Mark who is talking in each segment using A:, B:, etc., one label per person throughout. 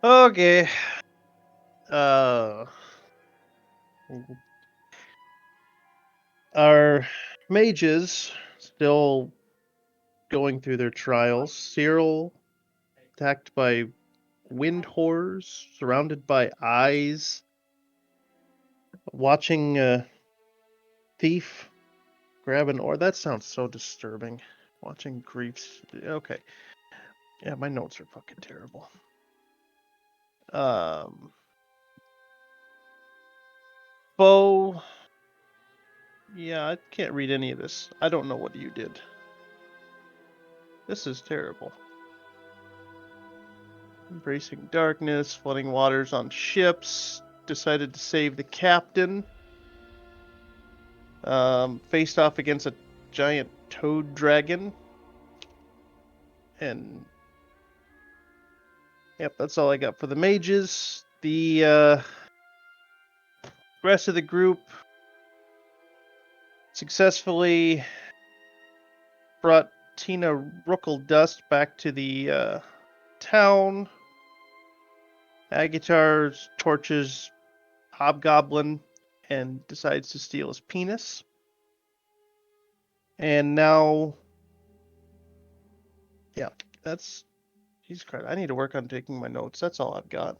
A: Okay. Uh, our mages still going through their trials. Cyril attacked by wind horrors, surrounded by eyes, watching thief grab an ore. That sounds so disturbing. Watching griefs. Okay. Yeah, my notes are fucking terrible. Bo. Yeah, I can't read any of this. I don't know what you did. This is terrible. Embracing darkness, flooding waters on ships, decided to save the captain. Faced off against a giant toad dragon. And yep, that's all I got for the mages. The rest of the group successfully brought Tina Rookledust back to the town. Agatar torches Hobgoblin and decides to steal his penis. And now, yeah, that's. Jesus Christ, I need to work on taking my notes. That's all I've got.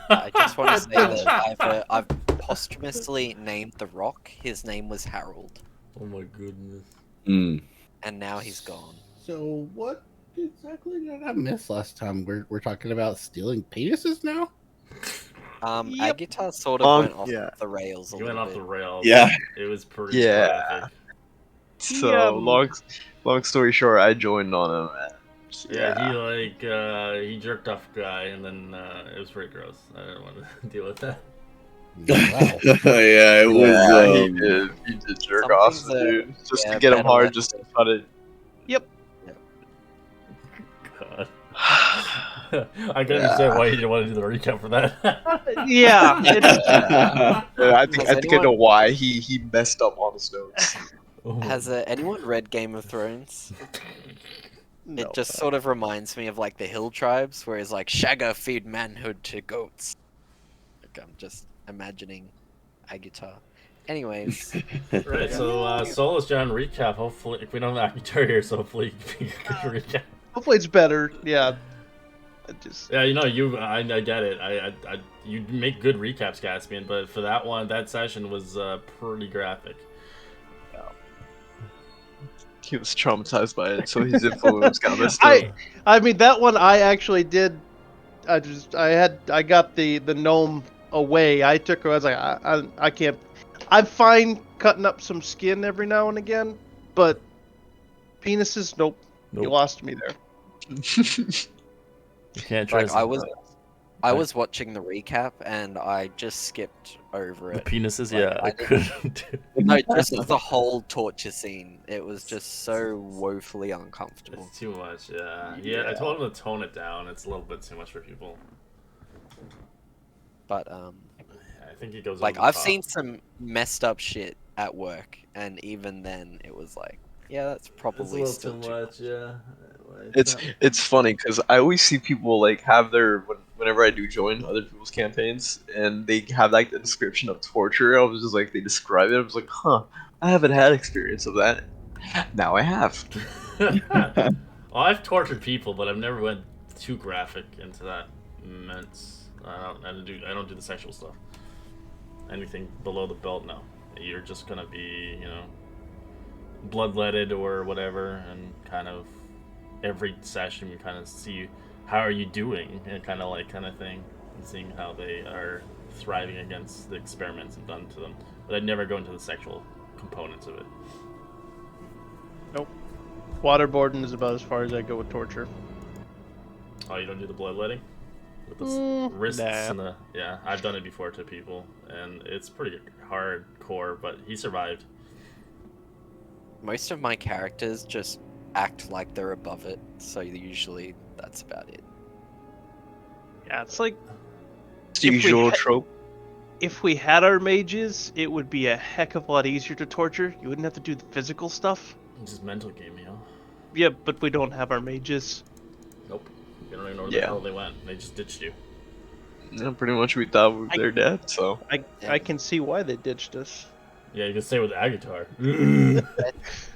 B: I just want to say that I've posthumously named the Rock. His name was Harold.
C: Oh my goodness.
B: And now he's gone.
D: So what exactly did I miss last time? We're talking about stealing penises now?
A: Yep.
B: Agatar sort of went off
E: yeah.
B: the rails a
C: You went
B: little
C: off
B: bit.
C: the rails.
E: Yeah.
C: It was pretty
E: Yeah.
C: graphic.
E: So long story short, I joined on him.
C: Yeah, he jerked off a guy, and then it was pretty gross. I didn't want to deal with that.
D: Wow.
F: Yeah, it was.
E: He did jerk
B: Some
E: off,
B: things are-
E: dude, just
B: yeah,
E: to get him
B: better
E: hard,
B: left
E: just to
B: it.
E: cut it.
C: God. I can understand why you didn't want to do the recap for that.
A: Yeah, it's,
E: I think
B: Has
E: I
B: anyone-
E: know why he messed up on his notes.
B: Has anyone read Game of Thrones?
A: no.
B: It just sort of reminds me of like the Hill Tribes, where it's like Shagga feed manhood to goats. Like, I'm just imagining Agatar. Anyways,
C: Right, so Solus John recap. Hopefully, if we don't have Akitar here, so hopefully you can good recap.
A: Hopefully it's better. Yeah. I just.
C: Yeah, I get it. You make good recaps, Caspian, but for that session was pretty graphic.
E: He was traumatized by it, so his influence got messed up.
A: I mean that one I actually did. I got the gnome away. I took her. I was like, I can't. I'm fine cutting up some skin every now and again, but penises, nope. You lost me there.
C: You can't
B: like
C: trust
B: I was watching the recap and I just skipped over
C: the
B: it.
C: penises.
B: Like,
C: Yeah, I couldn't do.
B: No, just the whole torture scene. It was just so woefully uncomfortable.
C: It's too much. Yeah. I told him to tone it down. It's a little bit too much for people.
B: But
C: I think he goes
B: like
C: over the
B: I've
C: top.
B: seen some messed up shit at work, and even then it was like, yeah, that's
C: It's a
B: probably
C: little
B: still
C: too much. Yeah.
E: It's funny because I always see people like have their whenever I do join other people's campaigns and they have like the description of torture. I was just like they describe it. I was like, huh, I haven't had experience of that. Now I have.
C: Well, I've tortured people, but I've never went too graphic into that immense. I don't do the sexual stuff. Anything below the belt, no. You're just gonna be, bloodletted or whatever, and kind of every session you kind of see how are you doing, and kind of thing, and seeing how they are thriving against the experiments done to them. But I'd never go into the sexual components of it.
A: Nope. Waterboarding is about as far as I go with torture.
C: Oh, you don't do the bloodletting? With the wrists
A: nah.
C: and the... Yeah, I've done it before to people, and it's pretty hardcore, but he survived.
B: Most of my characters just act like they're above it, so usually that's about it.
A: Yeah, it's like
E: It's the
A: If we
E: usual
A: ha-
E: trope.
A: if we had our mages, it would be a heck of a lot easier to torture. You wouldn't have to do the physical stuff.
C: It's just mental game,
A: Yeah, but we don't have our mages.
C: Nope. You don't even know where the
E: Yeah.
C: hell they went. They just ditched you.
E: Yeah, pretty much we thought they're dead, so.
A: I can see why they ditched us.
C: Yeah, you can stay with Agatar.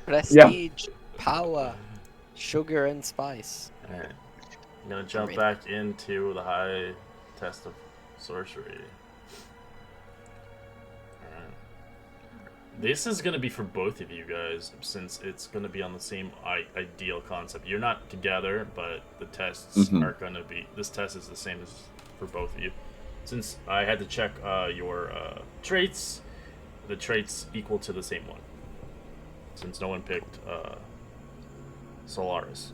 B: Prestige, power, sugar, and spice.
C: Alright. I'm gonna jump
B: Great.
C: back into the high test of sorcery. Alright. This is gonna be for both of you guys, since it's gonna be on the same ideal concept. You're not together, but the tests are gonna be. This test is the same as for both of you. Since I had to check your traits, the traits equal to the same one. Since no one picked Solaris.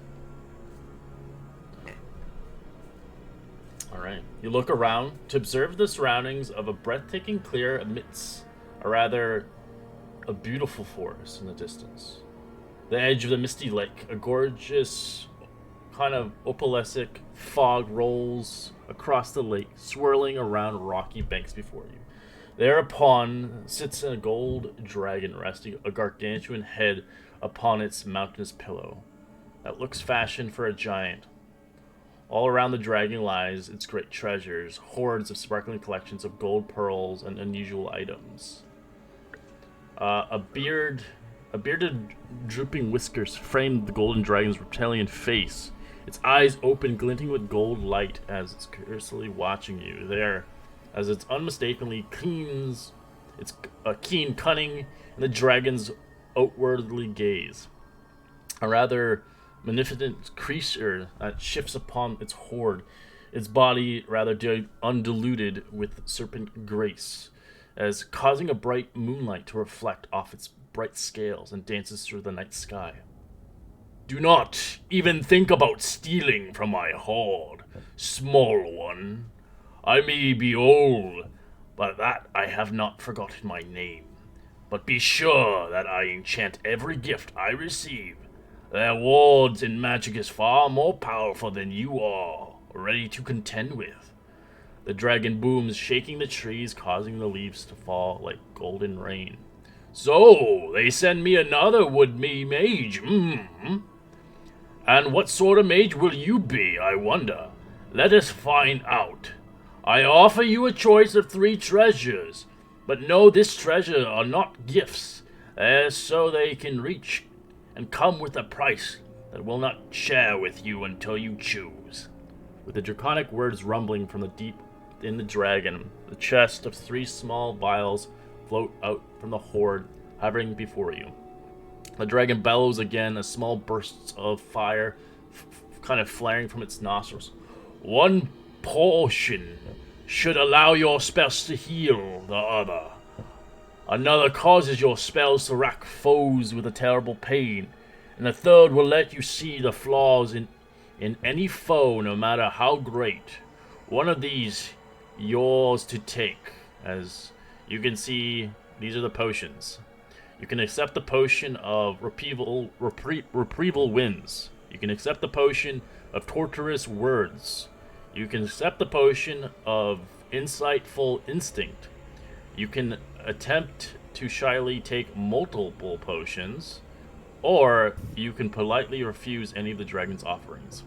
C: Alright. You look around to observe the surroundings of a breathtaking clear amidst a beautiful forest in the distance. The edge of the misty lake, a gorgeous kind of opalescent fog rolls across the lake, swirling around rocky banks before you. Thereupon sits a gold dragon resting a gargantuan head upon its mountainous pillow that looks fashioned for a giant. All around the dragon lies its great treasures, hordes of sparkling collections of gold pearls and unusual items. A bearded, drooping whiskers framed the golden dragon's reptilian face. Its eyes open, glinting with gold light as it's curiously watching you. There, as it's unmistakably its keen cunning in the dragon's outwardly gaze. A rather magnificent creature that shifts upon its horde, its body rather undiluted with serpent grace, as causing a bright moonlight to reflect off its bright scales and dances through the night sky. Do not even think about stealing from my hoard, small one. I may be old, but that I have not forgotten my name. But be sure that I enchant every gift I receive. Their wards in magic is far more powerful than you are ready to contend with. The dragon booms, shaking the trees, causing the leaves to fall like golden rain. So, they send me another would-be mage, And what sort of mage will you be, I wonder? Let us find out. I offer you a choice of 3 treasures, but know this treasure are not gifts, so they can reach and come with a price that will not share with you until you choose. With the draconic words rumbling from the deep in the dragon, the chest of 3 small vials float out from the hoard, hovering before you. The dragon bellows again, as small bursts of fire kind of flaring from its nostrils. 1 portion should allow your spells to heal the other. Another causes your spells to rack foes with a terrible pain, and a third will let you see the flaws in any foe, no matter how great. One of these, yours to take. As you can see, these are the potions. You can accept the potion of reprieval winds. You can accept the potion of torturous words. You can accept the potion of insightful instinct. You can attempt to shyly take multiple potions, or you can politely refuse any of the dragon's offerings.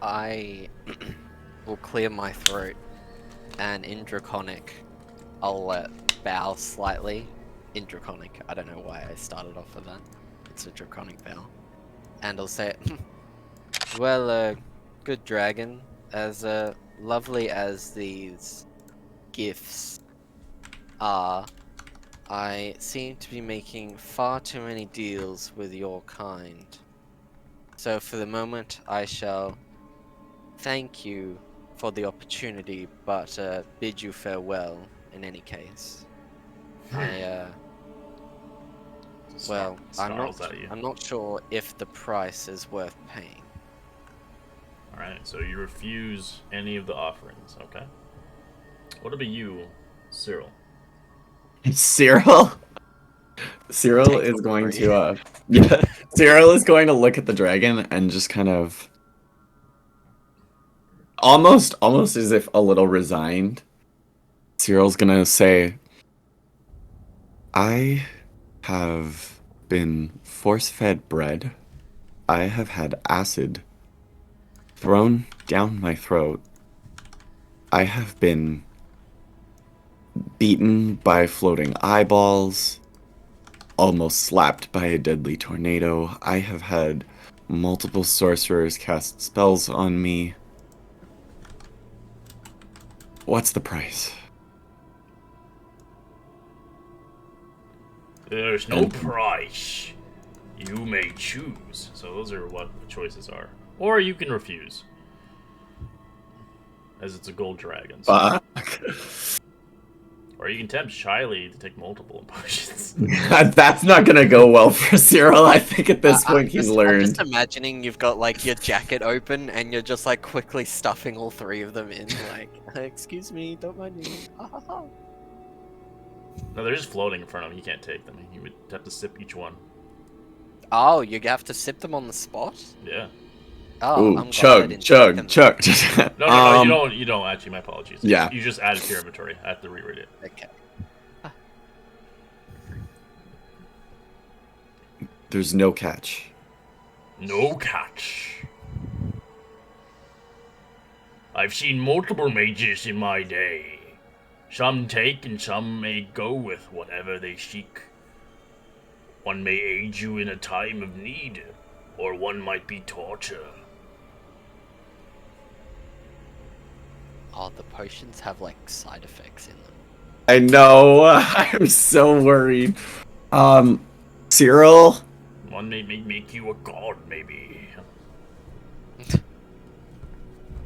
B: I will clear my throat, and in Draconic, I'll bow slightly. In Draconic, I don't know why I started off with that. It's a Draconic bow. And I'll say, well, good dragon, as lovely as these gifts are, I seem to be making far too many deals with your kind. So for the moment, I shall thank you for the opportunity, but bid you farewell in any case. Well, I'm not sure if the price is worth paying.
C: Alright, so you refuse any of the offerings, okay? What about you, Cyril?
F: Cyril is going to Cyril is going to look at the dragon and just kind of almost as if a little resigned. Cyril's gonna say, I have been force-fed bread. I have had acid thrown down my throat. I have been beaten by floating eyeballs, almost slapped by a deadly tornado. I have had multiple sorcerers cast spells on me. What's the price?
C: There's no price. You may choose. So those are what the choices are. Or you can refuse. As it's a gold dragon. So.
F: Fuck.
C: Or you can tempt Shyly to take multiple potions.
F: That's not gonna go well for Cyril. I think at this point he's
B: I'm
F: learned.
B: just imagining you've got like your jacket open and you're just like quickly stuffing all 3 of them in. Like, excuse me, don't mind me.
C: No, they're just floating in front of him. You can't take them. You would have to sip each one.
B: Oh, you have to sip them on the spot?
C: Yeah.
B: Oh,
F: Ooh,
B: I'm glad I
F: chug,
B: didn't
F: chug,
B: take them.
F: chug.
C: No, you don't. Actually, my apologies.
F: Yeah.
C: You just add it to your inventory. I have to reread it.
B: Okay.
F: There's no catch.
C: No catch. I've seen multiple mages in my day. Some take and some may go with whatever they seek. One may aid you in a time of need, or one might be torture.
B: Oh, the potions have like side effects in them.
F: I know. I'm so worried. Cyril.
C: One may make you a god, maybe.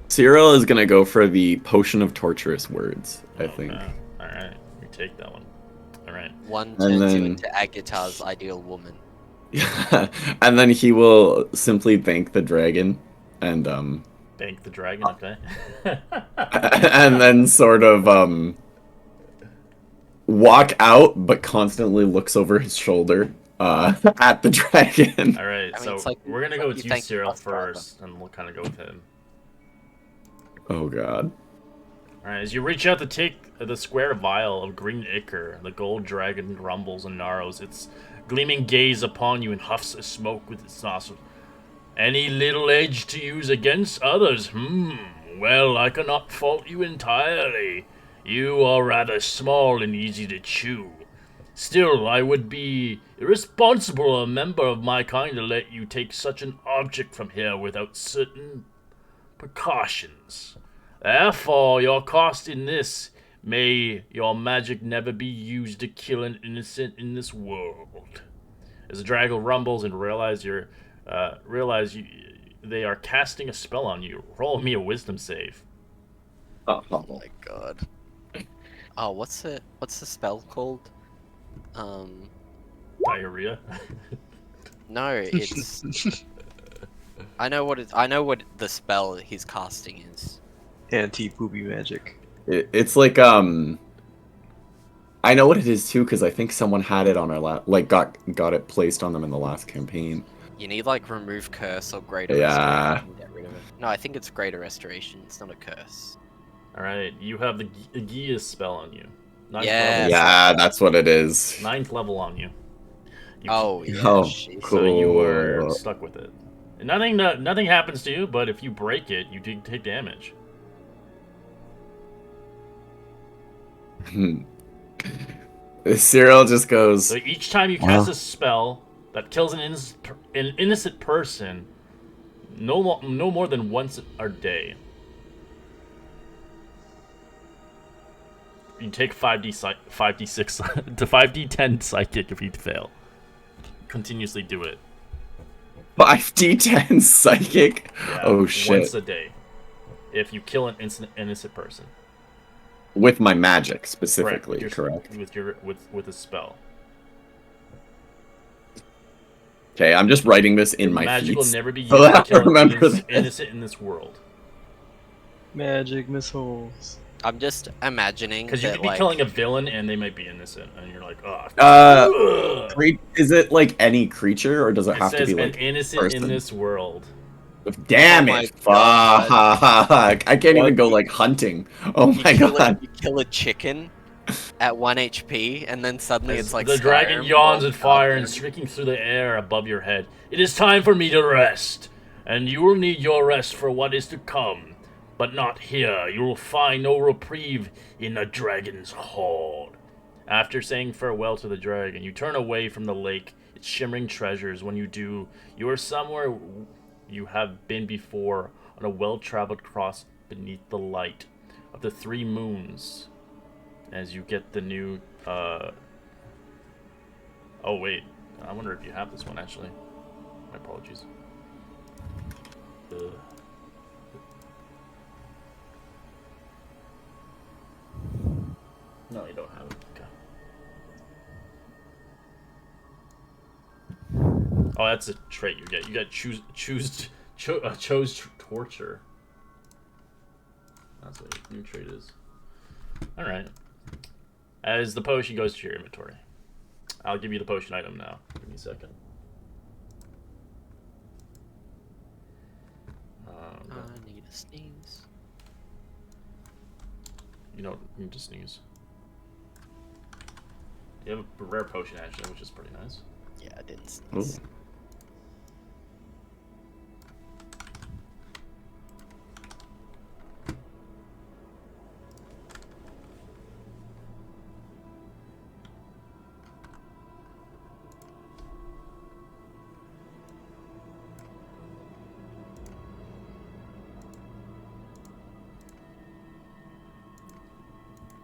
F: Cyril is gonna go for the potion of torturous words. I think.
C: All right, you take that one. All right.
B: One
F: And
B: turns you
F: then-
B: into Agathar's ideal woman.
F: And then he will simply thank the dragon, and
C: Thank the dragon. Okay.
F: and then sort of walk out, but constantly looks over his shoulder at the dragon.
C: All right.
B: I mean,
C: So
B: it's like-
C: we're gonna
B: it's
C: go
B: like
C: with
B: you
C: you,
B: thank
C: Cyril,
B: us, rather.
C: first, and we'll kind of go with him.
F: Oh god.
C: Alright, as you reach out to take the square vial of green ichor, the gold dragon grumbles and narrows its gleaming gaze upon you and huffs a smoke with its nostrils. Any little edge to use against others? Well, I cannot fault you entirely. You are rather small and easy to chew. Still, I would be irresponsible a member of my kind to let you take such an object from here without certain precautions. Therefore, your cost in this, may your magic never be used to kill an innocent in this world. As the dragon rumbles and realize they are casting a spell on you, roll me a wisdom save.
B: Oh my god. Oh, what's the spell called?
C: Diarrhea.
B: No, it's. I know what the spell he's casting is.
E: Anti-poopy magic.
F: It's like I know what it is too, because I think someone had it on our got it placed on them in the last campaign.
B: You need like remove curse or greater
F: Yeah.
B: restoration to get rid of it. No, I think it's greater restoration. It's not a curse.
C: Alright, you have the Aegeus spell on you. Ninth
B: Yes.
C: level.
F: Yeah, that's what it is.
C: 9th level on you.
B: Oh yeah.
F: Oh,
B: jeez.
F: cool.
C: So you are stuck with it. And nothing happens to you, but if you break it, you do take damage.
F: Cyril just goes.
C: So each time you cast a spell that kills an innocent person, no more than once a day, you take 5d6 to 5d10 psychic if you fail. Continuously do it.
F: 5d10 psychic.
C: Yeah,
F: Oh shit!
C: Once a day, if you kill an innocent person.
F: With my magic specifically,
C: Correct.
F: correct?
C: With a spell.
F: Okay, I'm just writing this in my
C: Magic will
F: feats.
C: never be used
F: So I
C: to
F: have to
C: kill an
F: remember that.
C: innocent in this world.
E: Magic missiles.
B: I'm just imagining
C: Because you
B: that
C: could be
B: like
C: killing a villain and they might be innocent, and you're like, oh.
F: Is it like any creature, or does it
C: It
F: have to
C: says
F: be
C: an
F: like
C: innocent
F: person?
C: in this world.
F: Damn
B: Oh my
F: it! Fuck! I can't even
B: What?
F: go like hunting. Oh
B: you
F: my
B: kill
F: god!
B: you kill a chicken at 1 HP, and then suddenly
C: As
B: it's like
C: the dragon
B: Skyrim,
C: yawns
B: all
C: with fire and
B: dark.
C: streaking through the air above your head. It is time for me to rest, and you will need your rest for what is to come. But not here. You will find no reprieve in the dragon's hold. After saying farewell to the dragon, you turn away from the lake, its shimmering treasures. When you do, you are somewhere you have been before, on a well-traveled cross beneath the light of the 3 moons. As you get the new, Oh wait, I wonder if you have this one actually. My apologies. Ugh. No, you don't have it. Okay. Oh, that's a trait you get. You got chose torture. That's what your new trait is. All right. As the potion goes to your inventory, I'll give you the potion item now. Give me a second.
B: I need a sneeze.
C: You don't need to sneeze. You have a rare potion actually, which is pretty nice.
B: Yeah, I didn't
F: Ooh.
B: sneeze.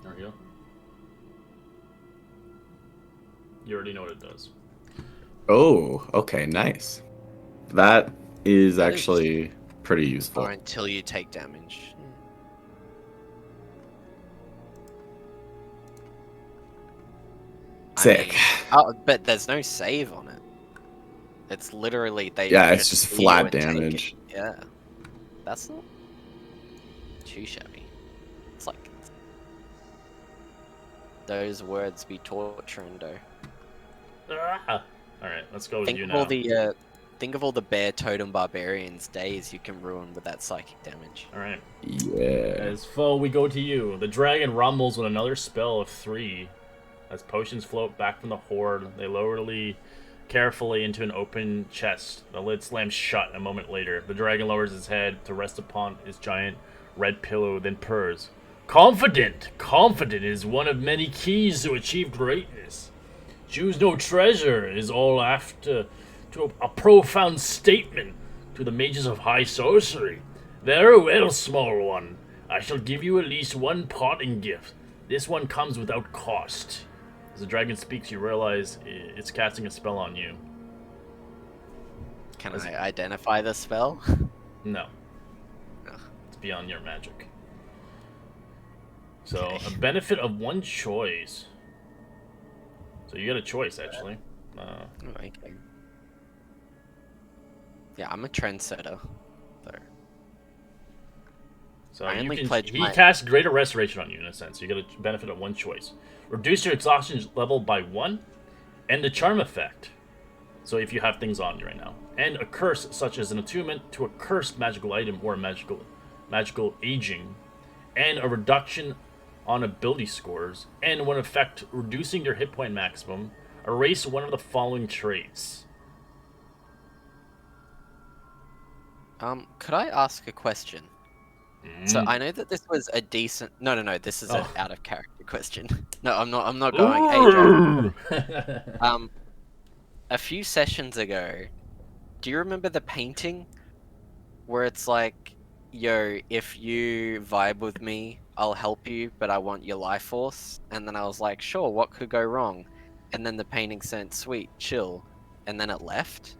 C: There we go. You already know what it does.
F: Oh, okay, nice. That is
B: That is-
F: actually pretty useful.
B: Or until you take damage.
F: Sick.
B: Oh, but there's no save on it. It's literally they.
F: Yeah, it's just
B: see you
F: flat
B: and take it.
F: damage.
B: Yeah, that's not too shabby. It's like those words be torturing though.
C: Ah! All right, let's go with
B: Think
C: you
B: of
C: now.
B: all the think of all the bear totem barbarians days you can ruin with that psychic damage.
C: All right.
F: Yeah.
C: As foe, we go to you. The dragon rumbles with another spell of 3. As potions float back from the horde, they lower carefully into an open chest. The lid slams shut a moment later. The dragon lowers his head to rest upon his giant red pillow, then purrs. Confident! Confident is one of many keys to achieve greatness. Choose no treasure is all after to a profound statement to the mages of high sorcery. Very well, small one. I shall give you at least one parting gift. This one comes without cost. As the dragon speaks, you realize it's casting a spell on you.
B: Can I identify the spell?
C: No.
B: Ugh.
C: It's beyond your magic. So,
B: Okay.
C: a benefit of 1 choice. So you get a choice, actually.
B: Oh, okay. Yeah, I'm a trendsetter. So
C: So
B: I
C: you
B: only
C: can,
B: pledge
C: he
B: my-
C: casts Greater Restoration on you, in a sense. You get a benefit of 1 choice. Reduce your exhaustion level by 1, and the charm effect. So if you have things on you right now. And a curse, such as an attunement to a cursed magical item or a magical aging. And a reduction on ability scores. And one effect, reducing your hit point maximum. Erase one of the following traits.
B: Could I ask a question? So
C: Mm.
B: I know that this was a decent. No. This is an
C: Oh.
B: out of character question. No, I'm not. I'm not going. Hey, Joe.
C: Ooh!
B: A few sessions ago, do you remember the painting where it's like, "Yo, if you vibe with me, I'll help you, but I want your life force." And then I was like, "Sure, what could go wrong?" And then the painting said, "Sweet, chill," and then it left.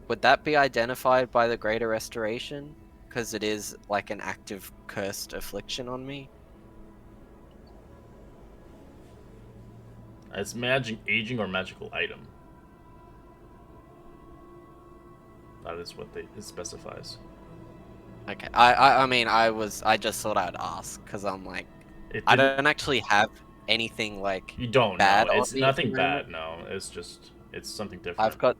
B: Would that be identified by the Greater Restoration? Because it is like an active cursed affliction on me.
C: It's magic aging or magical item. That is what it specifies.
B: Okay, I mean, I just thought I'd ask because I'm like, I don't actually have anything like.
C: You don't.
B: bad
C: No,
B: on
C: it's
B: me
C: nothing
B: at the moment.
C: bad. No, it's just it's something different.
B: I've got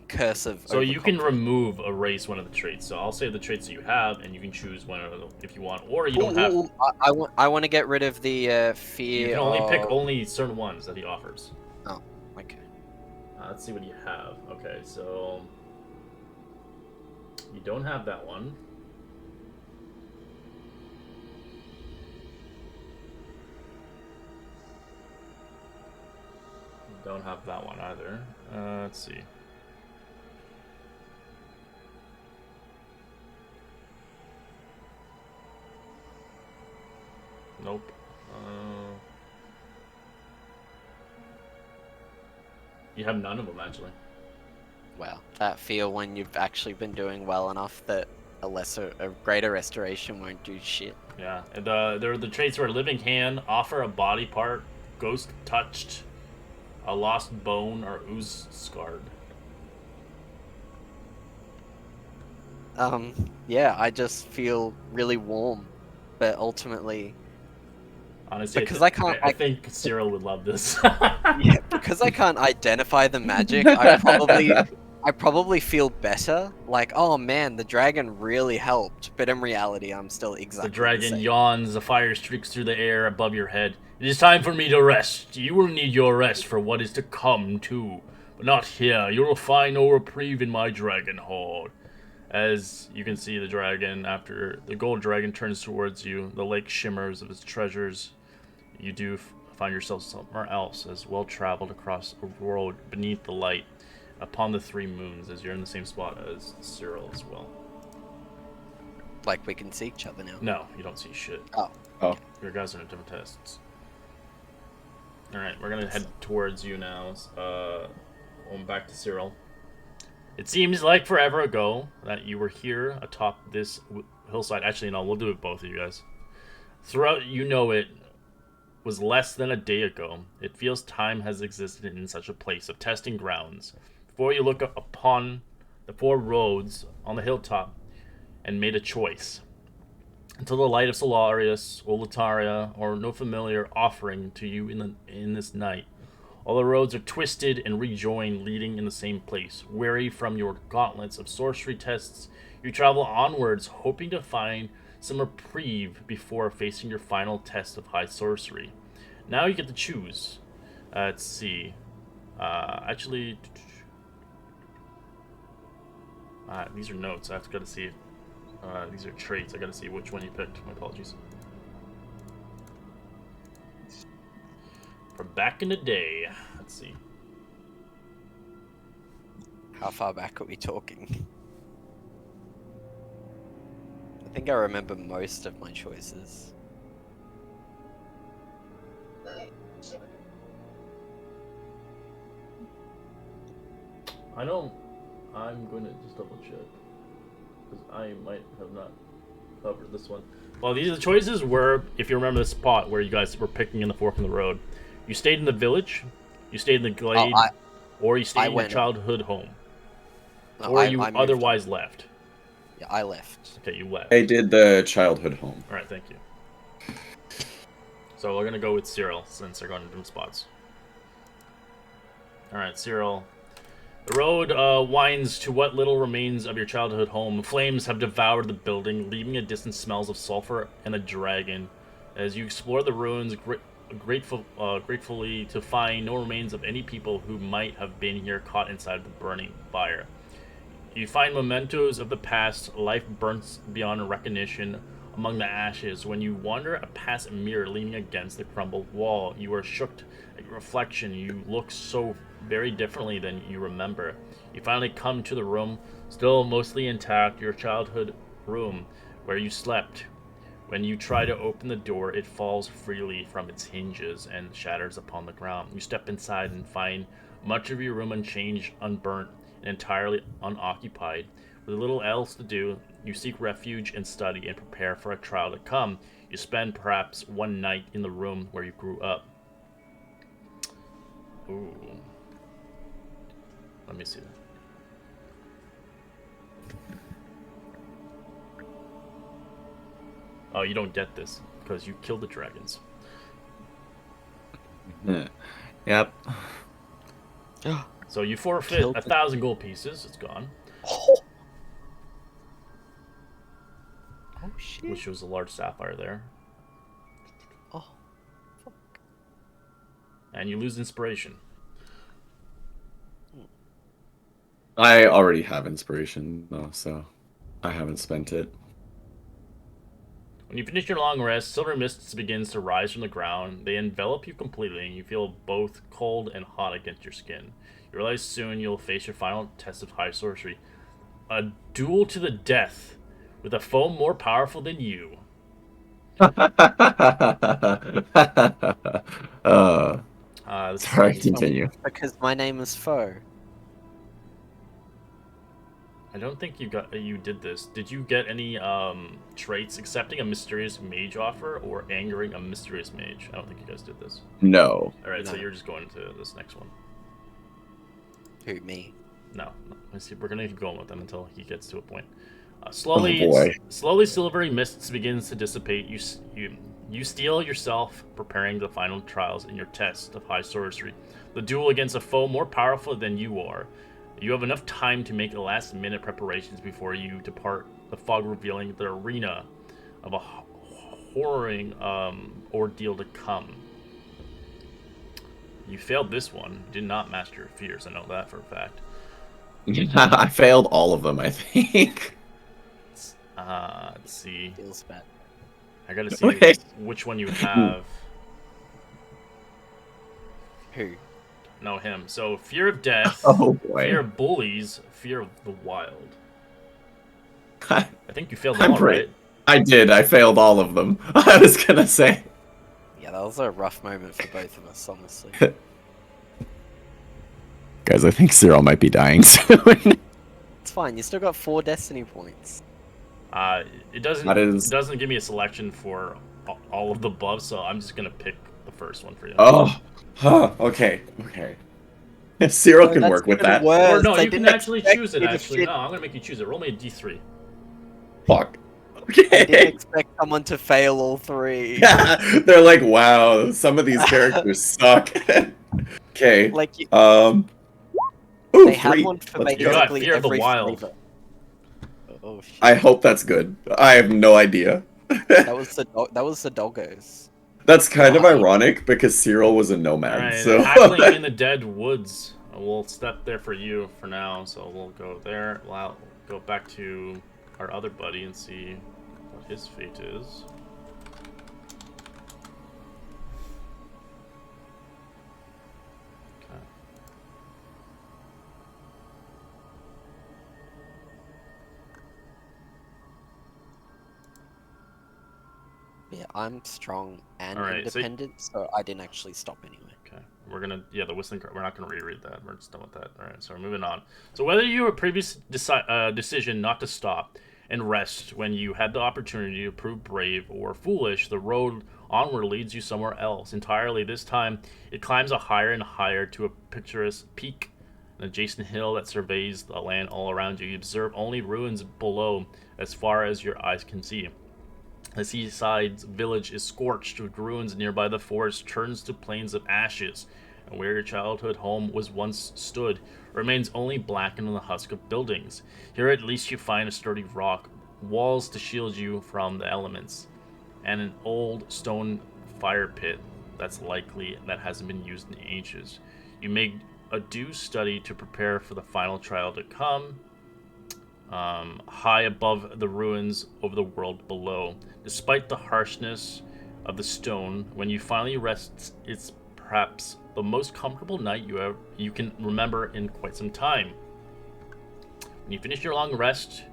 B: Curse of.
C: So you can
B: Overconfidence.
C: remove erase one of the traits. So I'll say the traits that you have, and you can choose one of them if you want, or you
B: Ooh,
C: don't have.
B: ooh, ooh, I want to get rid of the fear.
C: You can only pick
B: of...
C: only certain ones that he offers.
B: Oh, okay.
C: Let's see what you have. Okay, so you don't have that one. You don't have that one either. Let's see. Nope. You have none of them actually.
B: Well, that feel when you've actually been doing well enough that a greater restoration won't do shit.
C: Yeah, and the traits were living hand, offer a body part, ghost touched, a lost bone, or ooze scarred.
B: Yeah, I just feel really warm, but ultimately,
C: Honestly,
B: because I can't,
C: I think Cyril would love this.
B: yeah, because I can't identify the magic, I probably feel better. Like, oh man, the dragon really helped, but in reality, I'm still exactly
C: The dragon
B: same.
C: yawns, a fire streaks through the air above your head. It is time for me to rest. You will need your rest for what is to come, too. But not here. You will find no reprieve in my dragon horde. As you can see, the dragon, after the gold dragon turns towards you, the lake shimmers of its treasures. You do find yourself somewhere else, as well traveled across a world beneath the light, upon the three moons, as you're in the same spot as Cyril as well.
B: Like, we can see each other now.
C: No, you don't see shit.
F: Oh.
C: Your guys are in different tests. Alright, we're gonna head towards you now. Going back to Cyril. It seems like forever ago that you were here atop this hillside. Actually, no, we'll do it both of you guys. Throughout, you know it was less than a day ago. It feels time has existed in such a place of testing grounds. Before you look upon the four roads on the hilltop and made a choice. Until the light of Solarius or Lataria or no familiar offering to you in this night. All the roads are twisted and rejoined, leading in the same place. Weary from your gauntlets of sorcery tests, you travel onwards, hoping to find some reprieve before facing your final test of high sorcery. Now you get to choose. Let's see. Actually, these are notes. I have to gotta see. These are traits. I gotta see which one you picked. My apologies. From back in the day. Let's see.
B: How far back are we talking? I think I remember most of my choices.
C: I'm going to just double check. Because I might have not covered this one. Well, these are the choices were, if you remember the spot where you guys were picking in the fork in the road. You stayed in the village, you stayed in the glade, or you stayed in your childhood home.
B: No,
C: or you
B: I moved
C: otherwise left.
B: Yeah, I left.
C: Okay, you left.
F: I did the childhood home.
C: Alright, thank you. So we're going to go with Cyril, since they're going to different spots. Alright, Cyril. The road winds to what little remains of your childhood home. Flames have devoured the building, leaving a distant smells of sulfur and a dragon. As you explore the ruins, gratefully to find no remains of any people who might have been here caught inside the burning fire. You find mementos of the past, life burns beyond recognition among the ashes. When you wander past a mirror leaning against the crumbled wall, you are shook at your reflection. You look so very differently than you remember. You finally come to the room, still mostly intact, your childhood room where you slept. When you try to open the door, it falls freely from its hinges and shatters upon the ground. You step inside and find much of your room unchanged, unburnt, and entirely unoccupied. With little else to do, you seek refuge and study and prepare for a trial to come. You spend perhaps one night in the room where you grew up. Ooh. Let me see that. Oh, you don't get this because you killed the dragons.
F: Yep.
C: So you forfeit
B: Killed
C: 1,000 gold pieces. It's gone,
B: Oh, shit.
C: which was a large sapphire there,
B: Oh.
C: and you lose inspiration.
F: I already have inspiration, though, so I haven't spent it.
C: When you finish your long rest, silver mists begins to rise from the ground. They envelop you completely, and you feel both cold and hot against your skin. You realize soon you'll face your final test of high sorcery. A duel to the death with a foe more powerful than you. This
F: Sorry,
C: is-
F: continue.
B: Because my name is Foe.
C: I don't think you did this. Did you get any traits accepting a mysterious mage offer or angering a mysterious mage? I don't think you guys did this.
F: No.
C: All right, so
B: No.
C: you're just going to this next one.
B: Who, me?
C: No, let's see. We're gonna keep going with them until he gets to a point.
F: Oh,
C: Slowly,
F: boy.
C: slowly, silvery mists begins to dissipate. You steel yourself, preparing the final trials in your test of high sorcery. The duel against a foe more powerful than you are. You have enough time to make the last-minute preparations before you depart the fog, revealing the arena of a horrifying ordeal to come. You failed this one. You did not master your fears. I know that for a fact.
F: I failed all of them, I think.
C: Let's see.
B: Feels bad.
C: I gotta see
F: Wait.
C: which one you have.
B: Who?
C: No, him. So, fear of death,
F: Oh boy.
C: fear of bullies, fear of the wild.
F: I
C: I think you failed
F: I'm
C: them all, right?
F: did. I failed all of them. I was gonna say.
B: Yeah, that was a rough moment for both of us, honestly.
F: Guys, I think Cyril might be dying soon.
B: It's fine, you still got 4 destiny points.
C: It doesn't.
F: That is-
C: It doesn't give me a selection for all of the buffs, so I'm just gonna pick the first one for you.
F: Oh. Huh. Okay. Okay. Cyril
B: No,
F: can
B: that's
F: work with
B: even
F: that.
B: worse.
C: Or no,
B: I
C: you can
B: didn't
C: actually
B: expect
C: choose it.
B: you to
C: Actually,
B: fit-
C: no, I'm gonna make you choose it. Roll me a D3.
F: Fuck.
B: I didn't
F: Okay.
B: expect someone to fail all 3.
F: Yeah. They're like, wow, some of these characters suck. Okay.
B: Like, you,
F: Ooh,
B: they have
F: 3.
B: one for
F: Let's
C: You got
F: go.
B: basically
C: Fear of the
B: every
C: Wild.
B: flavor. Oh shit.
F: I hope that's good. I have no idea.
B: That was the doggos.
F: That's kind of
B: Why?
F: ironic because Cyril was a nomad.
C: Alright,
F: So
C: Hackling in the Dead Woods. We'll step there for you for now, so we'll go there. We'll go back to our other buddy and see what his fate is. Okay.
B: Yeah, I'm strong and
C: Alright, so-
B: independent, so I didn't actually stop anyway.
C: Okay, we're gonna the whistling card. We're not gonna reread that. We're just done with that. All right, so we're moving on. So whether you a previous decision not to stop and rest when you had the opportunity to prove brave or foolish, the road onward leads you somewhere else entirely. This time, it climbs a higher and higher to a picturesque peak, an adjacent hill that surveys the land all around you. You observe only ruins below, as far as your eyes can see. The seaside village is scorched with ruins nearby. The forest turns to plains of ashes, and where your childhood home was once stood remains only blackened in the husk of buildings. Here at least you find a sturdy rock, walls to shield you from the elements, and an old stone fire pit that hasn't been used in ages. You make a due study to prepare for the final trial to come. High above the ruins over the world below. Despite the harshness of the stone, when you finally rest, it's perhaps the most comfortable night you can remember in quite some time. When you finish your long rest,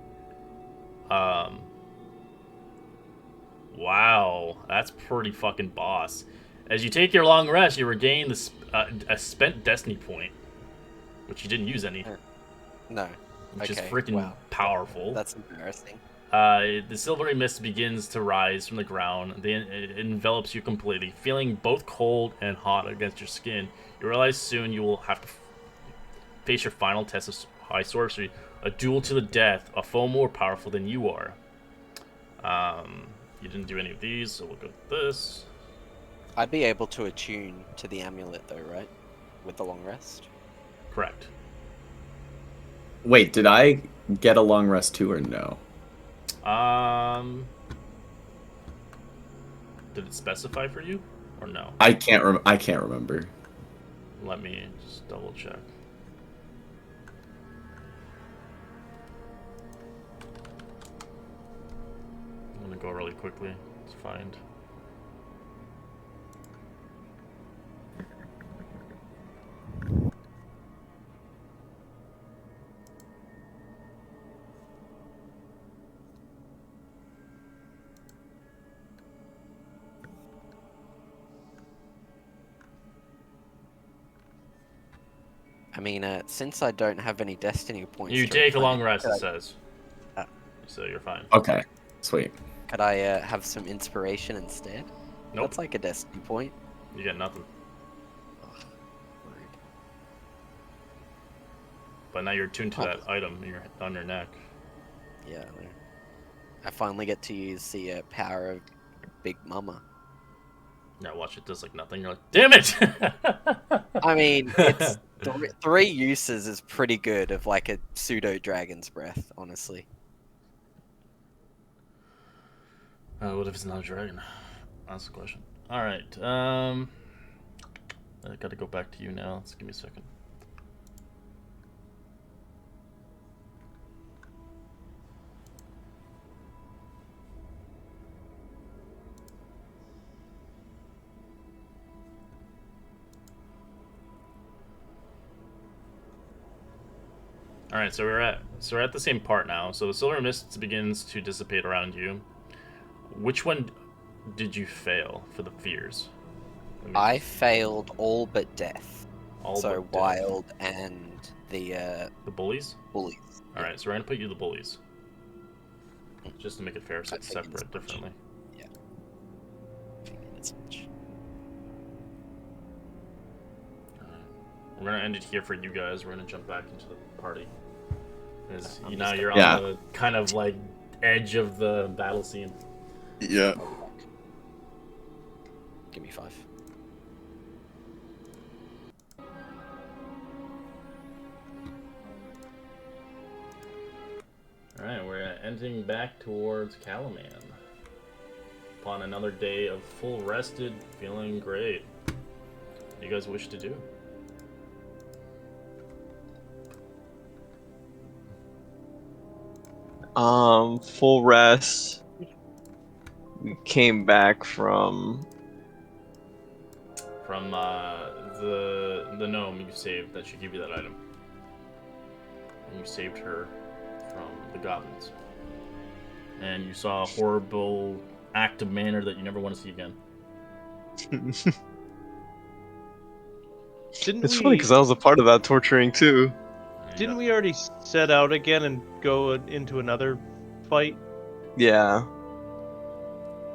C: wow, that's pretty fucking boss. As you take your long rest, you regain a spent destiny point, which you didn't use any,
B: No,
C: which is
B: okay,
C: freaking
B: wow.
C: powerful.
B: That's embarrassing.
C: The silvery mist begins to rise from the ground. It envelops you completely, feeling both cold and hot against your skin. You realize soon you will have to face your final test of high sorcery, a duel to the death, a foe more powerful than you are. You didn't do any of these, so we'll go with this.
B: I'd be able to attune to the amulet though, right? With the long rest.
C: Correct.
F: Wait, did I get a long rest too or no?
C: Did it specify for you or no?
F: I can't remember.
C: Let me just double check. I'm gonna go really quickly to find.
B: I mean, since I don't have any destiny points,
C: You
B: to
C: take a long
B: replenish,
C: rest, it says.
B: Ah.
C: So you're fine.
F: Okay, sweet.
B: Could I have some inspiration instead?
C: Nope.
B: That's like a destiny point.
C: You get nothing.
B: Ugh, rude.
C: But now you're tuned to
B: Oh.
C: that item on your neck.
B: Yeah. I finally get to use the power of Big Mama.
C: Now watch, it does like nothing. You're like, damn it!
B: I mean, it's three uses is pretty good of like a pseudo dragon's breath, honestly.
C: What if it's not a dragon? That's the question. Alright, I gotta go back to you now. Let's give me a second. Alright, so we're at the same part now. So the silver mist begins to dissipate around you. Which one did you fail for the fears?
B: I failed all but death.
C: All
B: So
C: but death.
B: wild and the
C: The bullies?
B: bullies.
C: Alright, so we're gonna put you the bullies. Just to make it fair, so it's
B: I think it's
C: separate differently.
B: It's much.
C: We're gonna end it here for you guys. We're gonna jump back into the party. As
B: I'm
C: now
B: just-
C: you're
F: Yeah.
C: on the kind of like edge of the battle scene.
F: Yeah.
B: Give me 5.
C: Alright, we're ending back towards Calaman. Upon another day of full rested, feeling great. What do you guys wish to do?
E: Full rest. We came back from
C: From the gnome you saved that should give you that item. And you saved her from the goblins. And you saw a horrible act of manner that you never want to see again.
A: Didn't
E: It's
A: we?
E: funny because I was a part of that torturing too.
C: And you
A: Didn't
C: got-
A: we already set out again and go into another fight?
E: Yeah.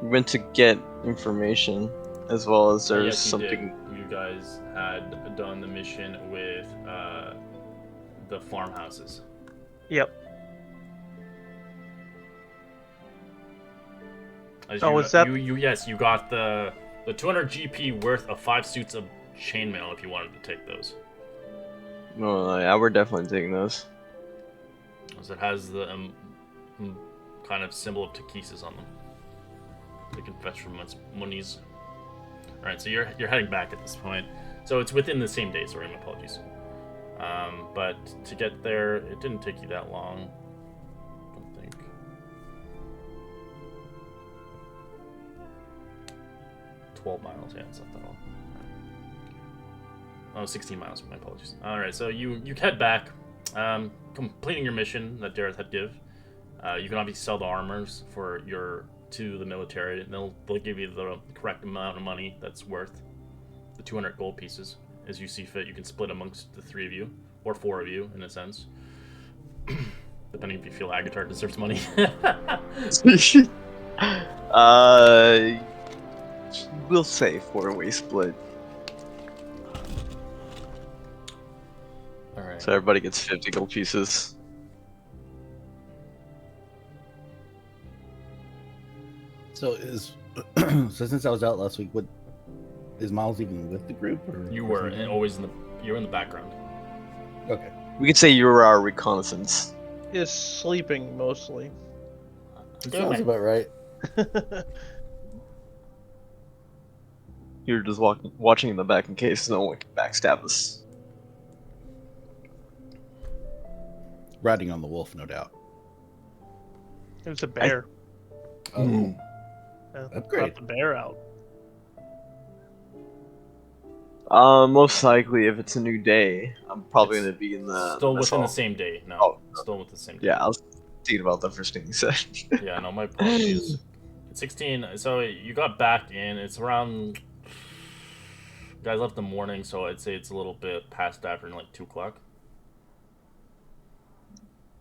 E: We went to get information, as well as there's
C: Yes, you did.
E: something.
C: You guys had done the mission with the farmhouses.
A: Yep.
C: As
A: Oh,
C: you,
A: is that-
C: you got the 200 GP worth of 5 suits of chainmail if you wanted to take those.
E: No, yeah, we're definitely taking those.
C: As it has the kind of symbol of Takesis on them. They can fetch from its monies. Alright, so you're heading back at this point. So it's within the same day, sorry, my apologies. But to get there, it didn't take you that long. I don't think. 12 miles, yeah, it's not that long. Oh, 16 miles, my apologies. Alright, so you head back, completing your mission that Dareth had give. You can obviously sell the armors to the military, and they'll give you the correct amount of money that's worth the 200 gold pieces. As you see fit, you can split amongst the 3 of you, or 4 of you, in a sense. Depending if you feel Agatar deserves money.
E: We'll say 4-way split,
C: Alright.
E: so everybody gets 50 gold pieces.
D: So so since I was out last week, is Miles even with the group? Or
C: You
D: or
C: were
D: something?
C: always you were in the background.
D: Okay.
E: We could say you were our reconnaissance.
A: Is sleeping mostly.
D: Sounds about right.
E: You're just watching in the back in case no one can backstab us.
D: Riding on the wolf, no doubt.
A: It was a bear.
D: Oh,
A: Yeah,
D: upgrade.
A: brought the bear out.
E: Most likely, if it's a new day, I'm probably
C: It's
E: gonna be in the
C: Still
E: mess
C: within the
E: hall.
C: same day. No,
E: Oh,
C: still with the same day.
E: Yeah, I was thinking about the first thing you said.
C: Yeah, no, my apologies. It's 16. So you got back in. It's around. You guys left in the morning, so I'd say it's a little bit past afternoon, like 2 o'clock.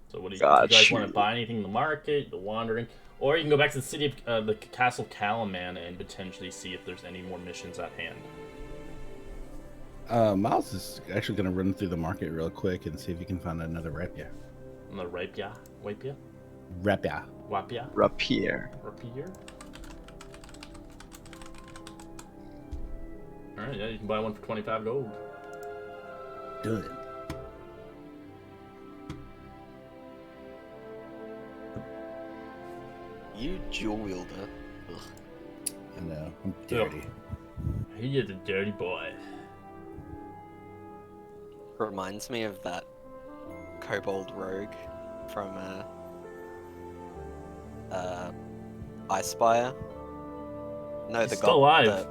C: So what do you guys want to buy anything in the market? The wandering, or you can go back to the city of the Castle Calaman and potentially see if there's any more missions at hand.
D: Miles is actually going to run through the market real quick and see if he can find another rapia.
C: On the Rapia?
D: Rapia.
C: Wapia?
E: Rapier.
C: Rapier? Alright, yeah, you can buy one for 25 gold.
D: Done.
B: You dual wielder. Ugh.
D: I know. I'm dirty.
C: He is a dirty boy.
B: Reminds me of that kobold rogue from Icespire. No,
C: He's
B: the
C: still alive.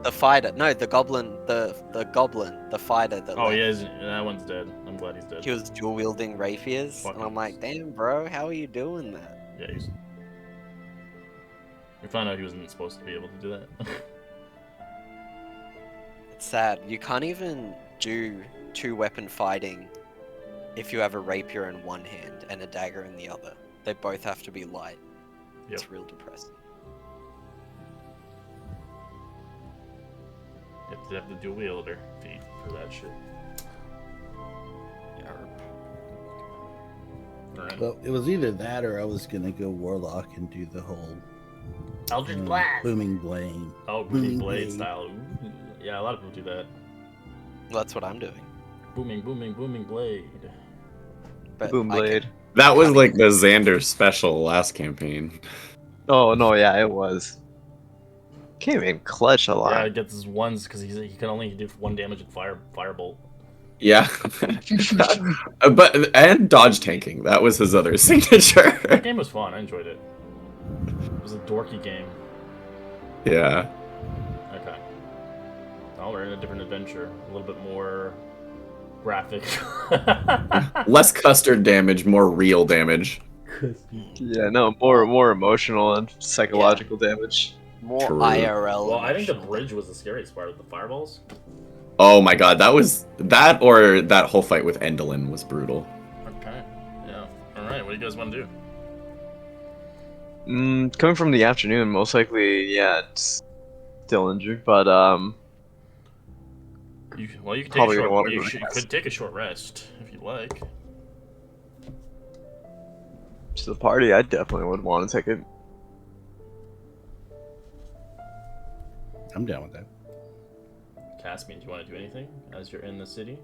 B: The fighter. No, the goblin. The goblin. The fighter. That
C: Oh,
B: left.
C: he is. That one's dead. I'm glad he's dead.
B: He was dual wielding rapiers, and I'm like, damn, bro, how are you doing that?
C: Yeah, he's. We found out he wasn't supposed to be able to do that.
B: It's sad. You can't even do two-weapon fighting if you have a rapier in one hand and a dagger in the other. They both have to be light.
C: Yep.
B: It's real depressing.
C: You have to do wielder feat for that shit.
B: Yarp.
C: Alright.
D: Well, it was either that or I was going to go warlock and do the whole
C: Eldritch Blast!
D: booming blade.
C: Oh, booming
D: Booming
C: blade
D: blade.
C: style. Ooh. Yeah, a lot of people do that.
B: Well, that's what I'm doing.
C: Booming blade.
B: But
E: Boom
B: I can-
E: blade.
F: That was like the Xander special last campaign.
E: Oh no, yeah, it was. Came in clutch a lot.
C: Yeah, he gets his ones because he can only do 1 damage and firebolt.
F: Yeah. and dodge tanking. That was his other signature.
C: That game was fun. I enjoyed it. It was a dorky game.
F: Yeah.
C: Okay. Now we're in a different adventure. A little bit more graphic.
F: Less custard damage, more real damage.
E: Yeah, no, more emotional and psychological damage.
B: more
F: True.
B: IRL.
C: Well, I think the
B: emotional.
C: bridge was the scariest part of the fireballs.
F: Oh my god, that or that whole fight with Endolin was brutal.
C: Okay. Yeah. Alright, what do you guys want to do?
E: Coming from the afternoon, most likely, yeah, it's still injured, but
C: You can take
E: Probably
C: a
E: gonna
C: short,
E: wanna
C: you
E: go to
C: should-
E: rest.
C: could take a short rest if you'd like.
E: to the party, I definitely would want to take it.
D: I'm down with that.
C: Caspian, do you want to do anything as you're in the city?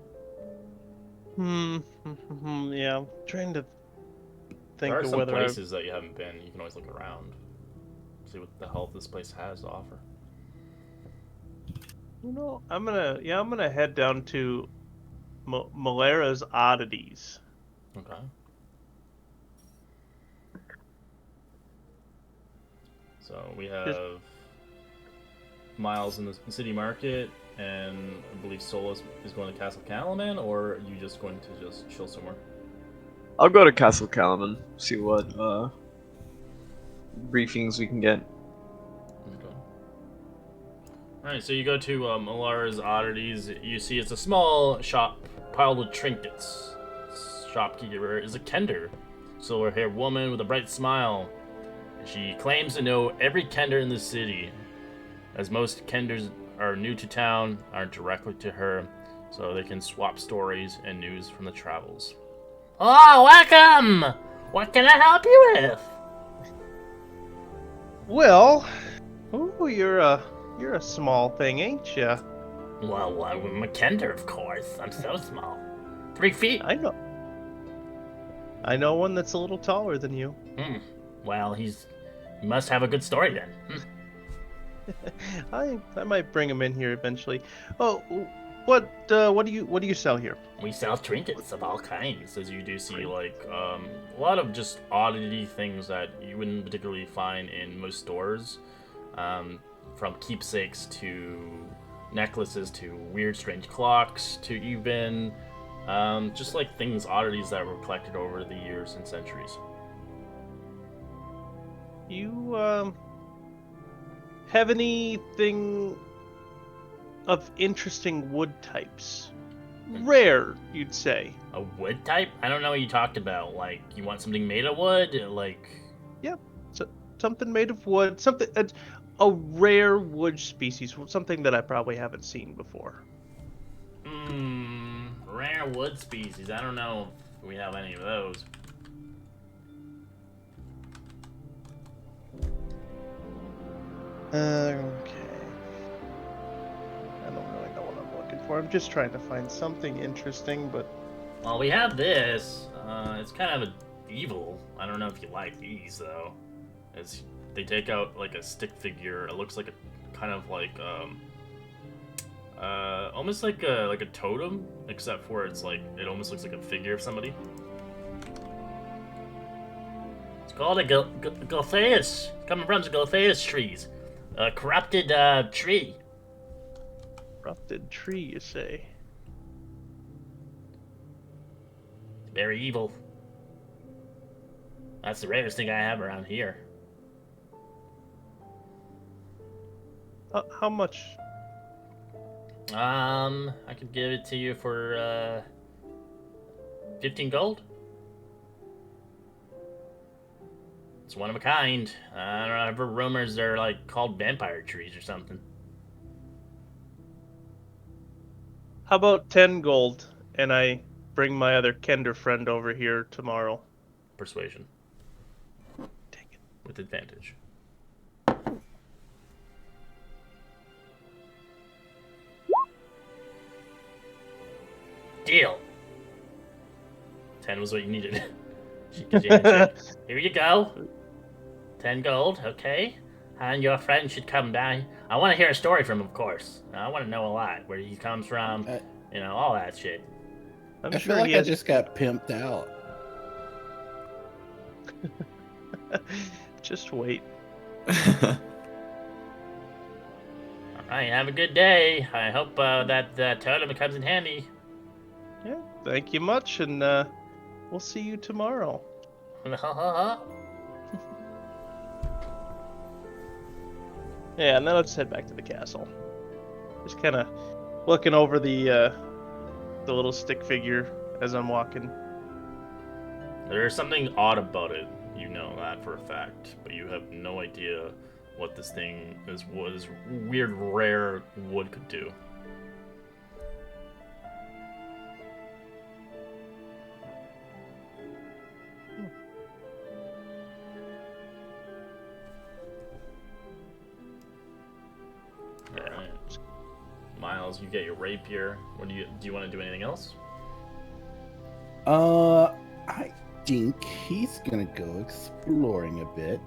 A: Yeah, I'm trying to think
C: There are
A: of
C: some
A: whether I...
C: places that you haven't been. You can always look around, see what the hell this place has to offer.
A: You know, I'm gonna head down to Malera's Oddities.
C: Okay. So we have Miles in the city market, and I believe Solus is going to Castle Calaman, or are you just going to just chill somewhere?
E: I'll go to Castle Calaman, see what briefings we can get.
C: Okay. Alright, so you go to Malara's Oddities. You see it's a small shop piled with trinkets. Shopkeeper is a Kender, silver-haired woman with a bright smile. She claims to know every Kender in the city, as most Kenders are new to town, aren't directly to her, so they can swap stories and news from the travels. Oh, welcome! What can I help you with?
A: Well, ooh, you're a small thing, ain't ya?
C: Well, I'm a Kender, of course. I'm so small. 3 feet.
A: I know. I know one that's a little taller than you.
C: Well, he must have a good story then.
A: I might bring him in here eventually. Oh, what do you sell here?
C: We sell trinkets of all kinds, as you do see, like, a lot of just oddity things that you wouldn't particularly find in most stores. From keepsakes to necklaces to weird, strange clocks to even just like things, oddities that were collected over the years and centuries.
A: You have anything of interesting wood types? Rare, you'd say.
C: A wood type? I don't know what you talked about. Like, you want something made of wood? Like...
A: Yep. So, something made of wood. Something... a rare wood species. Something that I probably haven't seen before.
C: Rare wood species. I don't know if we have any of those.
A: Okay. I don't really know what I'm looking for. I'm just trying to find something interesting, but...
C: Well, we have this. It's kind of evil. I don't know if you like these, though. They take out, like, a stick figure. It looks like a kind of like, almost like a totem, except for it's like, it almost looks like a figure of somebody. It's called a Gultheus. Coming from the Gultheus trees. A corrupted, tree.
A: Corrupted tree, you say?
C: Very evil. That's the rarest thing I have around here.
A: How much?
C: I could give it to you for 15 gold. It's one of a kind. I don't know. I've heard rumors they're like called vampire trees or something.
A: How about 10 gold, and I bring my other Kender friend over here tomorrow?
C: Persuasion.
A: Take it.
C: With advantage. Deal. 10 was what you needed. Here you go. 10 gold, okay. And your friend should come by. I want to hear a story from him, of course. I want to know a lot. Where he comes from, you know, all that shit.
A: I'm
D: I
A: sure
D: feel like
A: he
D: I
A: has...
D: just got pimped out.
A: Just wait.
C: Alright, have a good day. I hope that totem comes in handy.
A: Yeah, thank you much, and we'll see you tomorrow. Yeah, and then I'll just head back to the castle. Just kind of looking over the little stick figure as I'm walking.
C: There's something odd about it. You know that for a fact, but you have no idea what this thing is. What this weird, rare wood could do. Alright. Miles, you get your rapier. What do you want to do anything else?
D: I think he's gonna go exploring a bit.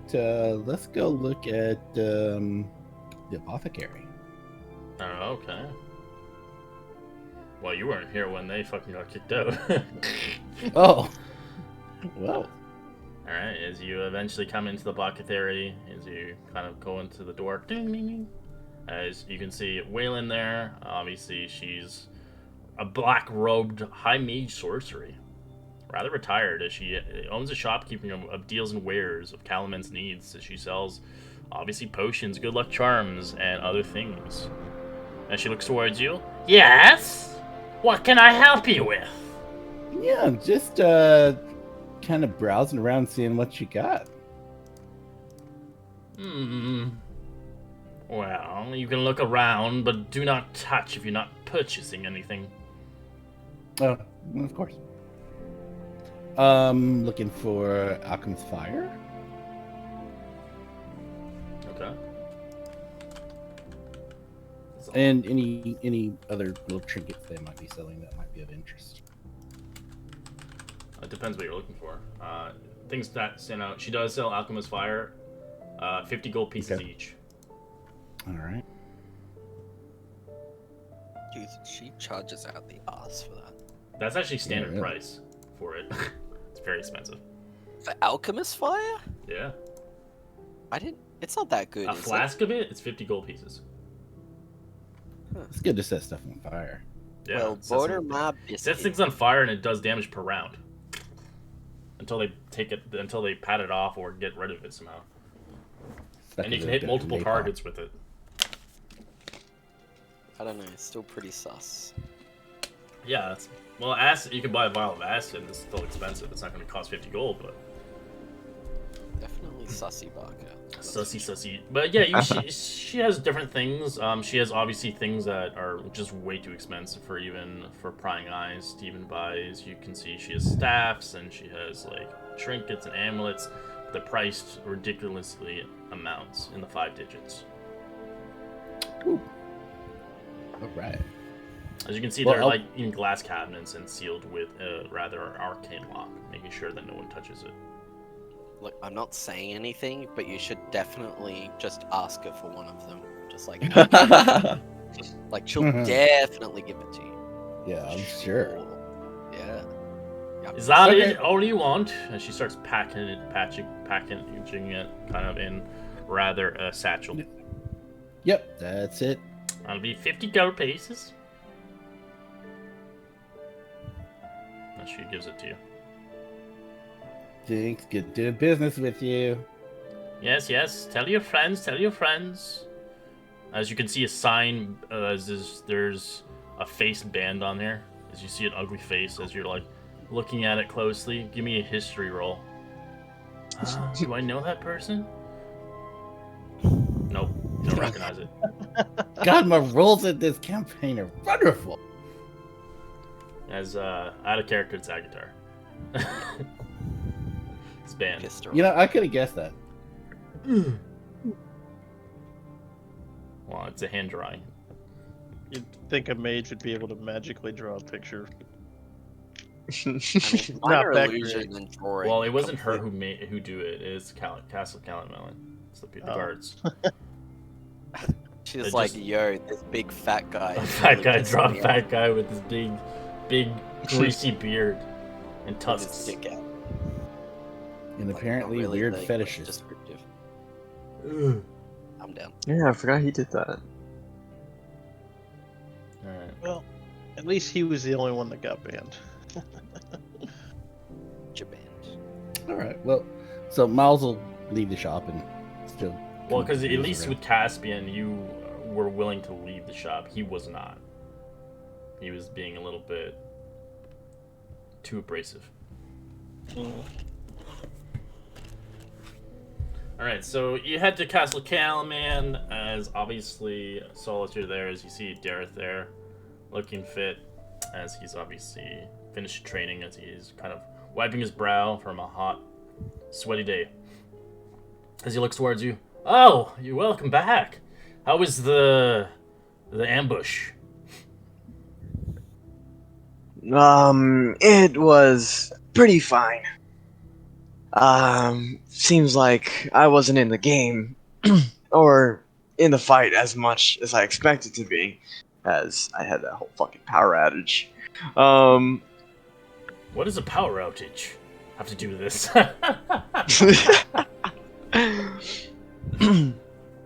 D: Let's go look at the apothecary.
C: Oh, okay. Well, you weren't here when they fucking got kicked out.
D: Oh, well.
C: Alright, as you eventually come into the apothecary, as you kind of go into the door, ding, ding, ding, as you can see Waylon there. Obviously, she's a black-robed high mage sorcery. Rather retired, as she owns a shopkeeping of deals and wares of Calaman's needs, as she sells, obviously, potions, good luck charms, and other things. As she looks towards you, yes? What can I help you with?
D: Yeah, I'm just kind of browsing around, seeing what you got.
C: Well, you can look around, but do not touch if you're not purchasing anything.
D: Oh, of course. Looking for Alchemist's Fire.
C: Okay.
D: And any other little trinkets they might be selling that might be of interest.
C: It depends what you're looking for. Things that stand out. She does sell Alchemist Fire, 50 gold pieces
D: Okay.
C: each.
D: All right.
B: Dude, she charges out the ass for that.
C: That's actually standard
D: really?
C: price for it. It's very expensive.
B: For Alchemist Fire?
C: Yeah.
B: I didn't. It's not that good.
C: A
B: is
C: flask of it, it's 50 gold pieces.
D: It's good to set stuff on fire.
B: It?
C: Yeah.
B: Well,
C: it sets
B: border
C: things-
B: my
C: It sets
B: biscuit.
C: things on fire and it does damage per round. Until they pat it off or get rid of it somehow.
D: Stuck
C: And you
D: a
C: can
D: little
C: hit
D: bit of
C: multiple
D: napalm.
C: targets with it.
B: I don't know. It's still pretty sus.
C: Yeah, well, acid. You can buy a vial of acid. It's still expensive. It's not going to cost 50 gold, but
B: Definitely sussy Barker. That's for sure.
C: sussy. But yeah, she has different things. She has obviously things that are just way too expensive for prying eyes to even buy. As you can see, she has staffs and she has like trinkets and amulets. They're priced ridiculously amounts in the 5 digits.
D: Ooh. All right.
C: As you can see,
D: Well,
C: they're
D: I'll-
C: like in glass cabinets and sealed with a rather arcane lock, making sure that no one touches it.
B: Look, I'm not saying anything, but you should definitely just ask her for one of them. Just like, like she'll
D: Mhm.
B: definitely give it to you.
D: Yeah, I'm sure.
B: Yeah.
C: Is that
D: Okay.
C: it? All you want? And she starts packaging it kind of in rather a satchel.
D: Yep, that's it.
C: That'll be 50 gold pieces. And she gives it to you.
D: Jinx, good doing business with you.
C: Yes, yes. Tell your friends. Tell your friends. As you can see, a sign. There's a face band on there. As you see an ugly face, as you're like looking at it closely. Give me a history roll. Do I know that person? Nope. You don't recognize it.
D: God, my rolls in this campaign are wonderful.
C: As out of character, it's Agatar. It's banned.
B: Pissed her
D: You know,
B: off.
D: I could have guessed that.
C: Well, it's a hand drawing.
A: You'd think a mage would be able to magically draw a picture.
B: I mean,
A: Not
B: minor
A: that
B: illusion and drawing.
C: Well, it wasn't her
B: complete-
C: who do it. It's Castle Calammelon. It's the
A: Oh.
C: guards.
B: She's
C: They're
B: like,
C: just-
B: yo, this big fat guy.
C: A
B: is
C: fat
B: really
C: guy
B: pissing
C: draw a
B: me
C: fat
B: off
C: guy with this big, greasy beard and
B: with his
C: tusks.
B: dick out.
D: And
B: Like,
D: apparently
B: not really,
D: weird
B: like,
D: fetishes.
B: Descriptive.
C: Ugh.
B: I'm down.
E: Yeah, I forgot he did that.
C: Alright.
A: Well, at least he was the only one that got banned.
B: Japan.
D: All right. Well, so Miles will leave the shop and still.
C: Well,
D: come
C: because at
D: cruise
C: least
D: around.
C: with Caspian, you were willing to leave the shop. He was not. He was being a little bit too abrasive. Alright, so you head to Castle Calaman, as obviously Solitaire there, as you see Dareth there, looking fit, as he's obviously finished training, as he's kind of wiping his brow from a hot, sweaty day. As he looks towards you, oh, you're welcome back. How was the ambush?
E: It was pretty fine. Seems like I wasn't in the game, or in the fight as much as I expected to be, as I had that whole fucking power outage.
C: What does a power outage have to do with this?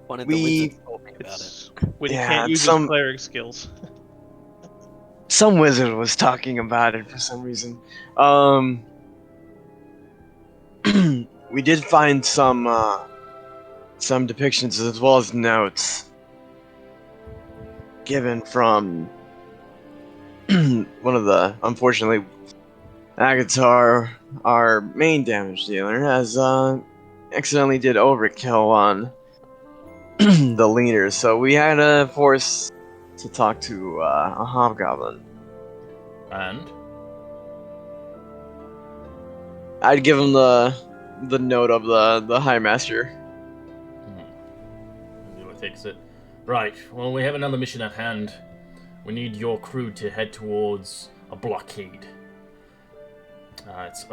B: One of the
E: We-
B: wizards told me about it.
A: It's when
E: Yeah,
A: you can't use
E: some-
A: his cleric skills.
E: Some wizard was talking about it for some reason. We did find some depictions as well as notes given from one of the, unfortunately, Agatar, our main damage dealer, has accidentally did overkill on the leaders, so we had to force to talk to a hobgoblin.
C: And
E: I'd give him the note of the High Master.
C: Zero takes it. Right, well, we have another mission at hand. We need your crew to head towards a blockade. It's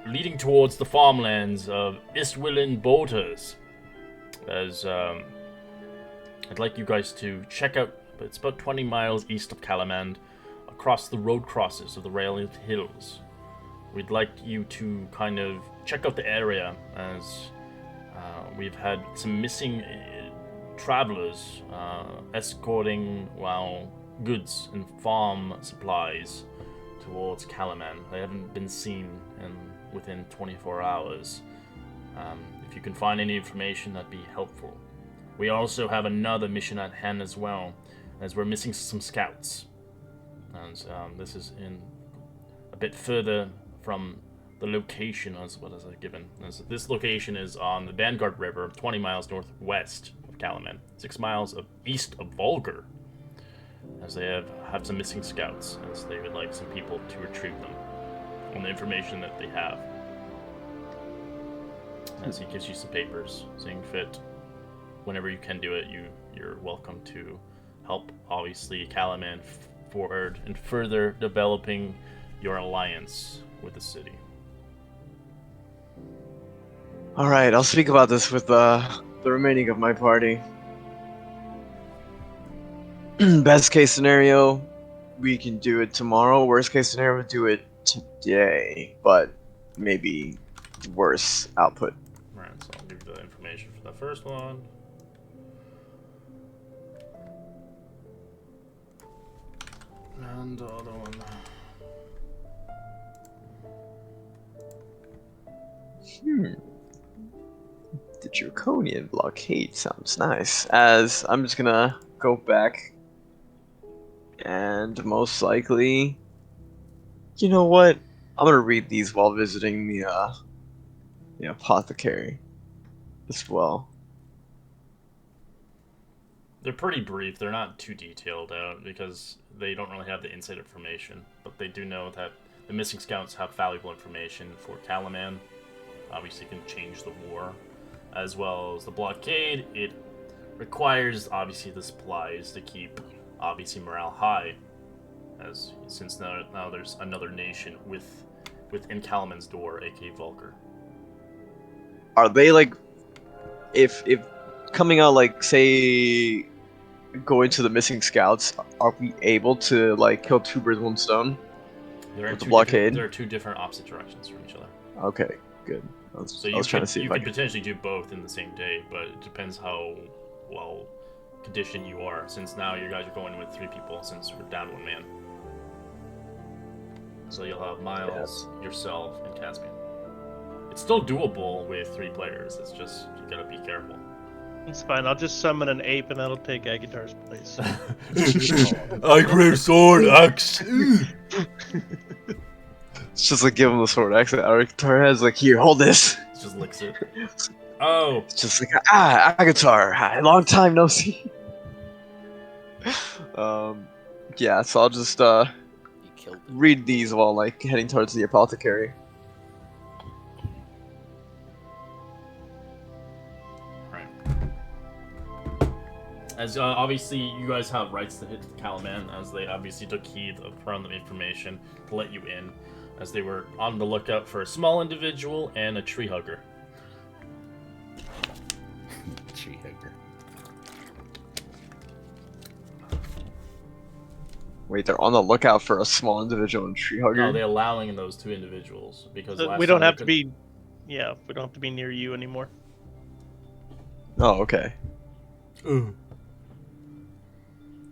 C: leading towards the farmlands of Istwillen Borders. As I'd like you guys to check out. It's about 20 miles east of Calamand, across the road crosses of the Railed Hills. We'd like you to kind of check out the area, as we've had some missing travelers escorting, goods and farm supplies towards Calamand. They haven't been seen within 24 hours. If you can find any information, that'd be helpful. We also have another mission at hand as well, as we're missing some scouts. And this is in a bit further from the location as what is given. As this location is on the Vanguard River, 20 miles northwest of Calamand, 6 miles east of Vulgar, as they have some missing scouts, as they would like some people to retrieve them on the information that they have. As he gives you some papers, seeing fit, whenever you can do it, you're welcome to help, obviously, Calamand forward and further developing your alliance with the city.
E: Alright, I'll speak about this with the remaining of my party. Best case scenario, we can do it tomorrow. Worst case scenario, do it today, but maybe worse output.
C: Alright, so I'll give you the information for the first one. And the other one.
E: The Draconian blockade sounds nice. As I'm just gonna go back and most likely, you know what? I'm gonna read these while visiting the apothecary as well.
C: They're pretty brief. They're not too detailed out because they don't really have the inside information. But they do know that the missing scouts have valuable information for Calamand. Obviously, can change the war, as well as the blockade. It requires obviously the supplies to keep obviously morale high, as since now there's another nation within Calamand's door, aka Vulgar.
E: Are they like, if coming out, like, say, going to the missing scouts, are we able to like kill two birds with one stone? With the blockade?
C: There are two different opposite directions from each other.
E: Okay, good. I was trying to see
C: you
E: if I
C: could
E: could.
C: potentially do both in the same day, but it depends how well conditioned you are. Since now you guys are going with 3 people, since we're down 1 man. So you'll have Miles, yourself, and Caspian. It's still doable with 3 players. It's just you gotta be careful.
A: It's fine. I'll just summon an ape, and that'll take Agatar's place.
C: I grab sword axe.
E: It's just like give him the sword axe. Agatar has like, here, hold this.
C: Just licks it. Oh.
E: It's just like, Agatar, hi, long time no see. Yeah, so I'll just
B: You killed it.
E: read these while like heading towards the apothecary.
C: Right. As obviously you guys have rights to hit Calamand, as they obviously took heed of random information to let you in, as they were on the lookout for a small individual and a tree hugger.
D: Tree hugger.
E: Wait, they're on the lookout for a small individual and tree hugger?
C: No, they're allowing those 2 individuals because last
A: We don't
C: time they
A: have to
C: couldn't-
A: be. Yeah, we don't have to be near you anymore.
E: Oh, okay.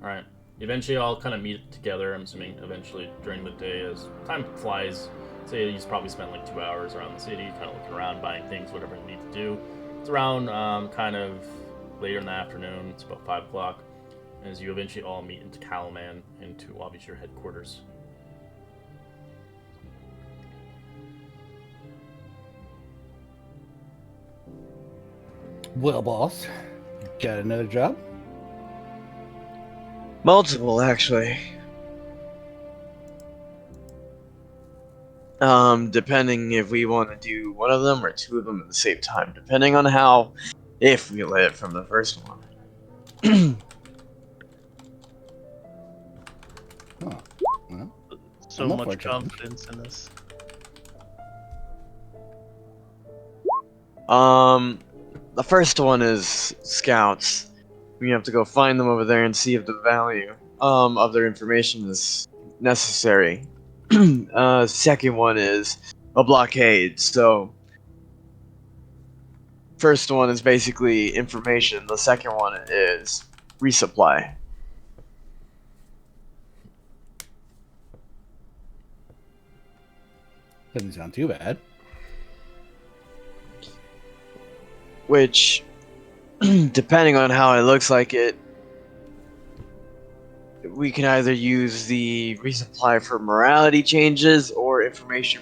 C: Alright. Eventually I'll kind of meet together, I'm assuming eventually during the day as time flies. Say he's probably spent like 2 hours around the city, kind of looking around, buying things, whatever you need to do. It's around kind of later in the afternoon, it's about 5 o'clock, as you eventually all meet into Calamand, into obviously your headquarters.
D: Well, boss, got another job?
E: Multiple, actually. Depending if we want to do one of them or 2 of them at the same time, depending on how, if we live from the first one.
D: Huh. Well,
A: So
D: I'm up
A: much
D: for a challenge.
A: confidence in this.
E: The first one is scouts. We have to go find them over there and see if the value of their information is necessary. Second one is a blockade. So first one is basically information. The second one is resupply.
D: Doesn't sound too bad.
E: Which, depending on how it looks like it, we can either use the resupply for morality changes or information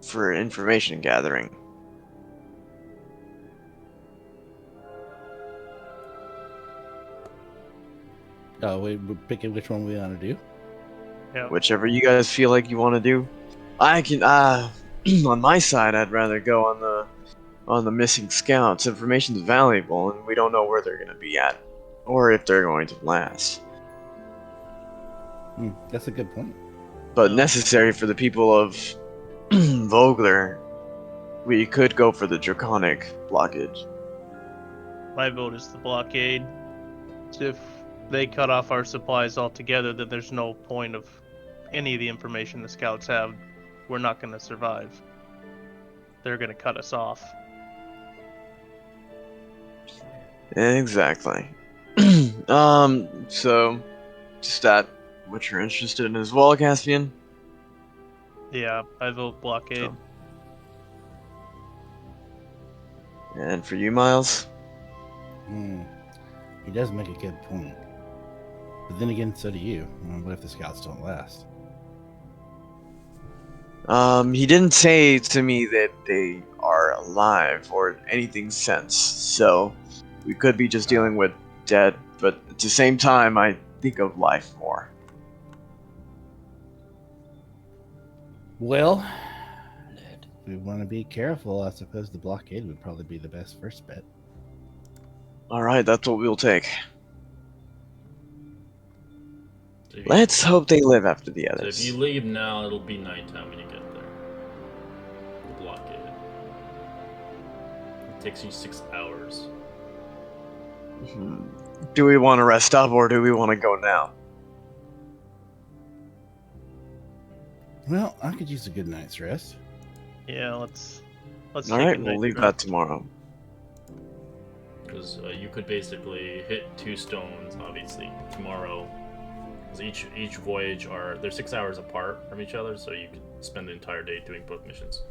E: for information gathering.
D: Oh, we're picking which one we want to do.
A: Yeah.
E: Whichever you guys feel like you want to do. I can on my side I'd rather go on the missing scouts. Information's valuable and we don't know where they're gonna be at. Or if they're going to last.
D: That's a good point.
E: But necessary for the people of Vogler, we could go for the draconic blockage.
A: My vote is the blockade. If they cut off our supplies altogether, then there's no point of any of the information the scouts have. We're not going to survive. They're going to cut us off.
E: Exactly. So, just that what you're interested in as well, Caspian?
A: Yeah, I vote blockade.
E: And for you, Miles?
D: He does make a good point. But then again, so do you. What if the scouts don't last?
E: He didn't say to me that they are alive or anything since, so we could be just dealing with dead, but at the same time, I think of life more.
D: Well, we want to be careful. I suppose the blockade would probably be the best first bet.
E: Alright, that's what we'll take.
C: So
E: Let's hope they live after the
C: So
E: others.
C: if you leave now, it'll be nighttime when you get there. The blockade. It takes you 6 hours.
E: Do we want to rest up or do we want to go now?
D: Well, I could use a good night's rest.
A: Yeah, let's
E: Alright, we'll leave that tomorrow.
C: Because you could basically hit 2 stones, obviously, tomorrow. Because each voyage they're 6 hours apart from each other, so you could spend the entire day doing both missions.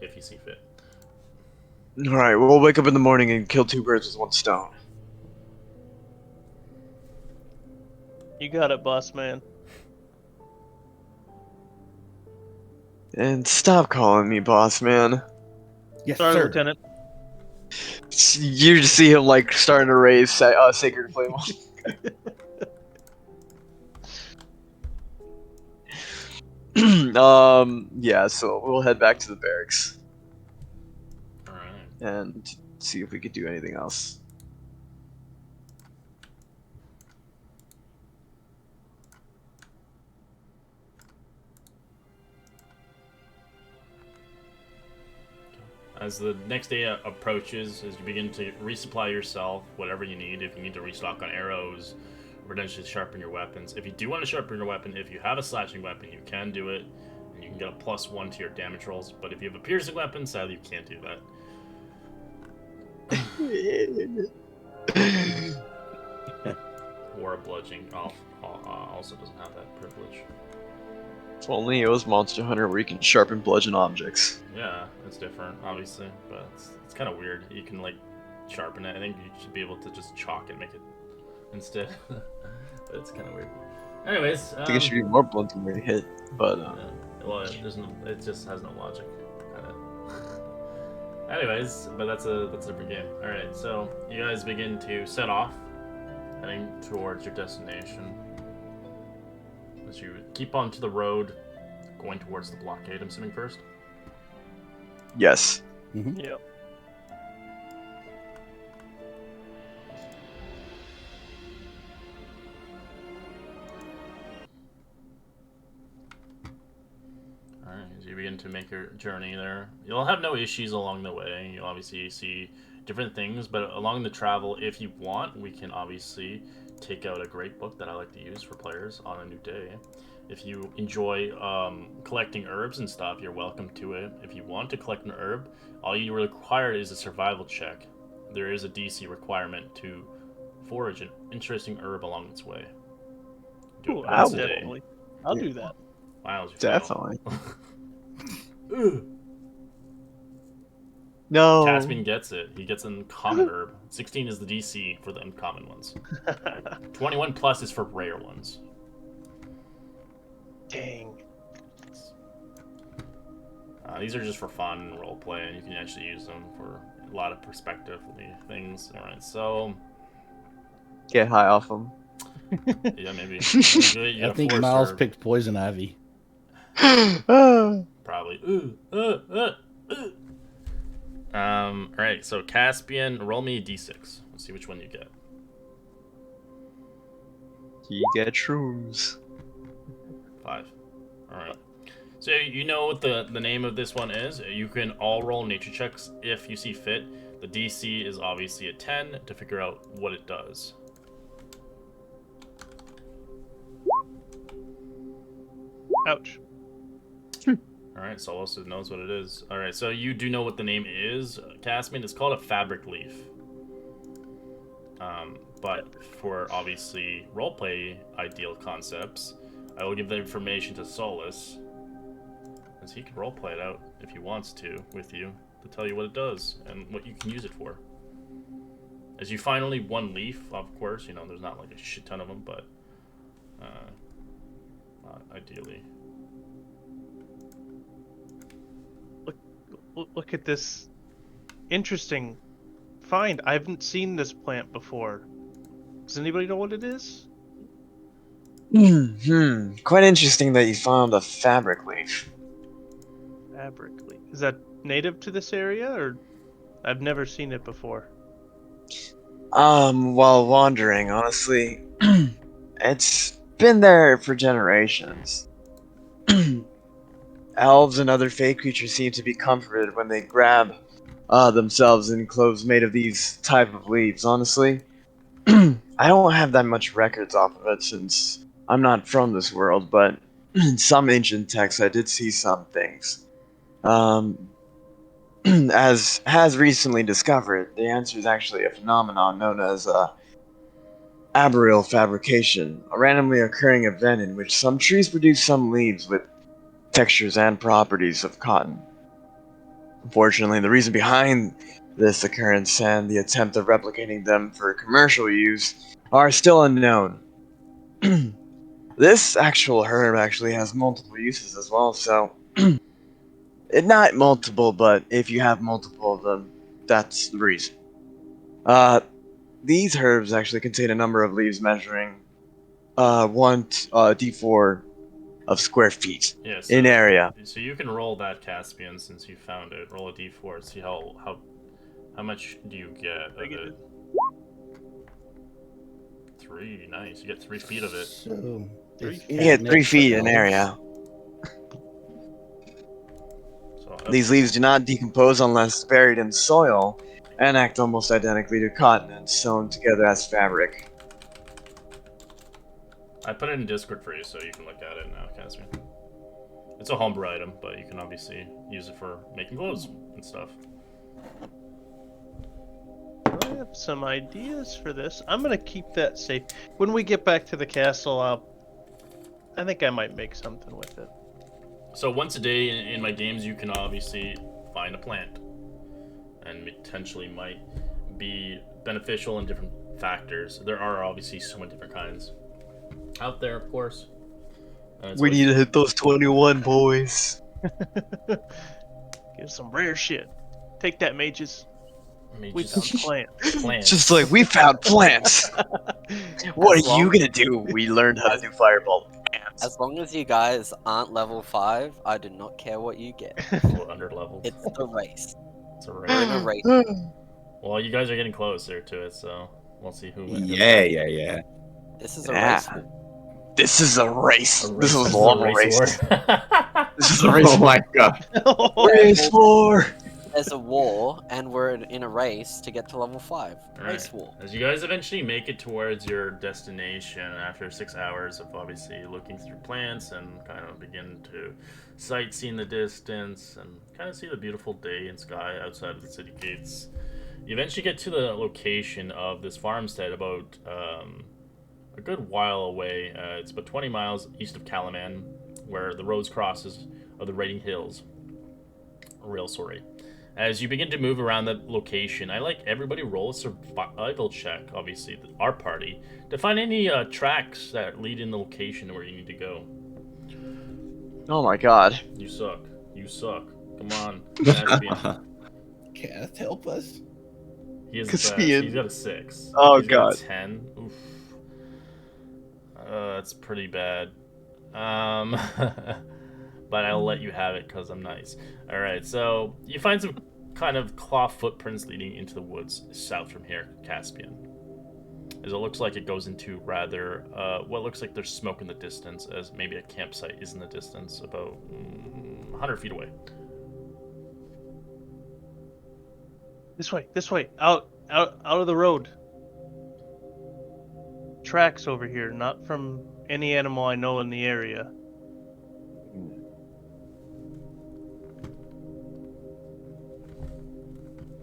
C: If you see fit.
E: Alright, we'll wake up in the morning and kill 2 birds with 1 stone.
A: You got it, boss man.
E: And stop calling me boss, man.
D: Yes,
A: Sorry,
D: sir.
A: Lieutenant.
E: You just see him like starting to raise Sacred Flame. Yeah, so we'll head back to the barracks
C: Alright.
E: and see if we could do anything else.
C: As the next day approaches, as you begin to resupply yourself, whatever you need, if you need to restock on arrows, or potentially sharpen your weapons. If you do want to sharpen your weapon, if you have a slashing weapon, you can do it, and you can get a +1 to your damage rolls. But if you have a piercing weapon, sadly you can't do that. Or a bludgeoning also doesn't have that privilege.
E: If only it was Monster Hunter where you can sharpen bludgeon objects.
C: Yeah, it's different, obviously, but it's kind of weird. You can like sharpen it. I think you should be able to just chalk it, and make it instead. But it's kind of weird. Anyways,
E: I think it should be more blunt than we hit, but
C: yeah, well, it just has no logic. Anyways, but that's a different game. All right, so you guys begin to set off, heading towards your destination. As you keep onto the road, going towards the blockade. I'm assuming first.
E: yes.
A: Yep.
C: Alright, as you begin to make your journey there. You'll have no issues along the way. You'll obviously see different things, but along the travel, if you want, we can obviously take out a great book that I like to use for players on a new day. If you enjoy collecting herbs and stuff, you're welcome to it. If you want to collect an herb, all you require is a survival check. There is a DC requirement to forage an interesting herb along its way. Do
A: Ooh,
C: it once a day.
A: definitely. I'll do that.
C: Wow, you
E: Definitely.
C: fail.
E: No.
C: Caspian gets it. He gets an uncommon herb. 16 is the DC for the uncommon ones. 21 plus is for rare ones.
A: Dang.
C: These are just for fun and roleplay, and you can actually use them for a lot of perspective things. Alright, so...
E: Get high off them.
C: Yeah, maybe.
D: I think Miles picked Poison Ivy.
C: Probably. Alright, so Caspian, roll me a d6. Let's see which one you get.
E: You get shrooms.
C: 5. Alright. So you know what the name of this one is. You can all roll nature checks if you see fit. The DC is obviously a 10 to figure out what it does.
A: Ouch.
C: Alright, so also knows what it is. Alright, so you do know what the name is, Caspian. It's called a fabric leaf. But for obviously roleplay ideal concepts, I will give the information to Solus, as he can roleplay it out if he wants to with you, to tell you what it does and what you can use it for. As you find only one leaf, of course, you know, there's not like a shit ton of them, but ideally.
A: Look at this interesting find. I haven't seen this plant before. Does anybody know what it is?
E: Quite interesting that you found a fabric leaf.
A: Fabric leaf. Is that native to this area, or I've never seen it before?
E: While wandering, honestly, it's been there for generations. Elves and other fey creatures seem to be comforted when they grab themselves in clothes made of these type of leaves, honestly. I don't have that much records off of it since I'm not from this world, but in some ancient texts I did see some things. As has recently discovered, the answer is actually a phenomenon known as arboreal fabrication, a randomly occurring event in which some trees produce some leaves with textures and properties of cotton. Unfortunately, the reason behind this occurrence and the attempt of replicating them for commercial use are still unknown. This actual herb actually has multiple uses as well, so not multiple, but if you have multiple of them, that's the reason. These herbs actually contain a number of leaves measuring 1d4 of square feet
C: Yeah, so,
E: in area.
C: So you can roll that, Caspian, since you found it. Roll a d4, see how much do you get of it? 3, nice. You get 3 feet of it.
D: So,
E: You get 3 feet in area.
C: So,
E: These leaves do not decompose unless buried in soil, and act almost identically to cotton and sewn together as fabric.
C: I put it in Discord for you, so you can look at it now, Caspian. It's a homebrew item, but you can obviously use it for making clothes and stuff.
A: I have some ideas for this. I'm gonna keep that safe. When we get back to the castle, I think I might make something with it.
C: So once a day in my games, you can obviously find a plant, and potentially might be beneficial in different factors. There are obviously so many different kinds out there, of course.
E: We need to hit those 21, boys.
A: Get some rare shit. Take that, mages. We
C: Mages.
A: found plants.
C: plants.
E: Just like we found plants. What are you gonna do? We learned how to do fireball.
B: As long as you guys aren't level 5, I do not care what you get.
C: We're under level.
B: It's the race.
C: It's a
B: We're in a
C: race.
B: race.
C: Well, you guys are getting closer to it, so we'll see who wins.
F: Yeah.
B: This is a
E: Yeah.
B: race.
E: This is a race.
C: A
E: This
C: race-
E: was
C: this
E: a
C: is
E: long
C: race
E: race.
C: war.
E: This is a race.
F: Oh my god.
E: Race war.
B: There's a war, and we're in a race to get to level 5. Race
C: Alright.
B: war.
C: As you guys eventually make it towards your destination after 6 hours of obviously looking through plants and kind of begin to sightsee in the distance and kind of see the beautiful day and sky outside of the city gates, you eventually get to the location of this farmstead about a good while away. It's about 20 miles east of Calaman, where the roads crosses of the Raiding Hills. Sorry. As you begin to move around that location, I like everybody roll a survival check, obviously, our party, to find any tracks that lead in the location where you need to go.
E: Oh my god.
C: You suck. You suck. Come on. Caspian.
D: Cast, help us.
C: He is
E: Caspian.
C: He's got a 6.
E: Oh,
C: He's got
E: God.
C: a 10. Oof. That's pretty bad. But I'll let you have it because I'm nice. Alright, so you find some kind of claw footprints leading into the woods south from here, Caspian. As it looks like it goes into rather, what looks like there's smoke in the distance, as maybe a campsite is in the distance, about 100 feet away.
A: This way, out of the road. Tracks over here, not from any animal I know in the area.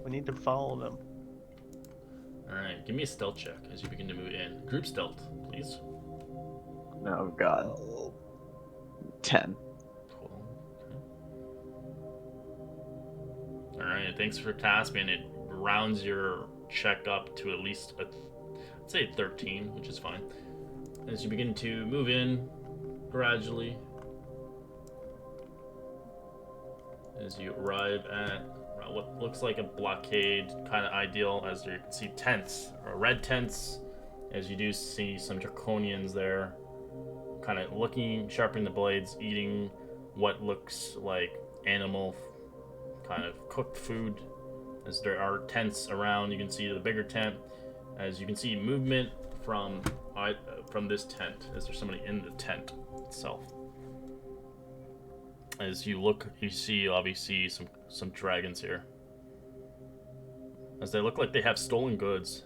A: We need to follow them.
C: Alright, give me a stealth check as you begin to move in. Group stealth, please.
E: Oh god. 10.
C: Cool. Okay. Alright, thanks for Caspian. It rounds your check up to at least, I'd say 13, which is fine. As you begin to move in gradually, as you arrive at what looks like a blockade, kind of ideal, as you can see tents, or red tents, as you do see some draconians there, kind of looking, sharpening the blades, eating what looks like animal, kind of cooked food. As there are tents around, you can see the bigger tent. As you can see movement from this tent, as there's somebody in the tent itself. As you look, you see obviously some dragons here. As they look like they have stolen goods.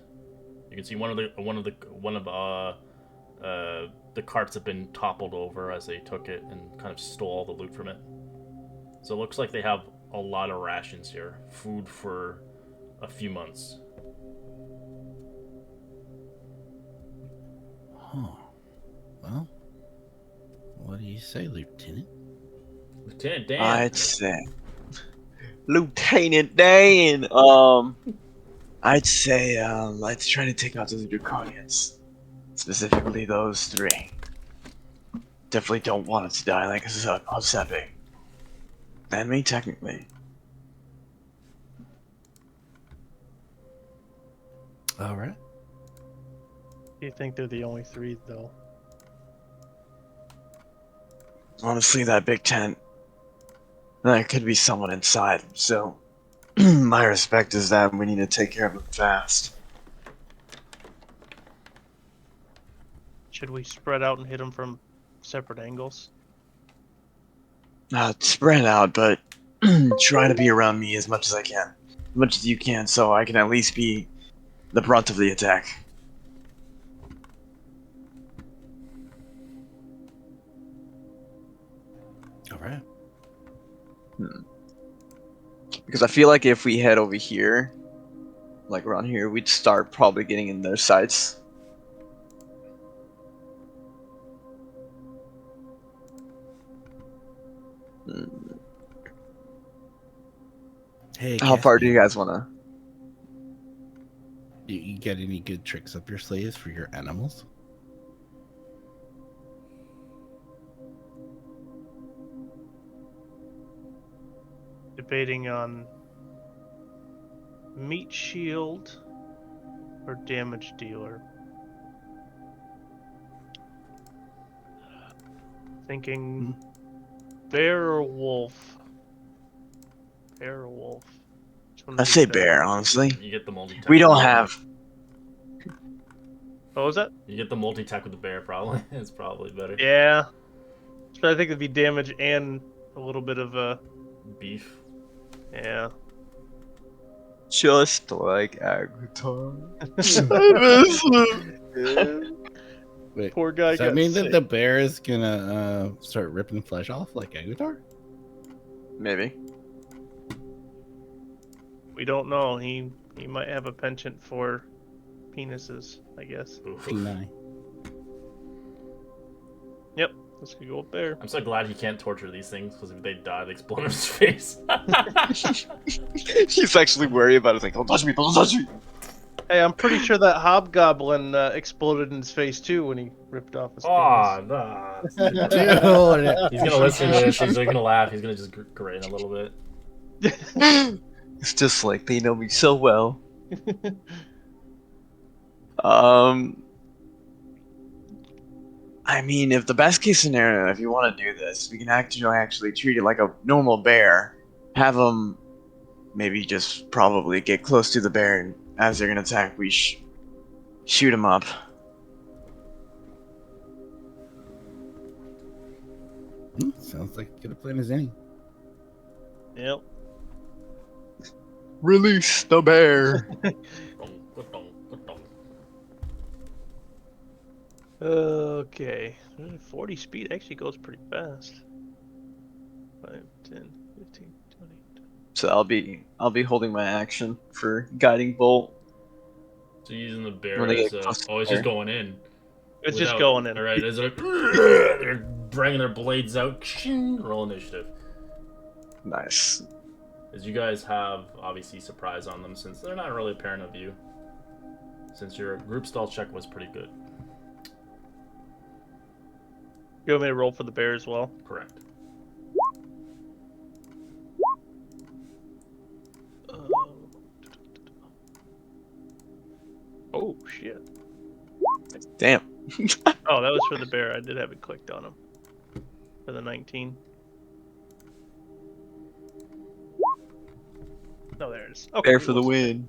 C: You can see one of the carts have been toppled over as they took it and kind of stole all the loot from it. So it looks like they have a lot of rations here, food for a few months.
D: Huh. Well, what do you say, Lieutenant?
C: Lieutenant Dan.
E: I'd say Lieutenant Dan. I'd say let's try to take out those draconians. Specifically those 3. Definitely don't want it to die like Giuseppe. And me, technically.
D: All right.
A: Do you think they're the only 3 though?
E: Honestly, that big tent, there could be someone inside, so my respect is that we need to take care of them fast.
A: Should we spread out and hit them from separate angles?
E: Spread out, but try to be around me as much as I can. As much as you can, so I can at least be the brunt of the attack.
D: All right.
E: Because I feel like if we head over here, like around here, we'd start probably getting in their sights.
D: Hey,
E: How far do
D: Caspian,
E: you guys wanna?
D: You get any good tricks up your sleeves for your animals?
A: Debating on meat shield or damage dealer. Thinking bear or wolf. Bear or wolf. Which one
E: I
A: would be
E: say
A: better?
E: bear, honestly.
C: You get the multi.
E: We don't have.
A: What was that?
C: You get the multi-attack with the bear, probably. It's probably better.
A: Yeah. So I think it'd be damage and a little bit of
C: Beef.
A: yeah.
E: Just like Agritar.
D: Wait,
A: Poor guy
D: does
A: got
D: that mean that
A: sick.
D: the bear is gonna start ripping flesh off like Aguitar?
E: Maybe.
A: We don't know. He might have a penchant for penises, I guess.
C: Oof.
D: P9.
A: Yep. Let's go up there.
C: I'm so glad he can't torture these things, because if they die, they explode in his face.
E: He's actually worried about it. He's like, don't touch me, don't touch me.
A: Hey, I'm pretty sure that hobgoblin exploded in his face too when he ripped off his
C: Aw,
A: penis.
C: nah.
D: Dude.
C: He's gonna listen to this, he's gonna laugh, he's gonna just grin a little bit.
E: It's just like they know me so well. I mean, if the best case scenario, if you want to do this, we can actually treat it like a normal bear. Have them maybe just probably get close to the bear, and as they're gonna attack, we shoot them up.
D: Sounds like a good plan as any.
A: Yep.
E: Release the bear.
A: Okay. 40 speed actually goes pretty fast. 5, 10, 15, 20.
E: So I'll be holding my action for guiding bolt.
C: So using the bear
E: When they
C: as
E: get close to
C: oh, it's
E: the
C: just
E: bear.
C: going in.
A: It's just going in.
C: Alright, is it they're bringing their blades out. Roll initiative.
E: Nice.
C: As you guys have obviously surprise on them, since they're not really apparent of you. Since your group stall check was pretty good.
A: You want me to roll for the bear as well?
C: Correct.
A: Oh shit.
E: Damn.
A: Oh, that was for the bear. I did have it clicked on him. For the 19. No, there it is. Okay,
E: Bear for the win.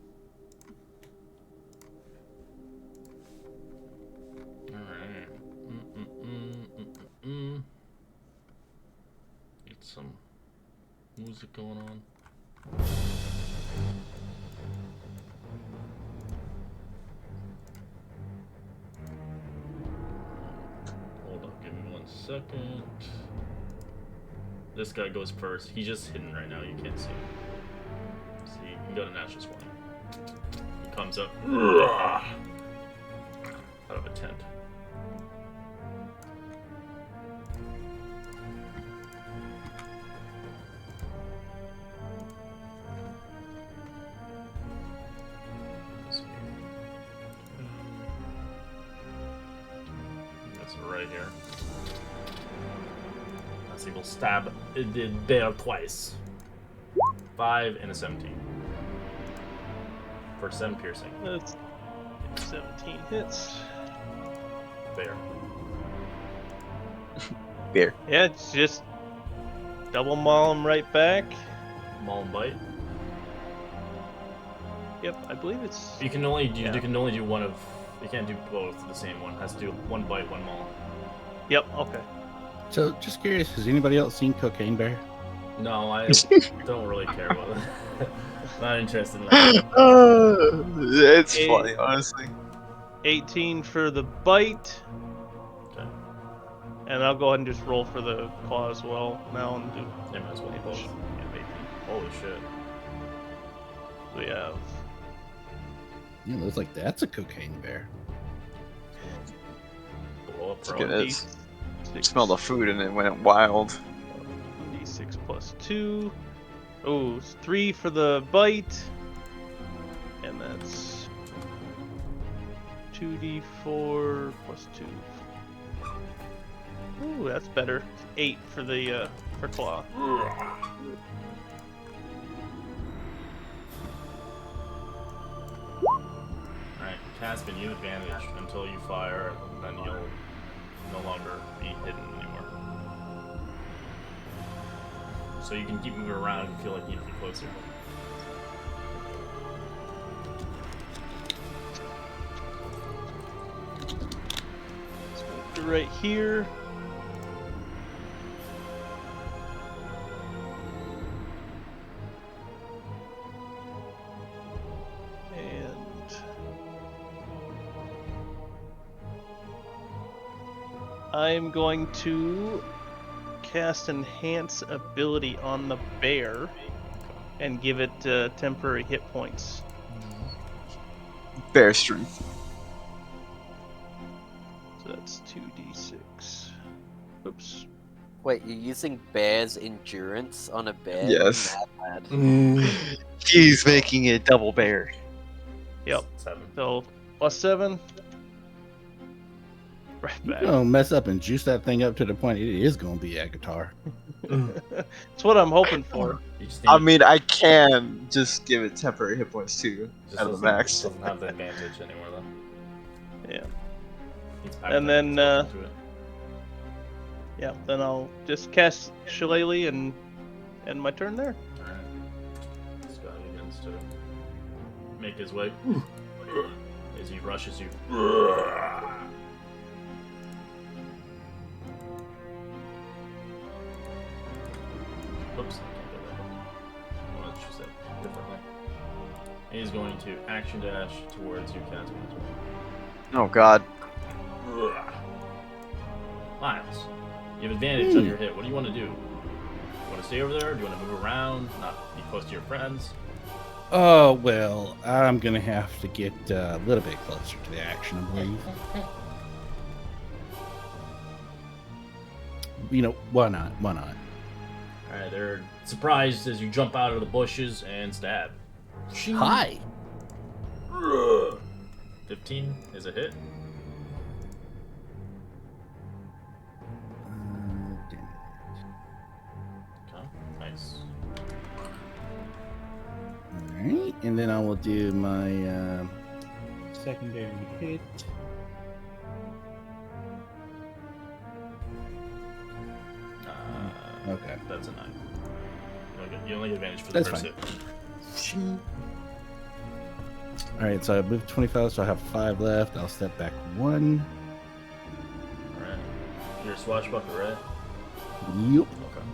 C: Alright. Get some music going on. Hold up, give me 1 second. This guy goes first. He's just hidden right now, you can't see him. See, he got a natural 20. He comes up out of a tent. That's right here. As he will stab the bear twice. 5 and a 17. For 7 piercing.
A: That's 17 hits.
C: Bear.
E: Bear.
A: Yeah, it's just double maul him right back.
C: Maul and bite.
A: Yep, I believe it's.
C: You can only do
A: Yeah.
C: you can only do one of. You can't do both the same one. Has to do 1 bite, 1 maul.
A: Yep. Okay.
D: So, just curious, has anybody else seen Cocaine Bear?
C: No, I don't really care about it. Not interested in that.
E: It's
A: Hey.
E: funny, honestly.
A: 18 for the bite,
C: Okay.
A: and I'll go ahead and just roll for the claw as well now and do.
C: They might as well both.
A: Yeah, maybe.
C: Holy shit.
A: We have.
D: Yeah, looks like that's a Cocaine Bear.
C: Blow up,
E: Look
C: bro.
E: at this.
A: D6,
E: Smelled the food and it went wild.
A: D6 plus 2. Oh, it's 3 for the bite, and that's 2d4 plus 2. Ooh, that's better. 8 for the for claw.
C: Alright, Caspian, you have advantage until you fire, and then you'll no longer be hidden anymore. So you can keep moving around and feel like you need to be closer.
A: right here. And I'm going to cast Enhance Ability on the bear and give it temporary hit points.
E: Bear strength.
A: So that's 2d6. Oops.
B: Wait, you're using bear's endurance on a bear?
E: Yes.
B: Mad.
E: He's making it double bear.
A: Yep.
C: 7.
A: So +7. Right
D: You're
A: back.
D: gonna mess up and juice that thing up to the point it is gonna be a guitar.
A: That's what I'm hoping for.
C: You just need
E: I
C: to-
E: mean, I can just give it temporary hit points too.
C: just
E: Out of the
C: doesn't-
E: max.
C: Doesn't have the advantage anymore though.
A: Yeah.
C: Needs
A: And then,
C: pyrotechnics built into it.
A: Yeah, then I'll just cast Shillelagh and end my turn there.
C: Alright. This guy begins to make his way as he rushes you. Oops, I can't go that way. I want to say it differently. And he's going to action dash towards you, Casper, as well.
E: Oh god.
C: Miles, you have advantage on your hit. What do you want to do? You want to stay over there? Do you want to move around? Not be close to your friends?
D: Oh, well, I'm gonna have to get a little bit closer to the action, I believe. You know, why not? Why not?
C: Alright, they're surprised as you jump out of the bushes and stab.
D: Hi!
C: 15 is a hit.
D: Damn it.
C: Okay, nice.
D: Alright, and then I will do my secondary hit. Okay.
C: That's a 9. You only get advantage for the
D: That's
C: first
D: fine.
C: hit.
D: Alright, so I moved 25, so I have 5 left. I'll step back 1.
C: Alright. You're a swashbuckler, right?
D: Yep.
C: Okay.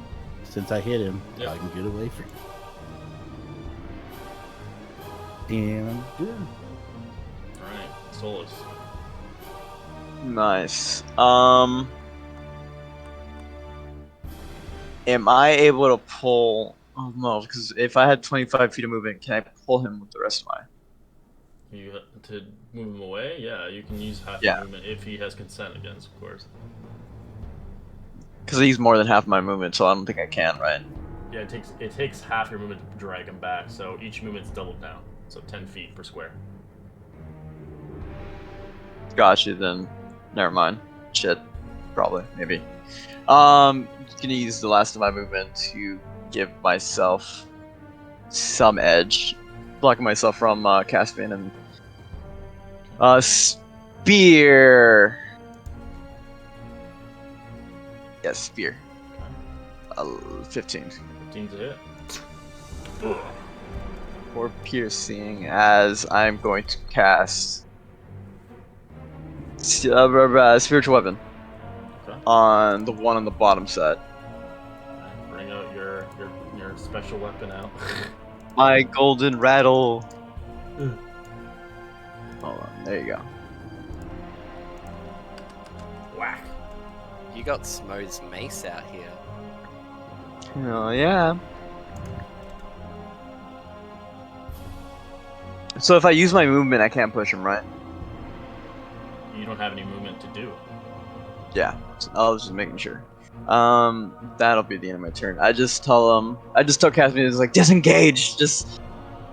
D: Since I hit him,
C: Yep.
D: I can get away free. And I'm good.
C: Alright, Solus.
E: Nice. Am I able to pull? Oh no, because if I had 25 feet of movement, can I pull him with the rest of my?
C: You to move him away? Yeah, you can use half
E: Yeah.
C: your movement if he has consent against, of course.
E: Because he's more than half my movement, so I don't think I can, right?
C: Yeah, it takes half your movement to drag him back, so each movement's doubled down. So 10 feet per square.
E: Gotcha. Then, never mind. Shit. Probably. Maybe. Gonna use the last of my movement to give myself some edge, blocking myself from Caspian and spear. Yes, spear. 15.
C: 15's a hit.
E: For piercing, as I'm going to cast spiritual weapon
C: Okay.
E: on the one on the bottom set.
C: Alright, bring out your special weapon out.
E: My golden rattle. Hold on, there you go.
C: Whack.
B: You got Smo's mace out here.
E: Oh yeah. So if I use my movement, I can't push him, right?
C: You don't have any movement to do.
E: Yeah. So I was just making sure. That'll be the end of my turn. I just tell Caspian, it's like disengage. Just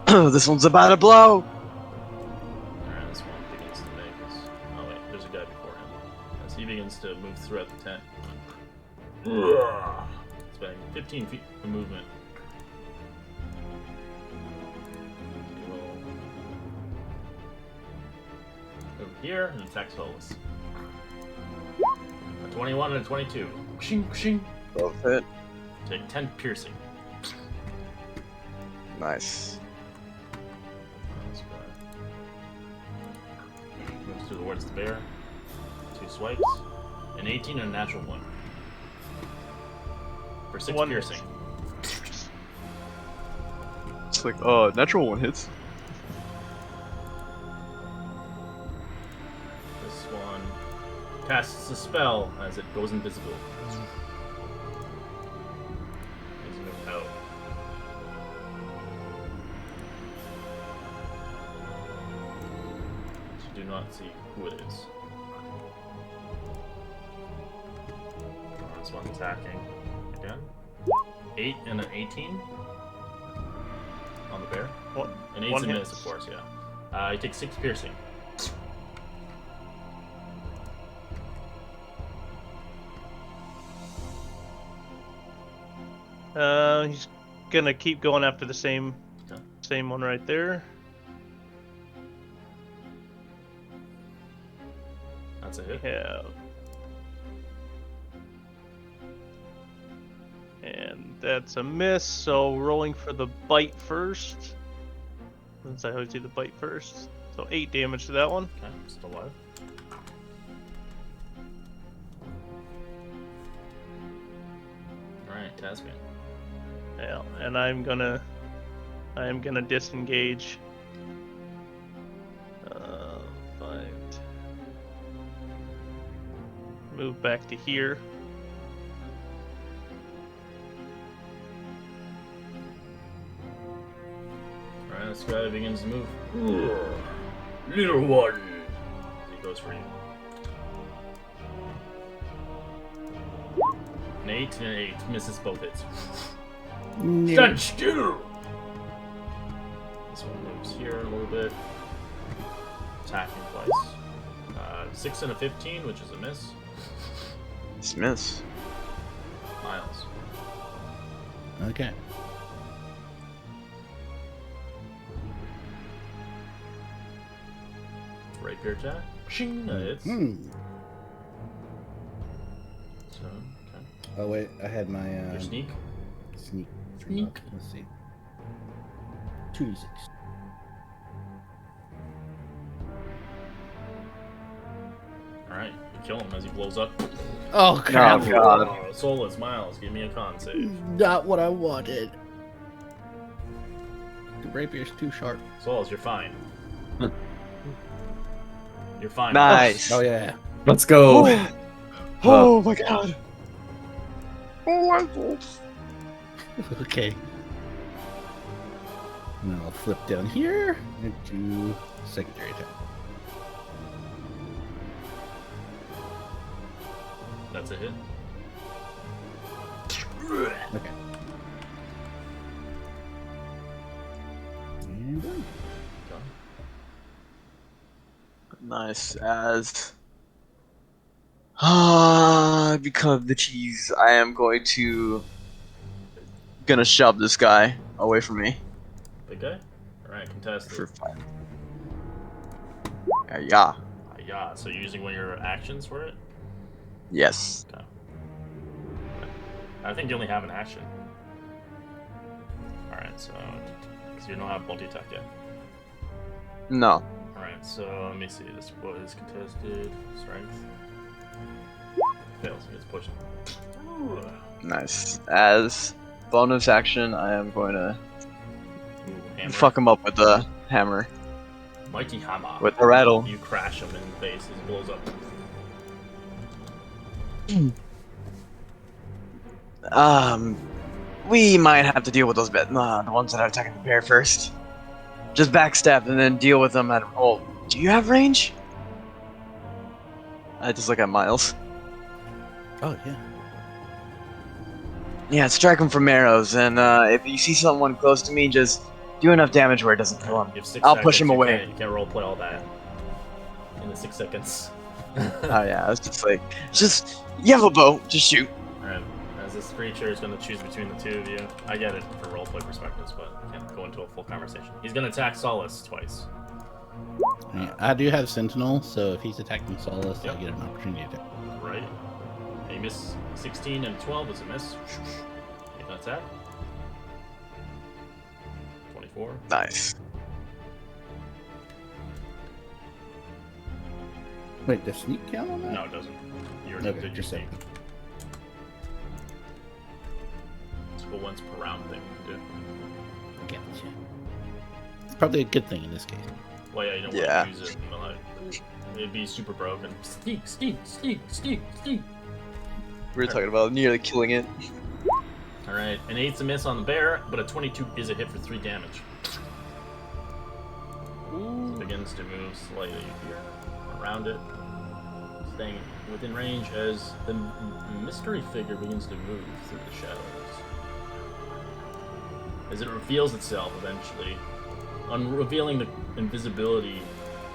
E: this one's about to blow.
C: Alright, this one begins to make his... Oh wait, there's a guy before him. As he begins to move throughout the tent. Spending 15 feet of movement. He will move here and attack Solus. A 21 and a 22. Shing, shing.
E: Both hit.
C: Take 10 piercing.
E: Nice.
C: Moves towards the bear. 2 swipes. An 18 and a natural 1. For 6
A: One
C: piercing.
E: It's like, natural 1 hits.
C: This one casts a spell as it goes invisible. He's moved out. You do not see who it is. This one's attacking again. 8 and an 18 on the bear.
A: One,
C: An 8's
A: one
C: a
A: hit.
C: miss, of course, yeah. He takes 6 piercing.
A: He's gonna keep going after the same
C: Okay.
A: one right there.
C: That's a hit.
A: Yeah. And that's a miss, so rolling for the bite first. Since I always do the bite first. So 8 damage to that one.
C: Okay, still alive. Alright, Tasman.
A: Yeah, and I am gonna disengage. Find. Move back to here.
C: Alright, this guy begins to move. Little one! He goes for you. An 8 and an 8. Misses both hits. Stand still! This one moves here a little bit. Attacking twice. 6 and a 15, which is a miss.
E: Miss.
C: Miles.
D: Okay.
C: Rapier attack. Shing! That hits.
D: Hmm.
C: So, okay.
D: Oh wait, I had my
C: Your sneak.
D: sneak.
C: Sneak.
D: Let's see. 2d6.
C: Alright, you kill him as he blows up.
D: Oh
E: crap. Oh, God.
C: Oh, Solus, Miles, give me a con save.
D: Not what I wanted. The rapier's too sharp.
C: Solus, you're fine. You're fine.
E: Nice.
D: Oh yeah.
F: Let's go.
E: Oh my god.
D: Okay. And then I'll flip down here and do secondary attack.
C: That's a hit.
D: Okay. And done.
C: Go.
E: Nice. As I become the cheese, I am gonna shove this guy away from me
C: Big guy? Alright, contested.
E: for 5. Yeah.
C: Yeah, so you're using one of your actions for it?
E: Yes.
C: Okay. I think you only have an action. Alright, so. Because you don't have multi attack yet.
E: No.
C: Alright, so let me see. This was contested. Strength. Fails, he gets pushed. Ooh.
E: Nice. As bonus action, I am going to
C: Ooh, hammer.
E: fuck him up with the hammer.
C: Mighty hammer.
E: With the rattle.
C: You crash him in the face as he blows up.
E: We might have to deal with those the ones that are attacking the bear first. Just backstab and then deal with them at. Oh, do you have range? I just look at Miles.
D: Oh yeah.
E: Yeah, strike him from arrows, and if you see someone close to me, just do enough damage where it doesn't kill him.
C: You have 6
E: I'll
C: seconds,
E: push him
C: you
E: away.
C: You can't roleplay all that in the 6 seconds.
E: Oh yeah, I was just like, you have a bow, just shoot.
C: Alright, as this creature is going to choose between the two of you. I get it for roleplay perspectives, but I can't go into a full conversation. He's going to attack Solus twice.
D: Yeah, I do have Sentinel, so if he's attacking Solus,
C: Yep.
D: I get an opportunity attack.
C: Right. And you miss 16 and 12 is a miss. Make an attack. 24.
E: Nice.
D: Wait, does sneak count on that?
C: No, it doesn't. You're
D: Okay,
C: did you
D: just
C: sneak?
D: saying.
C: It's a once per round thing we can do.
D: Gotcha. It's probably a good thing in this case.
C: Well, yeah, you don't
E: Yeah.
C: want to use it. But like, it'd be super broken. Sneak, sneak, sneak, sneak, sneak.
E: We were talking about nearly killing it.
C: All right, an 8's a miss on the bear, but a 22 is a hit for 3 damage. It begins to move slightly here, around it, staying within range as the mystery figure begins to move through the shadows. As it reveals itself eventually, revealing the invisibility,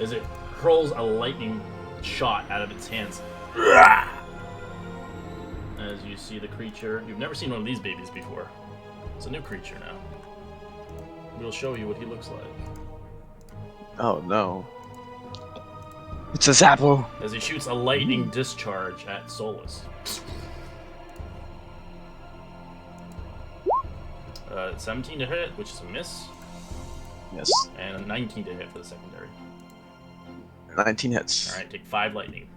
C: as it hurls a lightning shot out of its hands. As you see the creature, you've never seen one of these babies before. It's a new creature now. We'll show you what he looks like.
E: Oh no. It's a Zappo.
C: As he shoots a lightning discharge at Solus. 17 to hit, which is a miss,
E: Yes.
C: and a 19 to hit for the secondary.
E: 19 hits.
C: Alright, take 5 lightning.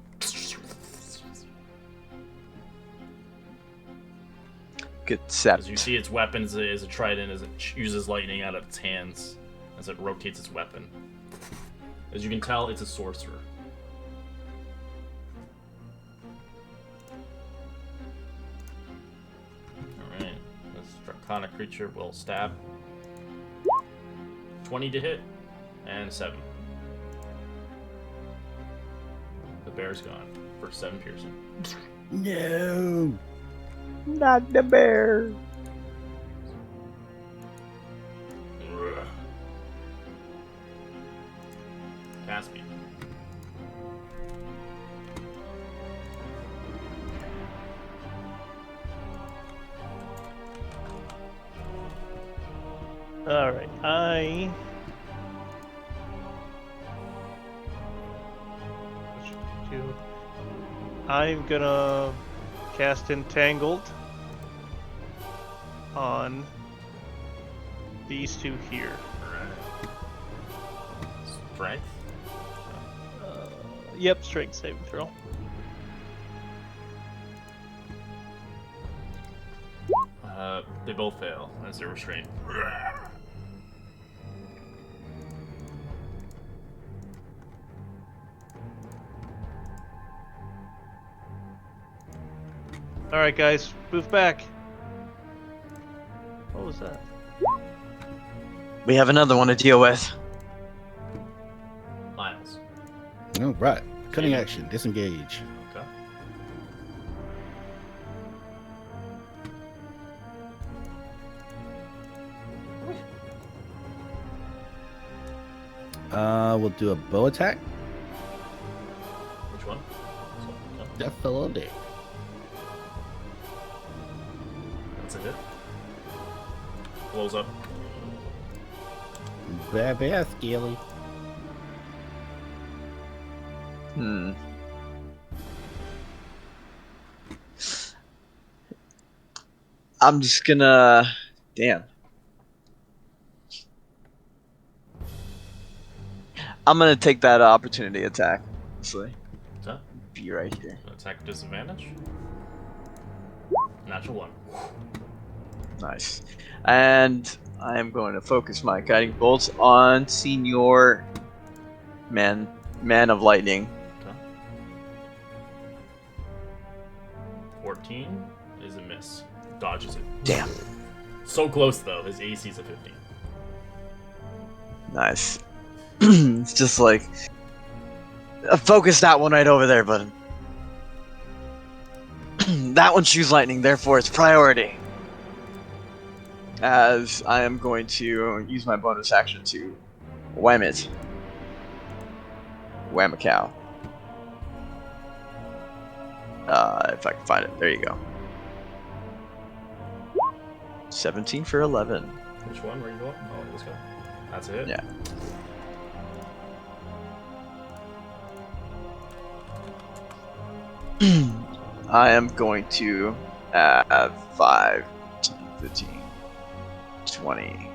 E: Good set.
C: As you see its weapon is a trident as it uses lightning out of its hands as it rotates its weapon. As you can tell, it's a sorcerer. Alright, this draconic creature will stab. 20 to hit, and 7. The bear's gone for 7 piercing.
D: No.
E: Not the bear.
C: Ugh. Caspian.
A: Alright, I'm gonna cast Entangled on these two here.
C: Alright. Strength?
A: Yep, strength saving throw.
C: They both fail as they're restrained.
A: Alright, guys, move back. What was that?
E: We have another one to deal with.
C: Miles.
D: Oh, right. Cutting action. Disengage.
C: Okay.
D: We'll do a bow attack.
C: Which one? So,
D: That fellow there.
C: that's a hit. Blows up.
D: Bad, Scaly.
E: Hmm. I'm just gonna. Damn. I'm gonna take that opportunity attack. Honestly,
C: What's that?
E: be right here.
C: Attack with disadvantage. Natural 1.
E: Nice. And I am going to focus my guiding bolts on Senior Man of Lightning.
C: Okay. 14 is a miss. Dodges it.
E: Damn.
C: So close though. His AC is a 15.
E: Nice. It's just like focus that one right over there, bud. That one shoots lightning, therefore it's priority. As I am going to use my bonus action to wham it. Wham a cow. If I can find it. There you go. 17 for 11.
C: Which one? Where you going? Oh, this guy. That's it?
E: Yeah. I am going to have 5, 10, 15, 20,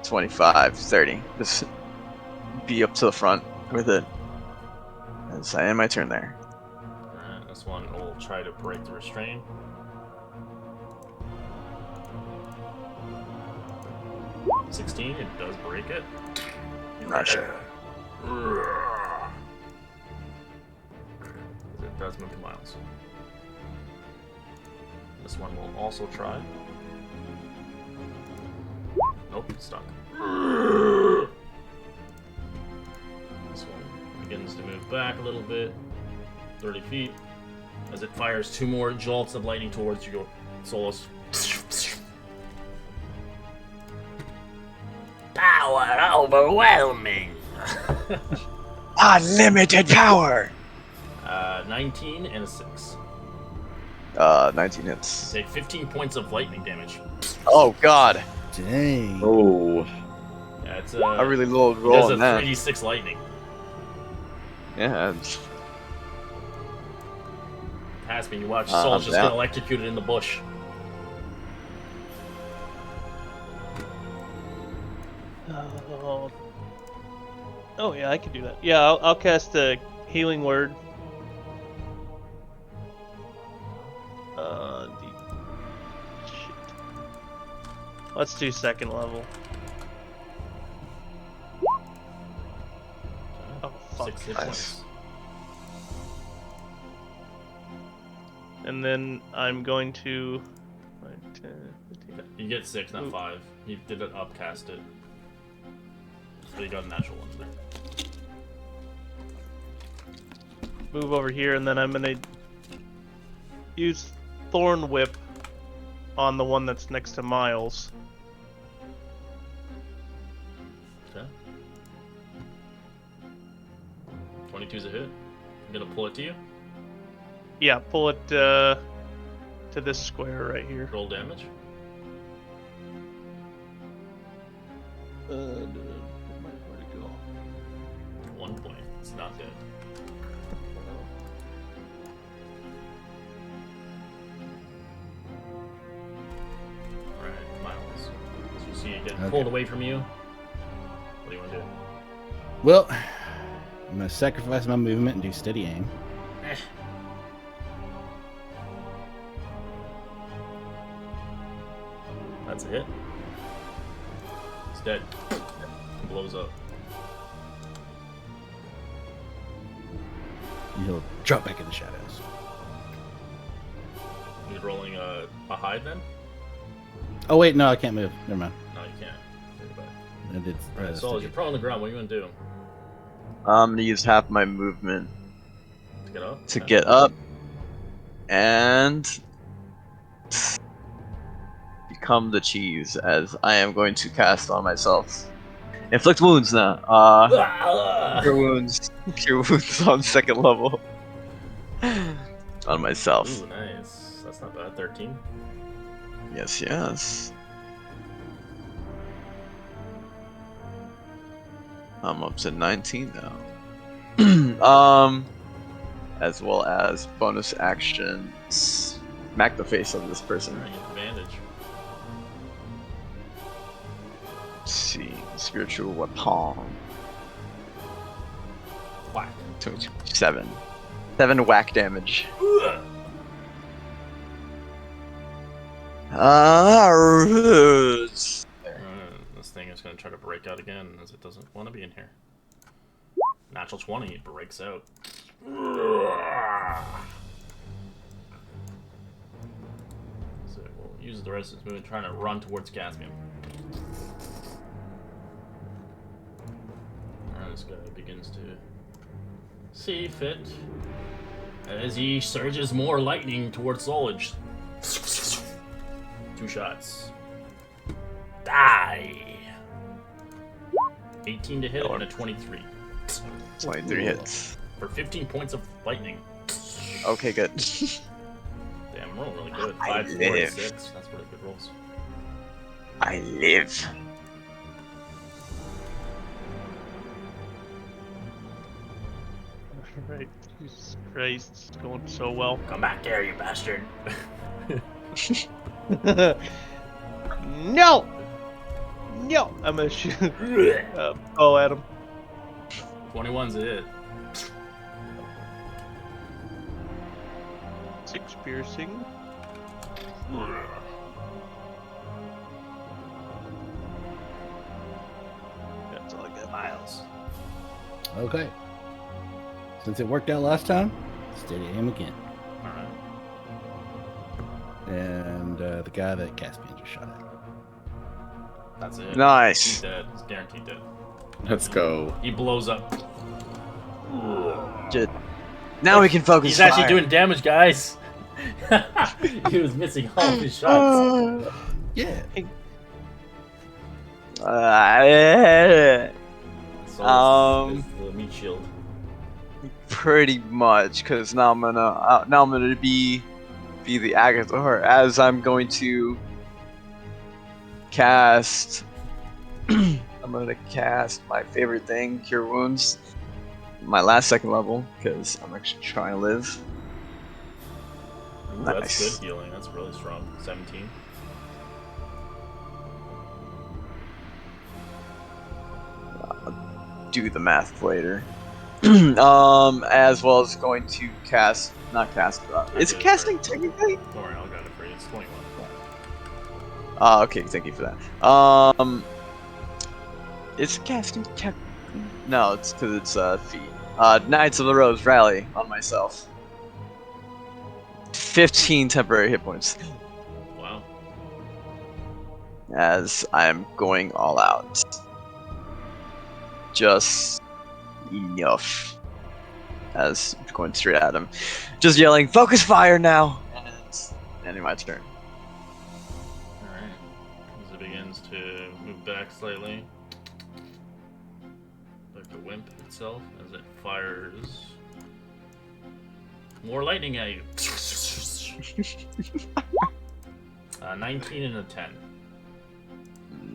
E: 25, 30. Just be up to the front with it. Yes, I end my turn there.
C: Alright, this one will try to break the restraint. $16, it does break it.
E: Not sure.
C: It does move 2 miles. This one will also try. Nope, it's stuck. This one begins to move back a little bit, 30 feet, as it fires 2 more jolts of lightning towards you, Solus. Power overwhelming!
E: Unlimited power!
C: 19 and a 6.
E: 19 hits.
C: Take 15 points of lightning damage.
E: Oh god.
D: Dang.
F: Oh.
C: Yeah, it's
E: A really low
C: he
E: roll
C: does a
E: on that.
C: 3d6 lightning.
E: Yeah. it's-
C: Has me. You watch
E: I'm
C: Sol's just
E: down.
C: get electrocuted in the bush.
A: Oh yeah, I can do that. Yeah, I'll cast a healing word. Shit. Let's do second level. Oh fuck.
C: 6 hit
E: Nice.
C: points.
A: And then I'm going to. 10, 15.
C: You get 6, not
A: Ooh.
C: 5. He did it upcast it. So you got a natural one there.
A: Move over here, and then I'm gonna use Thorn Whip on the one that's next to Miles.
C: Okay. 22's a hit. I'm gonna pull it to you.
A: Yeah, pull it to this square right here.
C: Roll damage.
A: Where'd it go?
C: 1 point. It's not dead. Alright, Miles. So you see it getting
D: Okay.
C: pulled away from you. What do you want to do?
D: Well, I'm gonna sacrifice my movement and do steady aim.
C: That's a hit. It's dead. Blows up.
D: And he'll drop back in the shadows.
C: You're rolling a hide then?
D: Oh wait, no, I can't move. Never mind.
C: No, you can't. Take it back.
D: I did.
C: Alright, so as you're prone on the ground, what are you gonna do?
E: I'm gonna use half my movement
C: To get up?
E: to
C: Okay.
E: get up and become the cheese, as I am going to cast on myself. Inflict wounds now. Cure wounds. Cure wounds on second level. On myself.
C: Ooh, nice. That's not bad. 13.
E: Yes, yes. I'm up to 19 now. As well as bonus action, smack the face of this person.
C: Alright, you have advantage.
E: Let's see, spiritual weapon.
C: Whack.
E: 7 whack damage.
C: This thing is gonna try to break out again, as it doesn't want to be in here. Natural 20, it breaks out. So we'll use the rest of its movement trying to run towards Caspian. And this guy begins to see fit as he surges more lightning towards Solage. 2 shots. Die! 18 to hit and a 23.
E: 23 hits.
C: For 15 points of lightning.
E: Okay, good.
C: Damn, I'm rolling really good.
E: I
C: 5, 4, and
E: live.
C: 6. That's really good rolls.
E: I live.
A: Right. Jesus Christ, it's going so well.
C: Come back here, you bastard!
A: No! No! I'm gonna shoot. Oh, at him.
C: 21's a hit.
A: 6 piercing. That's all I got.
C: Miles.
D: Okay. Since it worked out last time, steady aim again.
C: Alright.
D: And the guy that Caspian just shot at.
C: That's it. He's
E: Nice.
C: dead. He's guaranteed dead.
F: Let's go.
C: He blows up.
E: Good. Now we can focus.
C: He's actually
E: fire.
C: doing damage, guys. He was missing all of his shots.
D: Yeah.
C: So it's the meat shield.
E: Pretty much, because now I'm gonna be the Agathor, as I'm going to cast. I'm gonna cast my favorite thing, Cure Wounds, my last 2nd level, because I'm actually trying to live.
C: Ooh,
E: Nice.
C: that's good healing. That's really strong. 17.
E: Do the math later. As well as going to cast, not cast. Is it casting technically?
C: Don't worry, I'll get it for you. It's 21.
E: Okay, thank you for that. It's casting tech. No, it's because it's feet. Knights of the Rose rally on myself. 15 temporary hit points,
C: Wow.
E: as I'm going all out. Just enough. As I'm going straight at him, just yelling, "Focus fire now!" And it's ending my turn.
C: Alright. As it begins to move back slightly. Like the Wimp itself, as it fires more lightning at you. 19 and a 10.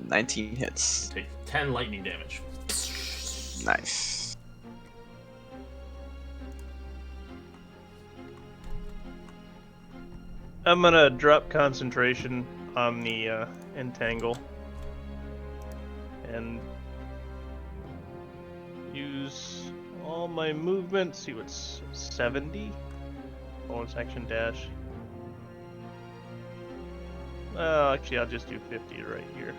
E: 19 hits.
C: Take 10 lightning damage.
E: Nice.
A: I'm gonna drop concentration on the entangle and use all my movement. See what's 70 bonus action dash. Actually, I'll just do 50 right here.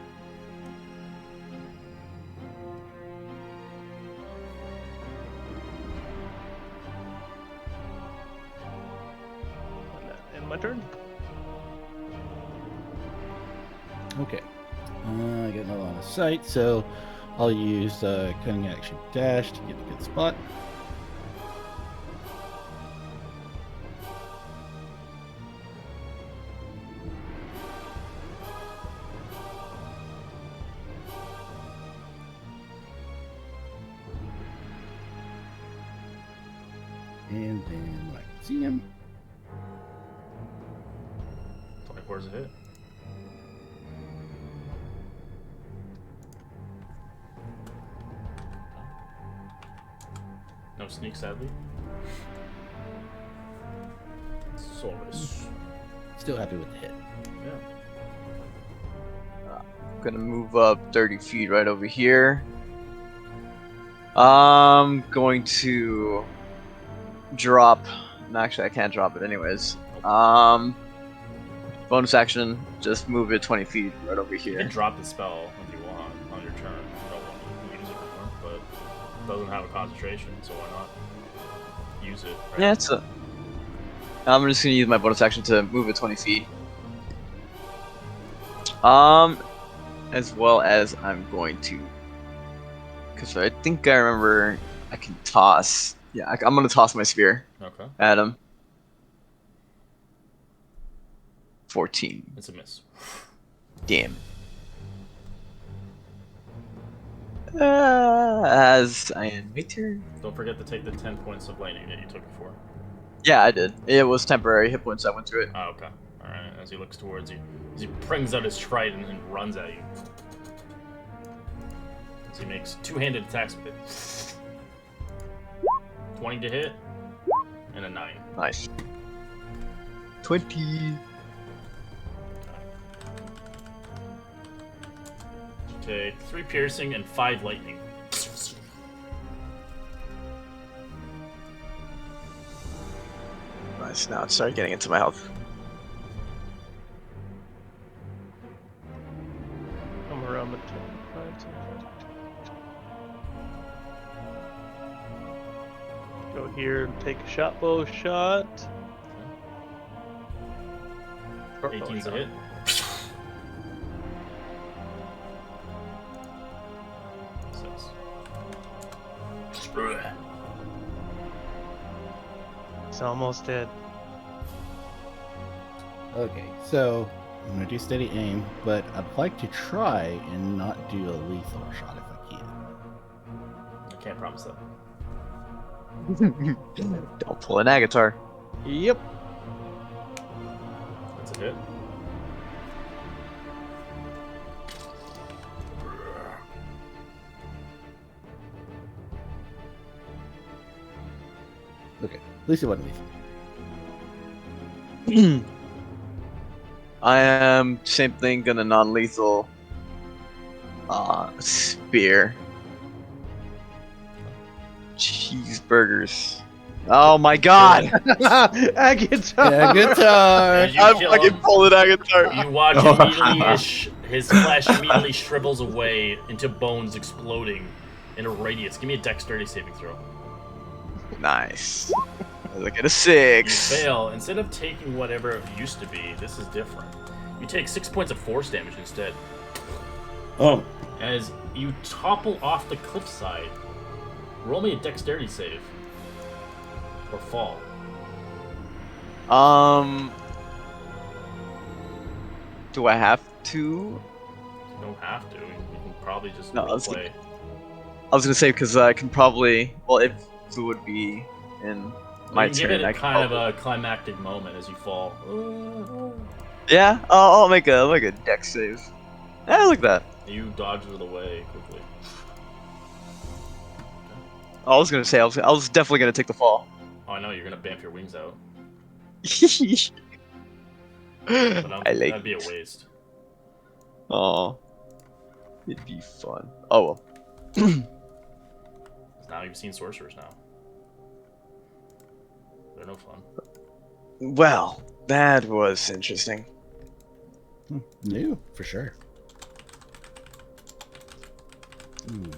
A: And that end my turn.
D: Okay. I got no line of sight, so I'll use cunning action dash to get a good spot. And then I can see him.
C: 24 is a hit. No sneak, sadly. Saurus.
D: Still happy with the hit.
C: Yeah.
E: Gonna move up 30 feet right over here. I'm going to drop. Actually, I can't drop it anyways. Bonus action, just move it 20 feet right over
C: You can
E: here.
C: drop the spell if you want on your turn. You don't want to use it anymore, but it doesn't have a concentration, so why not use it? Right?
E: Yeah, it's a. I'm just gonna use my bonus action to move it 20 feet. As well as I'm going to, because I think I remember I can toss. Yeah, I'm gonna toss my spear
C: Okay.
E: at him. 14.
C: It's a miss.
E: Damn. As I end my turn.
C: Don't forget to take the 10 points of lightning that you took before.
E: Yeah, I did. It was temporary hit points. I went through it.
C: Oh, okay. Alright, as he looks towards you, as he brings out his trident and runs at you. As he makes two-handed attacks with it. 20 to hit, and a 9.
E: Nice. 20.
C: Take 3 piercing and 5 lightning.
E: Nice. Now it started getting into my health.
A: I'm around the 25. Go here and take a shot bow shot. Short bow
C: 18's a
A: shot.
C: hit.
A: It's almost dead.
D: Okay, so I'm gonna do steady aim, but I'd like to try and not do a lethal shot if I can.
C: I can't promise that.
E: Don't pull an Agatar.
A: Yep.
C: That's a hit.
D: Okay, at least it wasn't lethal.
E: I am same thing, gonna non-lethal. Spear. Cheeseburgers. Oh my god!
A: Agatar.
D: Yeah, guitar.
C: As you
E: I'm
C: kill
E: fucking
C: him,
E: pulling Agatar.
C: you watch immediately his flesh immediately shrivels away into bones exploding in a radius. Give me a dexterity saving throw.
E: Nice. Look at a
C: You
E: 6.
C: fail. Instead of taking whatever it used to be, this is different. You take 6 points of force damage instead.
D: Oh,
C: As you topple off the cliffside, roll me a dexterity save. Or fall.
E: Do I have to?
C: You don't have to. You can probably just
E: No, let's
C: roleplay.
E: I was gonna say because I can probably. Well, if it would be in my
C: You can give
E: turn,
C: it
E: I
C: a
E: can
C: kind of
E: probably-
C: a climactic moment as you fall.
E: Yeah, I'll make a dex save. Yeah, look at that.
C: You dodge it away quickly.
E: I was gonna say I was definitely gonna take the fall.
C: Oh, I know you're gonna bamf your wings out,
E: I
C: but
E: like.
C: that'd be a waste.
E: Oh, it'd be fun. Oh well.
C: 'Cause now you've seen sorcerers now. They're no fun.
E: Well, that was interesting.
D: new for sure.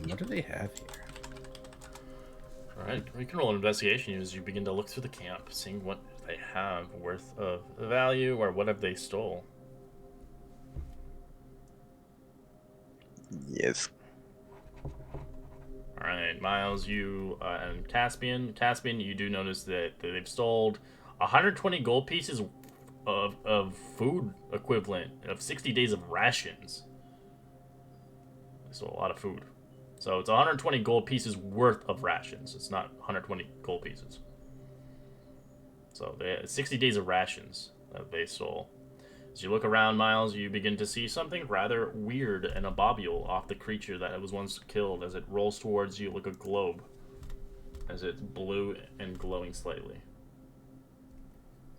D: What do they have here?
C: Alright, you can roll an investigation as you begin to look through the camp, seeing what they have worth of value or what have they stole.
E: Yes.
C: Alright, Miles, you and Caspian. Caspian, you do notice that they've stole 120 gold pieces of food equivalent of 60 days of rations. They stole a lot of food. So it's 120 gold pieces worth of rations. It's not 120 gold pieces. So they had 60 days of rations that they stole. As you look around, Miles, you begin to see something rather weird and a bobule off the creature that was once killed. As it rolls towards you like a globe, as it's blue and glowing slightly.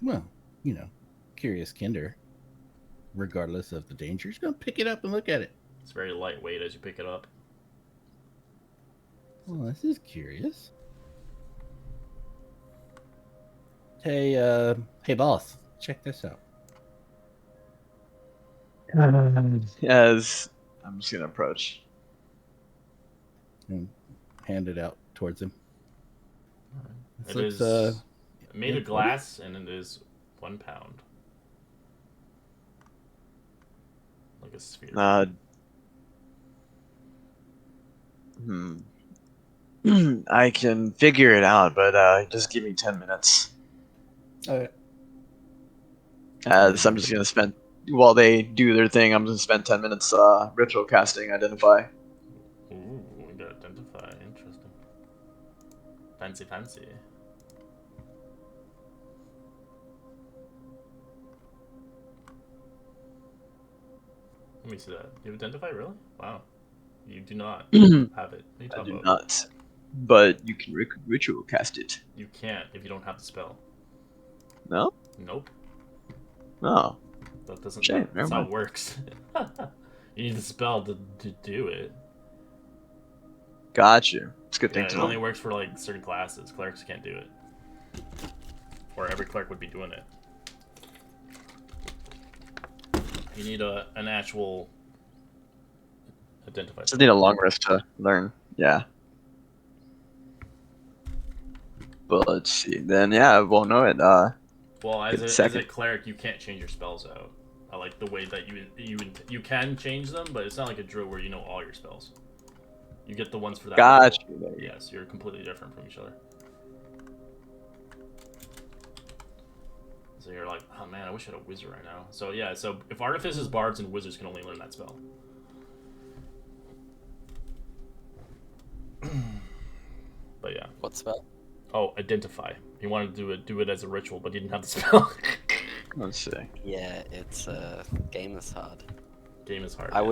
D: Well, you know, curious Kinder, regardless of the danger, he's gonna pick it up and look at it.
C: It's very lightweight as you pick it up.
D: Well, this is curious. Hey, hey, boss, check this out.
E: As I'm just gonna approach.
D: And hand it out towards him. This
C: It
D: looks,
C: is made
D: yeah,
C: of glass and it is 1 pound. Like a sphere.
E: I can figure it out, but just give me 10 minutes.
D: okay.
E: As I'm just gonna spend while they do their thing. I'm gonna spend 10 minutes ritual casting identify.
C: Ooh, we got identify. Interesting. Fancy, fancy. Let me see that. You identify, really? Wow. You do not have it. What are you
E: I
C: talking
E: do
C: about?
E: not, but you can ritual cast it.
C: You can't if you don't have the spell.
E: No,
C: Nope.
E: no.
C: That doesn't.
E: Shame,
C: That's
E: never
C: how it
E: mind.
C: works. You need the spell to do it.
E: Got you. It's a good
C: Yeah,
E: thing
C: it
E: to
C: only
E: know.
C: works for like certain classes. Clerics can't do it. or every cleric would be doing it. You need an actual identifier.
E: Just need a long rest to learn. Yeah. But let's see. Then yeah, I won't know it.
C: Well,
E: Get
C: as
E: second.
C: a cleric, you can't change your spells out. I like the way that you can change them, but it's not like a druid where you know all your spells. You get the ones for that.
E: Gotcha.
C: Level. Yes, you're completely different from each other. So you're like, oh man, I wish I had a wizard right now. So yeah, so if artificers, bards, and wizards can only learn that spell. But yeah.
B: What spell?
C: Oh, identify. He wanted to do it as a ritual, but he didn't have the spell.
E: Let's see.
B: Yeah, it's game is hard.
C: Game is hard.
B: I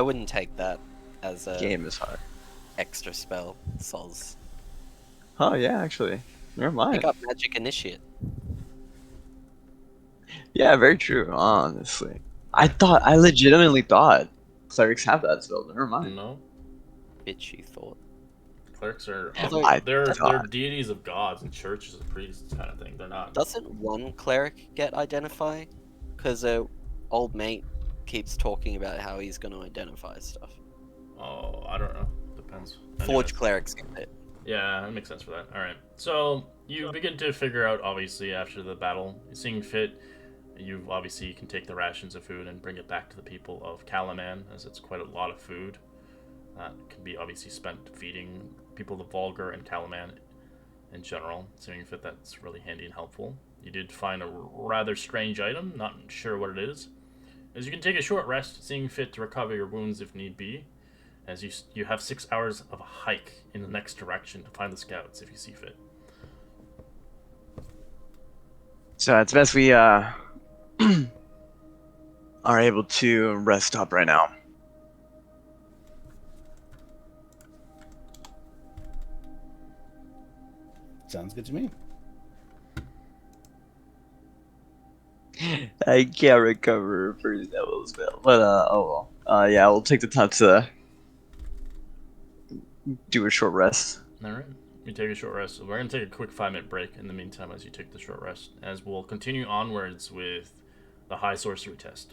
B: wouldn't take that as a
E: Game is hard.
B: extra spell. Sols.
E: Oh yeah, actually. Never mind.
B: Pick up Magic Initiate.
E: Yeah, very true. Honestly, I legitimately thought clerics have that spell. Never mind.
C: No,
B: Bitch, you thought.
C: clerics are
B: Although-
C: they're deities of gods and churches and priests kind of thing. They're not.
B: Doesn't one cleric get identify? Because old mate keeps talking about how he's going to identify stuff.
C: Oh, I don't know. Depends.
B: Forge
C: Anyways.
B: clerics get it.
C: Yeah, that makes sense for that. All right. So you begin to figure out, obviously, after the battle, seeing fit. You obviously can take the rations of food and bring it back to the people of Calaman, as it's quite a lot of food. That can be obviously spent feeding people of Vulgar and Calaman in general. Seeing fit, that's really handy and helpful. You did find a rather strange item, not sure what it is. As you can take a short rest, seeing fit to recover your wounds if need be. As you have 6 hours of a hike in the next direction to find the scouts if you see fit.
E: So it's best we are able to rest up right now.
D: Sounds good to me.
E: I can't recover first level spell, but oh well. Yeah, we'll take the time to do a short rest.
C: Alright, you take a short rest. We're going to take a quick 5-minute break in the meantime as you take the short rest, as we'll continue onwards with the high sorcery test.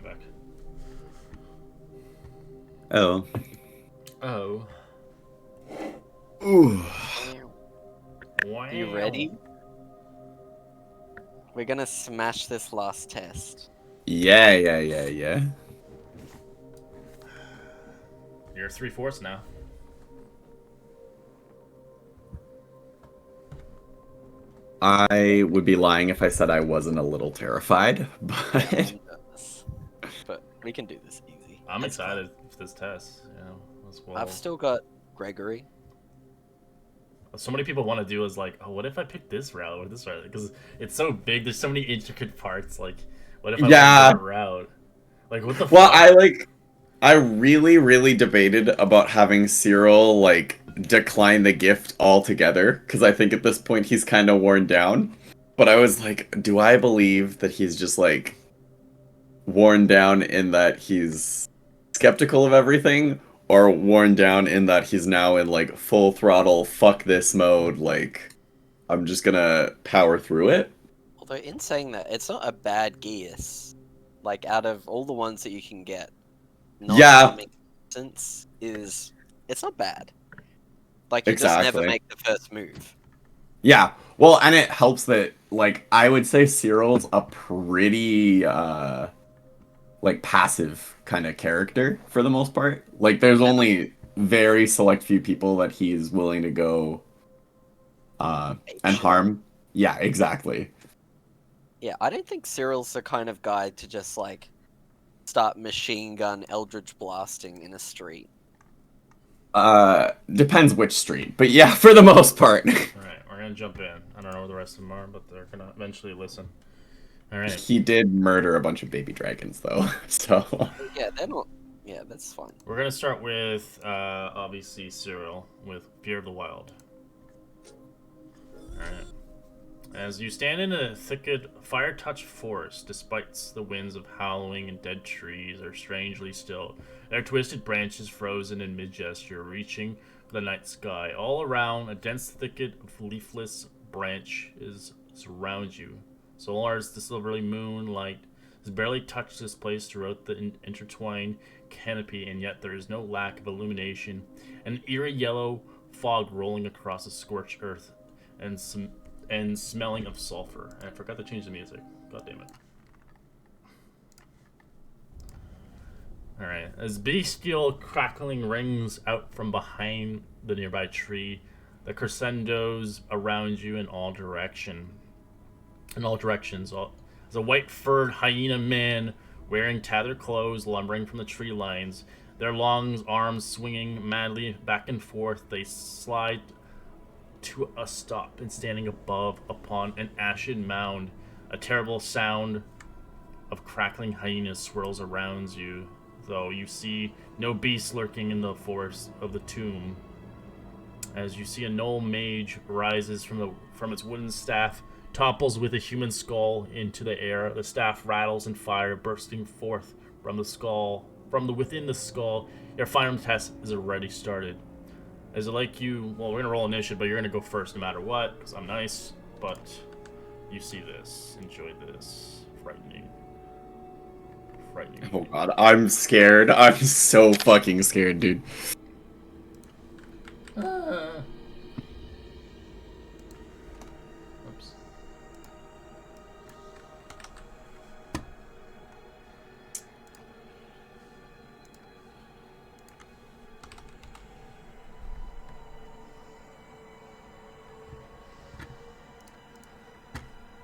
C: back.
F: Oh.
C: Oh.
F: Ooh.
C: Wow.
B: You ready? We're gonna smash this last test.
F: Yeah.
C: You're 3/4 now.
F: I would be lying if I said I wasn't a little terrified,
B: Yeah,
F: but
B: I'm nervous. But we can do this easy.
C: I'm
B: It's fine.
C: excited for this test. You know, as well.
B: I've still got Gregory.
C: So many people want to do is like, oh, what if I pick this route or this route? Because it's so big. There's so many intricate parts. Like, what if I
F: Yeah.
C: went a different route? Like, what the
F: well,
C: fuck?
F: I really debated about having Cyril like decline the gift altogether because I think at this point he's kind of worn down. But I was like, do I believe that he's just like worn down in that he's skeptical of everything, or worn down in that he's now in like full throttle fuck this mode, like I'm just gonna power through it?
B: Although in saying that, it's not a bad Geass. Like out of all the ones that you can get, not
F: Yeah.
B: having sense is it's not bad. Like you just never
F: Exactly.
B: make the first move.
F: Yeah. Well, and it helps that like I would say Cyril's a pretty like passive kind of character for the most part. Like there's only very select few people that he's willing to go and
B: Shit.
F: harm. Yeah, exactly.
B: Yeah, I don't think Cyril's the kind of guy to just like start machine gun Eldritch blasting in a street.
F: Depends which street, but yeah, for the most part.
C: Alright, we're gonna jump in. I don't know where the rest of them are, but they're gonna eventually listen. Alright.
F: He did murder a bunch of baby dragons though, so
B: Yeah, they're not. Yeah, that's fine.
C: We're gonna start with, obviously, Cyril, with Fear of the Wild. Alright. As you stand in a thicket, fire-touched forest, despite the winds of howling and dead trees are strangely still. Their twisted branches frozen in mid-gesture, reaching for the night sky. All around, a dense thicket of leafless branches surround you. So large the silvery moonlight has barely touched this place throughout the intertwined canopy, and yet there is no lack of illumination. An eerie yellow fog rolling across the scorched earth, and smelling of sulfur. And I forgot to change the music. God damn it. Alright. As bestial crackling rings out from behind the nearby tree, the crescendos around you in all directions. As a white-furred hyena man wearing tattered clothes lumbering from the tree lines, their long arms swinging madly back and forth, they slide to a stop and standing above upon an ashen mound. A terrible sound of crackling hyenas swirls around you, though you see no beast lurking in the forest of the tomb. As you see a gnoll mage rises from its wooden staff, topples with a human skull into the air. The staff rattles in fire, bursting forth from the skull. Within the skull, your final test is already started. Is it like you? Well, we're gonna roll initiative, but you're gonna go first no matter what, because I'm nice. But you see this, enjoy this, frightening.
F: oh god, I'm scared. I'm so fucking scared, dude.
C: Oops.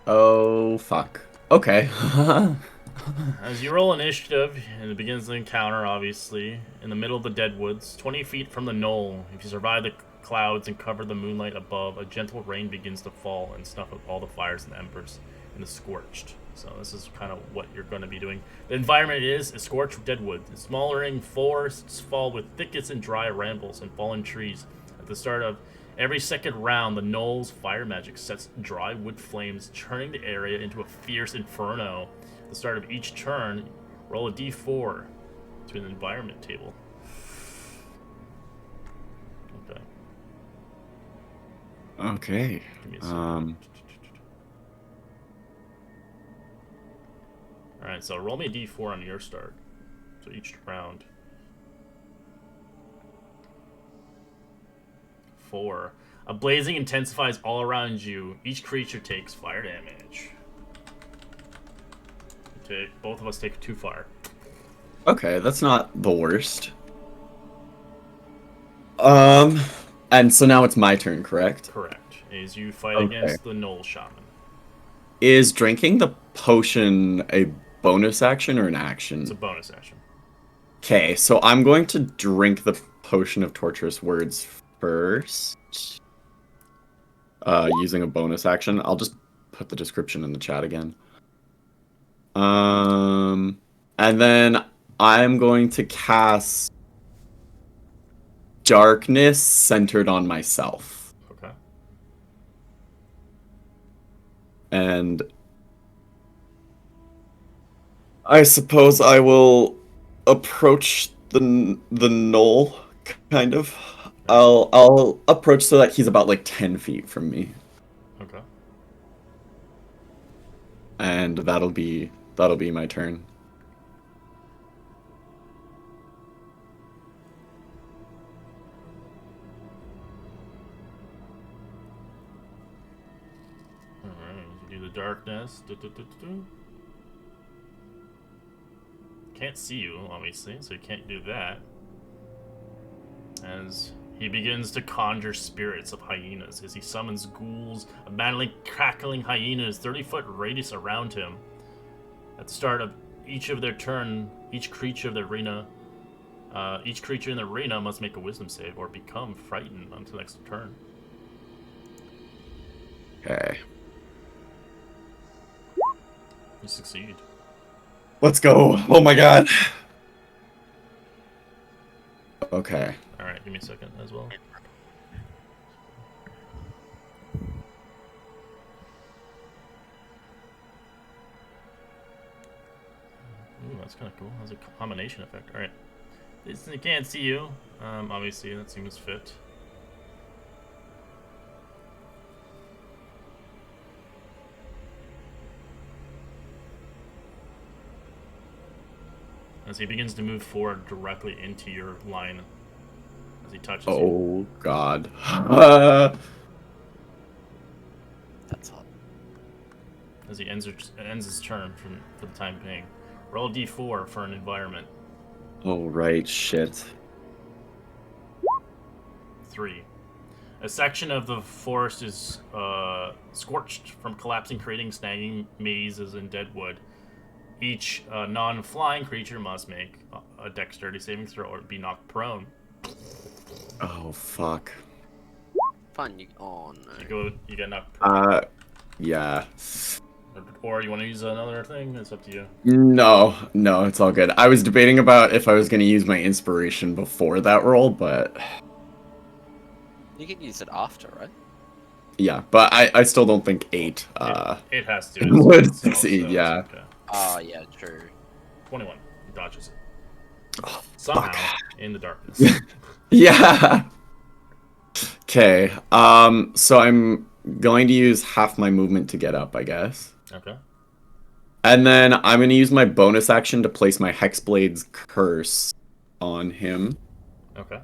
F: Oh fuck. Okay.
C: As you roll initiative, and it begins the encounter, obviously, in the middle of the deadwoods, 20 feet from the knoll. If you survive the clouds and cover the moonlight above, a gentle rain begins to fall and snuff out all the fires and embers in the scorched. So this is kind of what you're going to be doing. The environment is a scorched deadwood. Smoldering forests fall with thickets and dry brambles and fallen trees. At the start of every second round, the knoll's fire magic sets dry wood flames, churning the area into a fierce inferno. At the start of each turn, roll a d4 to an environment table. Okay.
F: Okay.
C: Give me a second. Alright. Alright, so roll me a d4 on your start. So each round. 4. A blazing intensifies all around you. Each creature takes fire damage. Both of us take 2 fire.
F: Okay, that's not the worst. And so now it's my turn, correct?
C: Correct. As you fight against the Knoll Shaman.
F: Is drinking the potion a bonus action or an action?
C: It's a bonus action.
F: Okay, so I'm going to drink the potion of torturous words first. Using a bonus action. I'll just put the description in the chat again. And then I'm going to cast Darkness centered on myself.
C: Okay.
F: And I suppose I will approach the knoll, kind of. I'll approach so that he's about like 10 feet from me.
C: Okay.
F: And that'll be my turn.
C: Alright, you do the darkness. Can't see you, obviously, so you can't do that. As he begins to conjure spirits of hyenas, as he summons ghouls, abandoned crackling hyenas, 30-foot radius around him. At the start of each of their turn, each creature in the arena must make a wisdom save or become frightened until the next turn.
F: Okay.
C: You succeed.
F: Let's go. Oh my god. Okay.
C: Alright, give me a second as well. Ooh, that's kind of cool. Has a combination effect. Alright. They can't see you. Obviously, that seems fit. As he begins to move forward directly into your line. As he touches you.
F: Oh god.
B: That's hot.
C: As he ends his turn for the time being. Roll a d4 for an environment.
F: Oh right, shit.
C: 3. A section of the forest is scorched from collapsing, creating snagging mazes and dead wood. Each non-flying creature must make a dexterity saving throw or be knocked prone.
F: Oh fuck.
B: Fun. Oh no.
C: You get knocked prone.
F: Yeah.
C: Or you want to use another thing? It's up to you.
F: No, it's all good. I was debating about if I was going to use my inspiration before that roll, but
B: You can use it after, right?
F: yeah, but I still don't think 8
C: It has to.
F: would
C: So
F: succeed, yeah.
C: Okay.
B: Oh yeah, true.
C: 21. He dodges it.
F: Oh,
C: Somehow,
F: fuck.
C: in the darkness.
F: Yeah. Okay. So I'm going to use half my movement to get up, I guess.
C: Okay.
F: And then I'm going to use my bonus action to place my Hexblade's Curse on him.
C: Okay.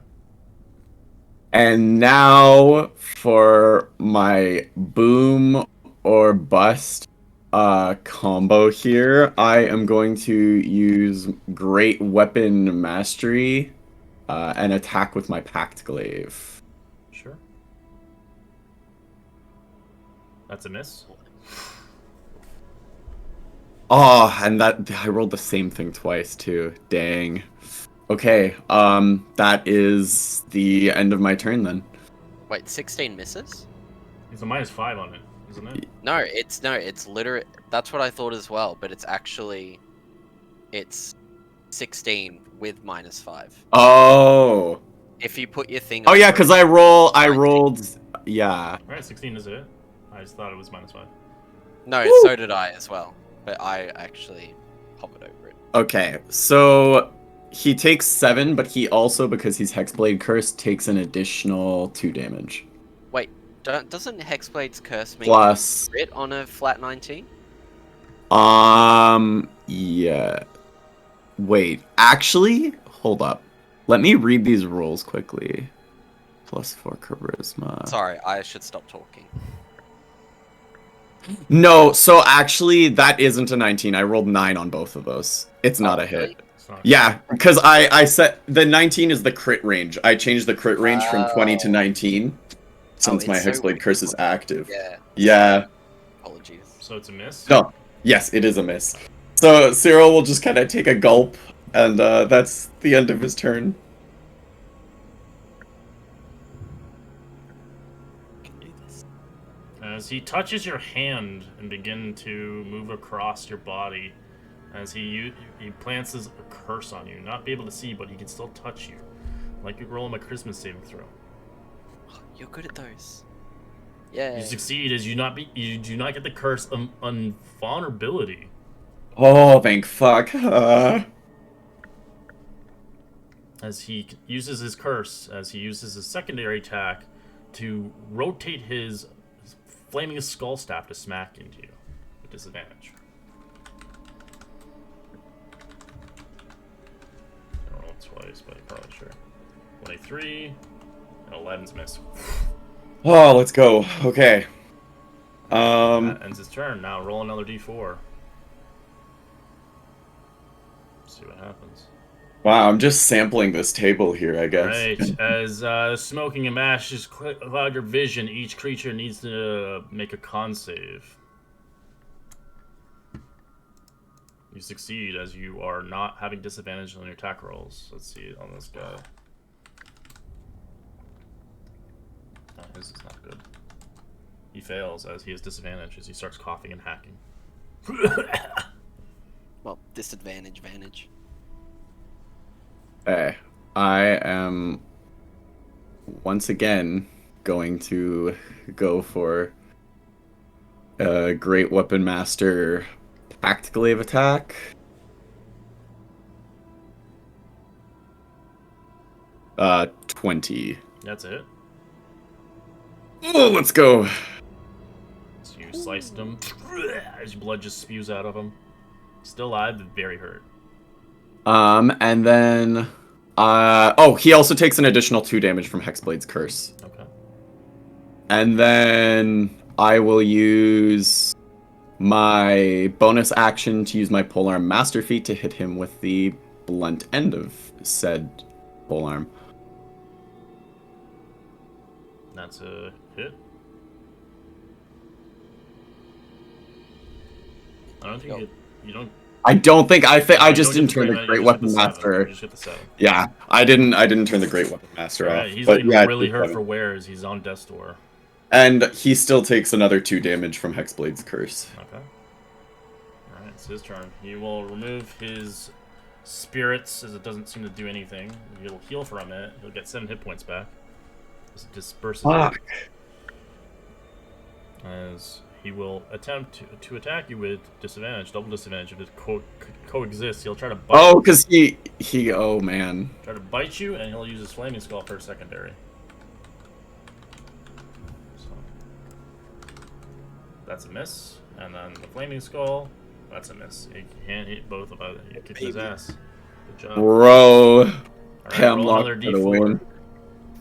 F: And now for my boom or bust combo here, I am going to use Great Weapon Mastery and attack with my Pact Glaive.
C: Sure. That's a miss.
F: Oh, and that I rolled the same thing twice too. Dang. Okay, that is the end of my turn then.
B: Wait, 16 misses?
C: It's a -5 on it, isn't it?
B: No, it's literally. That's what I thought as well, but it's 16 with -5.
F: Oh.
B: If you put your thing.
F: Oh
B: on
F: yeah,
B: for-
F: because I rolled. Yeah.
C: Alright, 16 is it. I just thought it was -5.
B: No,
F: Woo!
B: so did I as well, but I actually hovered over it.
F: Okay, so he takes 7, but he also, because he's Hexblade Cursed, takes an additional 2 damage.
B: Wait, doesn't Hexblade's curse mean
F: Plus,
B: crit on a flat 19?
F: Yeah. Wait, actually, hold up. Let me read these rules quickly. +4 charisma.
B: Sorry, I should stop talking.
F: No, so actually, that isn't a 19. I rolled 9 on both of those. It's not a hit.
B: Really?
C: It's not
F: Yeah, because I set the 19 is the crit range. I changed the crit range from 20 to 19 since my
B: it's so
F: Hexblade
B: weird.
F: Curse is active.
B: Yeah.
F: Yeah.
B: Apologies.
C: So it's a miss?
F: No. Yes, it is a miss. So Cyril will just kind of take a gulp, and that's the end of his turn.
B: Can do this.
C: As he touches your hand and begin to move across your body, as he plants his curse on you, not be able to see, but he can still touch you, like you roll him a Christmas saving throw.
B: You're good at those. Yeah.
C: You succeed as you do not get the curse on vulnerability.
F: Oh, thank fuck.
C: As he uses his curse, as he uses his secondary attack to rotate his flaming skull staff to smack into you with disadvantage. I rolled twice, but I'm probably sure. 23 and 11's miss.
F: Oh, let's go. Okay.
C: That ends his turn. Now roll another d4. See what happens.
F: Wow, I'm just sampling this table here, I guess.
C: Right, as smoking and ashes cloud your vision, each creature needs to make a con save. You succeed as you are not having disadvantage on your attack rolls. Let's see on this guy. Oh, this is not good. He fails as he has disadvantage as he starts coughing and hacking.
B: Well, disadvantage, vantage.
F: Okay. I am once again going to go for a Great Weapon Master Pact Glaive attack. Uh, 20.
C: That's it.
F: Oh, let's go.
C: So you sliced him as blood just spews out of him. Still alive, but very hurt.
F: And then, oh, he also takes an additional 2 damage from Hexblade's Curse.
C: Okay.
F: And then I will use my bonus action to use my polearm master feat to hit him with the blunt end of said polearm.
C: That's a hit. I don't think you don't.
F: I don't think I
C: you
F: just
C: don't
F: didn't
C: get
F: turn the
C: you
F: Great
C: just
F: Weapon
C: hit the 7.
F: Master.
C: You just hit the 7.
F: Yeah, I didn't turn the Great Weapon Master off.
C: He's
F: but
C: like
F: yeah,
C: really
F: it's
C: hurt
F: 7.
C: for wears. He's on death's door.
F: And he still takes another 2 damage from Hexblade's Curse.
C: Okay. Alright, it's his turn. He will remove his spirits as it doesn't seem to do anything. He'll heal for a minute. He'll get 7 hit points back. As it disperses.
F: Fuck.
C: As he will attempt to attack you with disadvantage, double disadvantage. If it coexists, he'll try to bite.
F: Oh, because he oh man.
C: Try to bite you, and he'll use his flaming skull for a secondary. So that's a miss, and then the flaming skull, that's a miss. He can't hit both of us. He kicked his ass. Good job.
F: Bro.
C: Alright, roll
F: Hemlock
C: another
F: for the
C: d4.
F: win.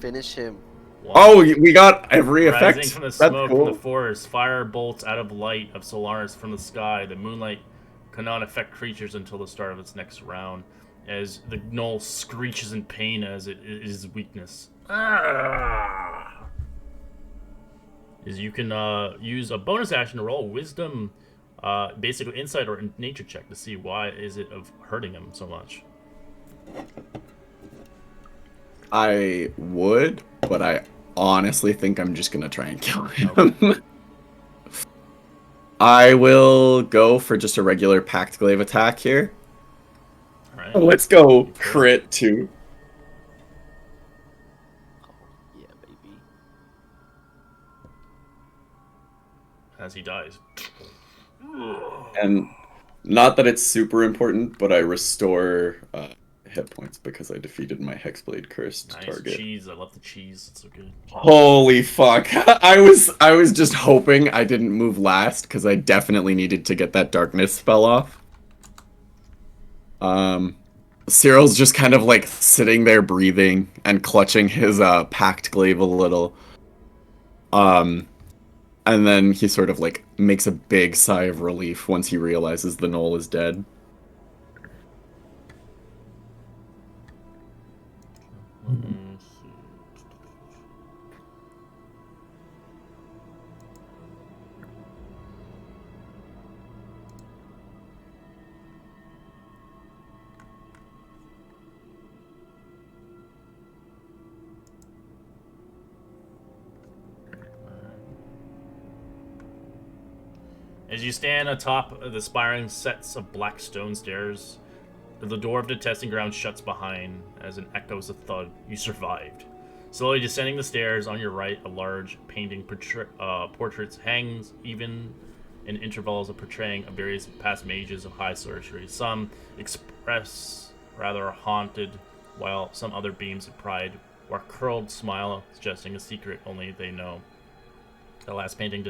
B: Finish him.
C: One.
F: Oh, we got every effect.
C: Rising from the
F: That's
C: smoke
F: cool.
C: from the forest, fire bolts out of light of Solaris from the sky. The moonlight cannot affect creatures until the start of its next round, as the gnoll screeches in pain as it is weakness. Ah! Is you can use a bonus action to roll wisdom, basically insight or nature check to see why is it of hurting him so much.
F: I would, but I honestly think I'm just gonna try and kill him. I will go for just a regular Pact Glaive attack here.
C: Alright.
F: Let's go crit 2.
B: Oh, yeah, baby.
C: As he dies.
F: And not that it's super important, but I restore hit points because I defeated my Hexblade cursed
C: Nice
F: target.
C: cheese. I love the cheese. It's so good.
F: Holy fuck. I was just hoping I didn't move last because I definitely needed to get that darkness spell off. Cyril's just kind of like sitting there breathing and clutching his packed glaive a little. And then he sort of like makes a big sigh of relief once he realizes the gnoll is dead.
C: As you stand atop of the spiraling sets of black stone stairs, the door of the testing ground shuts behind as an echoes a thud. You survived. Slowly descending the stairs, on your right, a large painting portraits hangs even in intervals of portraying various past mages of high sorcery. Some express rather haunted, while some other beams of pride or a curled smile suggesting a secret only they know. The last painting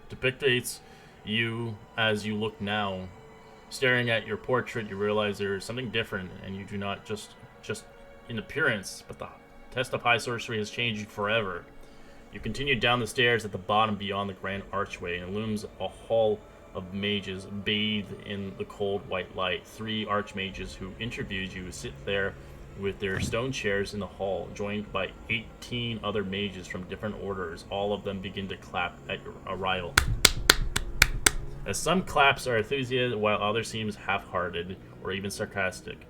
C: depicts you as you look now. Staring at your portrait, you realize there is something different, and you do not just in appearance, but the test of high sorcery has changed you forever. You continue down the stairs at the bottom beyond the grand archway, and looms a hall of mages bathed in the cold white light. 3 archmages who interviewed you sit there with their stone chairs in the hall, joined by 18 other mages from different orders. All of them begin to clap at your arrival. As some claps are enthusiastic, while others seems half-hearted or even sarcastic.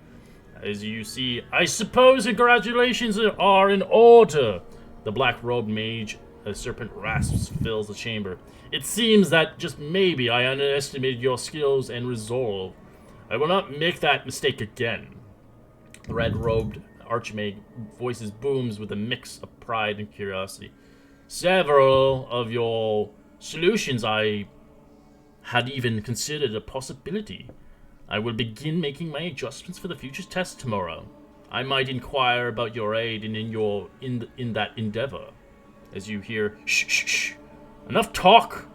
C: As you see, I suppose congratulations are in order. The black-robed mage, a serpent rasps, fills the chamber. It seems that just maybe I underestimated your skills and resolve. I will not make that mistake again. The red-robed archmage voices booms with a mix of pride and curiosity. Several of your solutions I had even considered a possibility. I will begin making my adjustments for the future test tomorrow. I might inquire about your aid in that endeavor. As you hear, shh, shh, shh. Enough talk!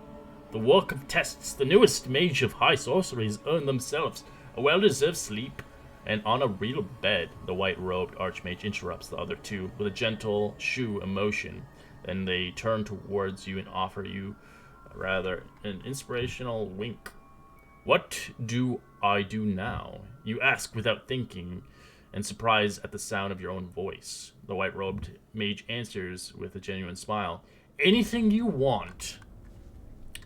C: The work of tests, the newest mage of high sorceries earn themselves a well-deserved sleep, and on a real bed. The white-robed archmage interrupts the other two with a gentle shoo emotion. Then they turn towards you and offer you rather an inspirational wink. What do I do now? You ask without thinking, and surprised at the sound of your own voice. The white-robed mage answers with a genuine smile. Anything you want.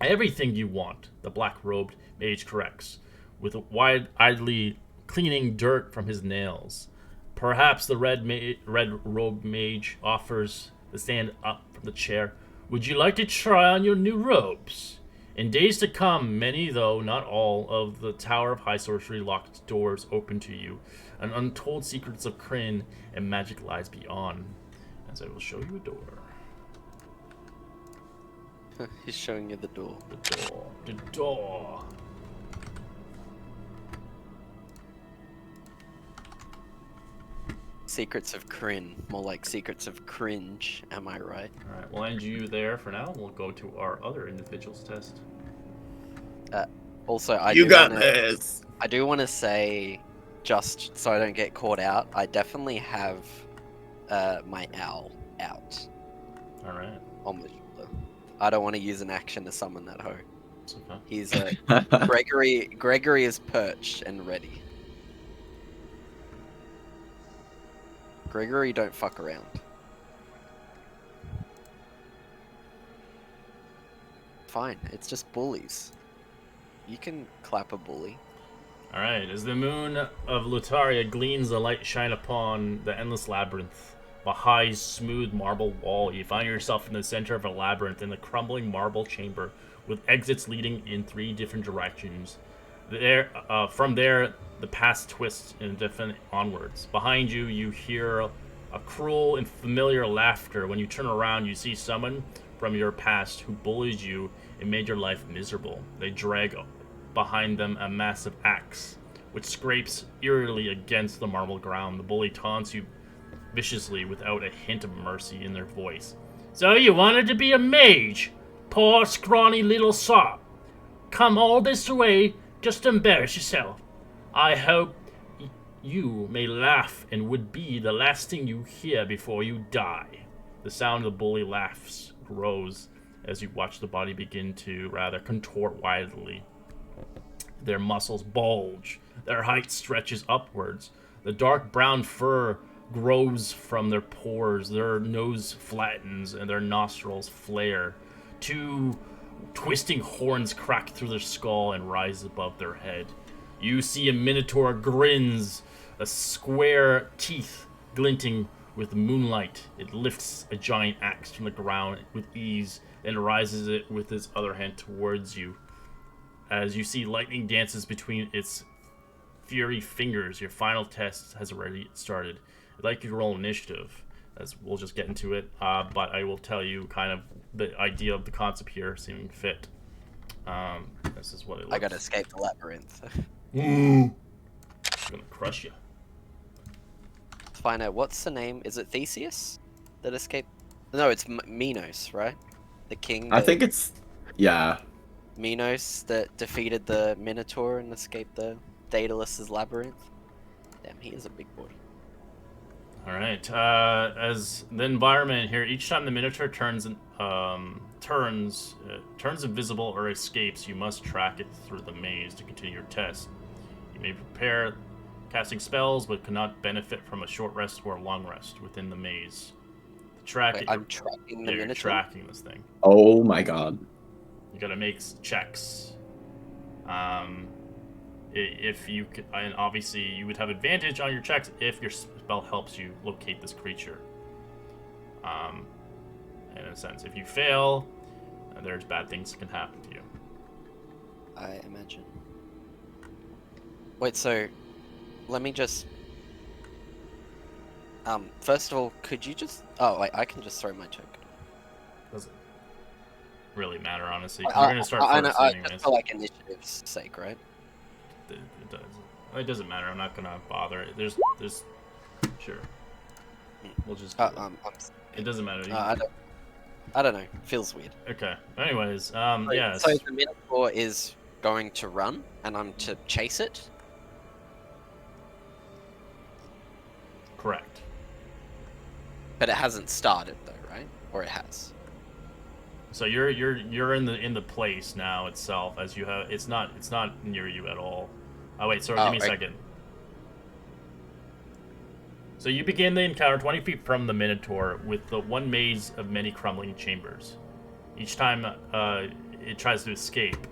C: Everything you want, the black-robed mage corrects, with wide-eyedly cleaning dirt from his nails. Perhaps the red-robed mage offers to stand up from the chair. Would you like to try on your new robes? In days to come, many, though not all, of the Tower of High Sorcery locked doors open to you, and untold secrets of Krynn and magic lies beyond. As I will show you a door.
B: He's showing you the door.
C: The door. The door.
B: Secrets of Krynn, more like Secrets of Cringe, am I right?
C: Alright, we'll end you there for now. We'll go to our other individuals test.
B: Also, I
F: You
B: do
F: got
B: wanna,
F: this!
B: I do want to say, just so I don't get caught out, I definitely have my owl out
C: Alright.
B: on the shoulder. I don't want to use an action to summon that hoe.
C: It's okay.
B: He's Gregory is perched and ready. Gregory, don't fuck around. Fine, it's just bullies. You can clap a bully.
C: Alright, as the moon of Lutaria gleams the light shine upon the endless labyrinth, a high, smooth marble wall, you find yourself in the center of a labyrinth in a crumbling marble chamber with exits leading in 3 different directions. From there, the path twists in different onwards. Behind you, you hear a cruel and familiar laughter. When you turn around, you see someone from your past who bullied you and made your life miserable. They drag behind them a massive axe. which scrapes eerily against the marble ground. The bully taunts you viciously without a hint of mercy in their voice. So you wanted to be a mage? Poor scrawny little sot. Come all this way just to embarrass yourself. I hope you may laugh and would be the last thing you hear before you die. The sound of the bully laughs grows as you watch the body begin to rather contort wildly. Their muscles bulge, their height stretches upwards. The dark brown fur grows from their pores, their nose flattens, and their nostrils flare. Two twisting horns crack through their skull and rise above their head. You see a minotaur grins, a square teeth glinting with moonlight. It lifts a giant axe from the ground with ease and raises it with its other hand towards you. As you see lightning dances between its fury fingers, your final test has already started. I'd like you to roll initiative, as we'll just get into it, but I will tell you kind of the idea of the concept here seeming fit. This is what it looks.
B: I gotta escape the labyrinth.
C: I'm gonna crush you.
B: Let's find out what's the name. Is it Theseus that escaped? No, it's Minos, right? The king.
F: I think it's yeah.
B: Minos that defeated the Minotaur and escaped the Daedalus's labyrinth. Damn, he is a big boy.
C: All right. As the environment here, each time the Minotaur turns invisible or escapes, you must track it through the maze to continue your test. You may prepare casting spells, but cannot benefit from a short rest or a long rest within the maze.
B: Wait, I'm tracking the
C: you're
B: Minotaur?
C: tracking this thing.
F: Oh my god.
C: You gotta make checks. If you could, and obviously you would have advantage on your checks if your spell helps you locate this creature. In a sense, if you fail, there's bad things that can happen to you.
B: I imagine. Wait, so let me just. First of all, could you just? Oh, wait, I can just throw my token.
C: Doesn't really matter, honestly. 'Cause you're gonna start first anyways.
B: Just for like initiative's sake, right?
C: It does. It doesn't matter. I'm not gonna bother. There's. Sure. We'll just. It doesn't matter.
B: I don't know. Feels weird.
C: Okay. Anyways,
B: Wait,
C: yes.
B: So the Minotaur is going to run, and I'm to chase it.
C: Correct.
B: But it hasn't started though, right? Or it has.
C: So you're in the place now itself, as you have. It's not near you at all. Oh wait, sorry. Give me a second. So you begin the encounter 20 feet from the Minotaur with the one maze of many crumbling chambers. Each time it tries to escape,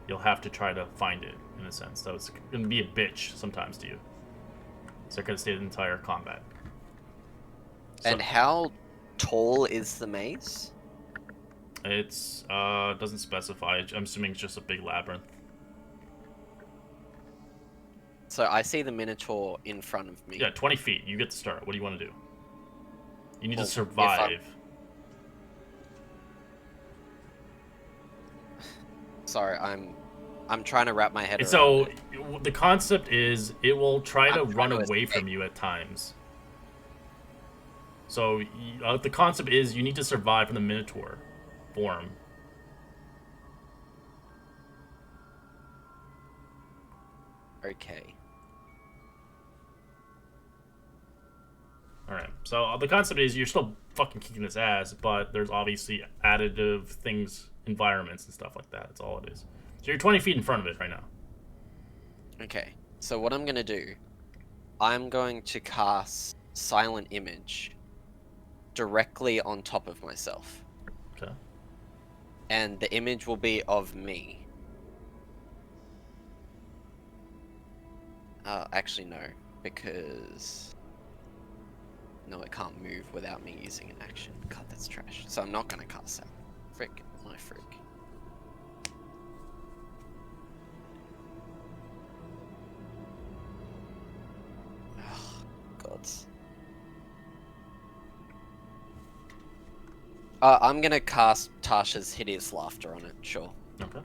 C: you'll have to try to find it, in a sense. So it's going to be a bitch sometimes to you. So it could stay the entire combat. So,
B: And how tall is the maze?
C: it's doesn't specify. I'm assuming it's just a big labyrinth.
B: So I see the Minotaur in front of me.
C: Yeah, 20 feet. You get to start. What do you want to do? You need
B: Well,
C: to survive.
B: Sorry, I'm trying to wrap my head around
C: So
B: it.
C: the concept is it will try to
B: I'm
C: run
B: trying to
C: away
B: escape.
C: from you at times. So the concept is you need to survive from the Minotaur form.
B: Okay.
C: Alright, so the concept is you're still fucking kicking its ass, but there's obviously additive things, environments and stuff like that. That's all it is. So you're 20 feet in front of it right now.
B: Okay. So what I'm gonna do, I'm going to cast Silent Image directly on top of myself.
C: Okay.
B: And the image will be of me. Actually no, because... No, it can't move without me using an action. God, that's trash. So I'm not gonna cast that. Frick. My frick. Oh, gods. I'm gonna cast Tasha's Hideous Laughter on it, sure.
C: Okay.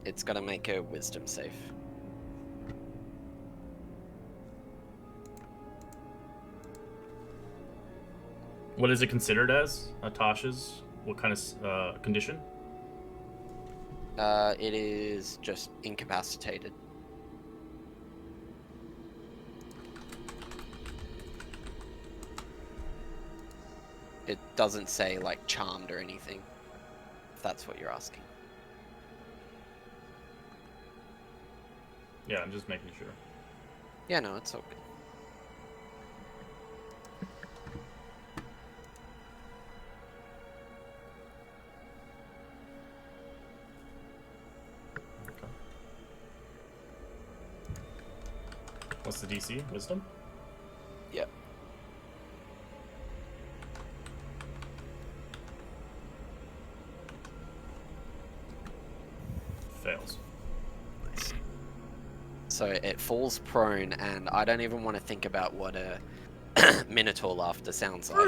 B: It's gotta make a wisdom save.
C: What is it considered as? Tasha's? What kind of condition?
B: It is just incapacitated. It doesn't say like charmed or anything, if that's what you're asking.
C: Yeah, I'm just making sure.
B: Yeah, no, it's all good.
C: Okay. What's the DC? Wisdom?
B: Yep.
C: Fails.
B: Nice. So it falls prone, and I don't even want to think about what a Minotaur laughter sounds like.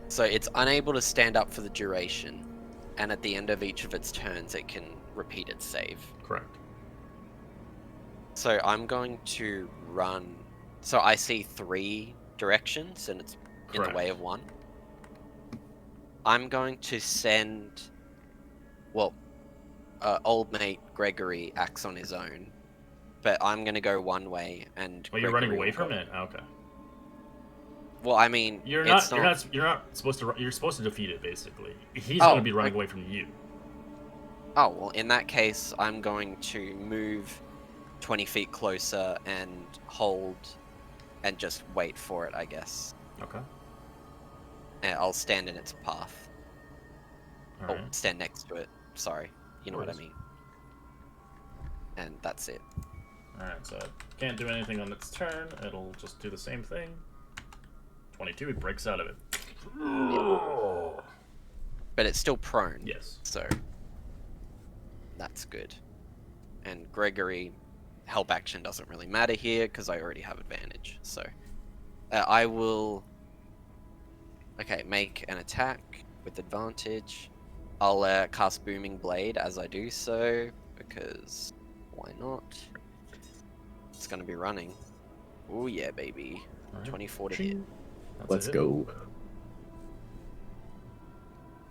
B: So it's unable to stand up for the duration, and at the end of each of its turns, it can repeat its save.
C: Correct.
B: So I'm going to run. So I see 3 directions, and it's in the way of one. I'm going to send. Well, old mate Gregory acts on his own, but I'm going to go one way, and.
C: Well, you're running
B: Gregory
C: away
B: will
C: from
B: go-
C: it. Okay.
B: Well, I mean,
C: You're
B: it's
C: not supposed to. You're supposed to defeat it, basically. He's
B: Oh,
C: going to be running
B: like-
C: away from you.
B: Oh, well, in that case, I'm going to move 20 feet closer and hold and just wait for it, I guess.
C: Okay.
B: And I'll stand in its path.
C: All
B: Oh,
C: right.
B: stand next to it. Sorry. You know what I
C: Works.
B: mean. And that's it.
C: All right. So it can't do anything on its turn. It'll just do the same thing. 22. It breaks out of it.
B: But it's still prone.
C: Yes.
B: So that's good. And Gregory, help action doesn't really matter here because I already have advantage. So I will. Okay, make an attack with advantage. I'll cast Booming Blade as I do so because why not? It's gonna be running. Oh yeah, baby.
C: All right.
B: 24 to hit.
C: That's
F: Let's
C: it.
F: go.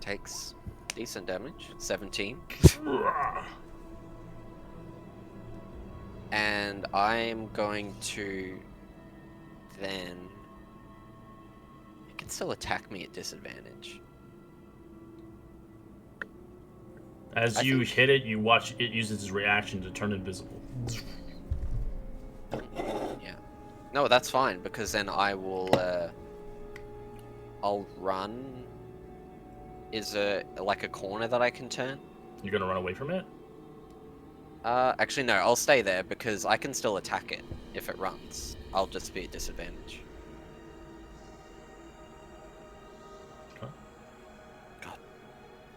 B: Takes decent damage. 17. And I'm going to then. It can still attack me at disadvantage.
C: As
B: I
C: you
B: think-
C: hit it, you watch it uses its reaction to turn invisible.
B: Yeah. No, that's fine because then I will. I'll run. Is there like a corner that I can turn?
C: You're gonna run away from it?
B: Actually no, I'll stay there because I can still attack it if it runs. I'll just be at disadvantage.
C: Okay.
B: God,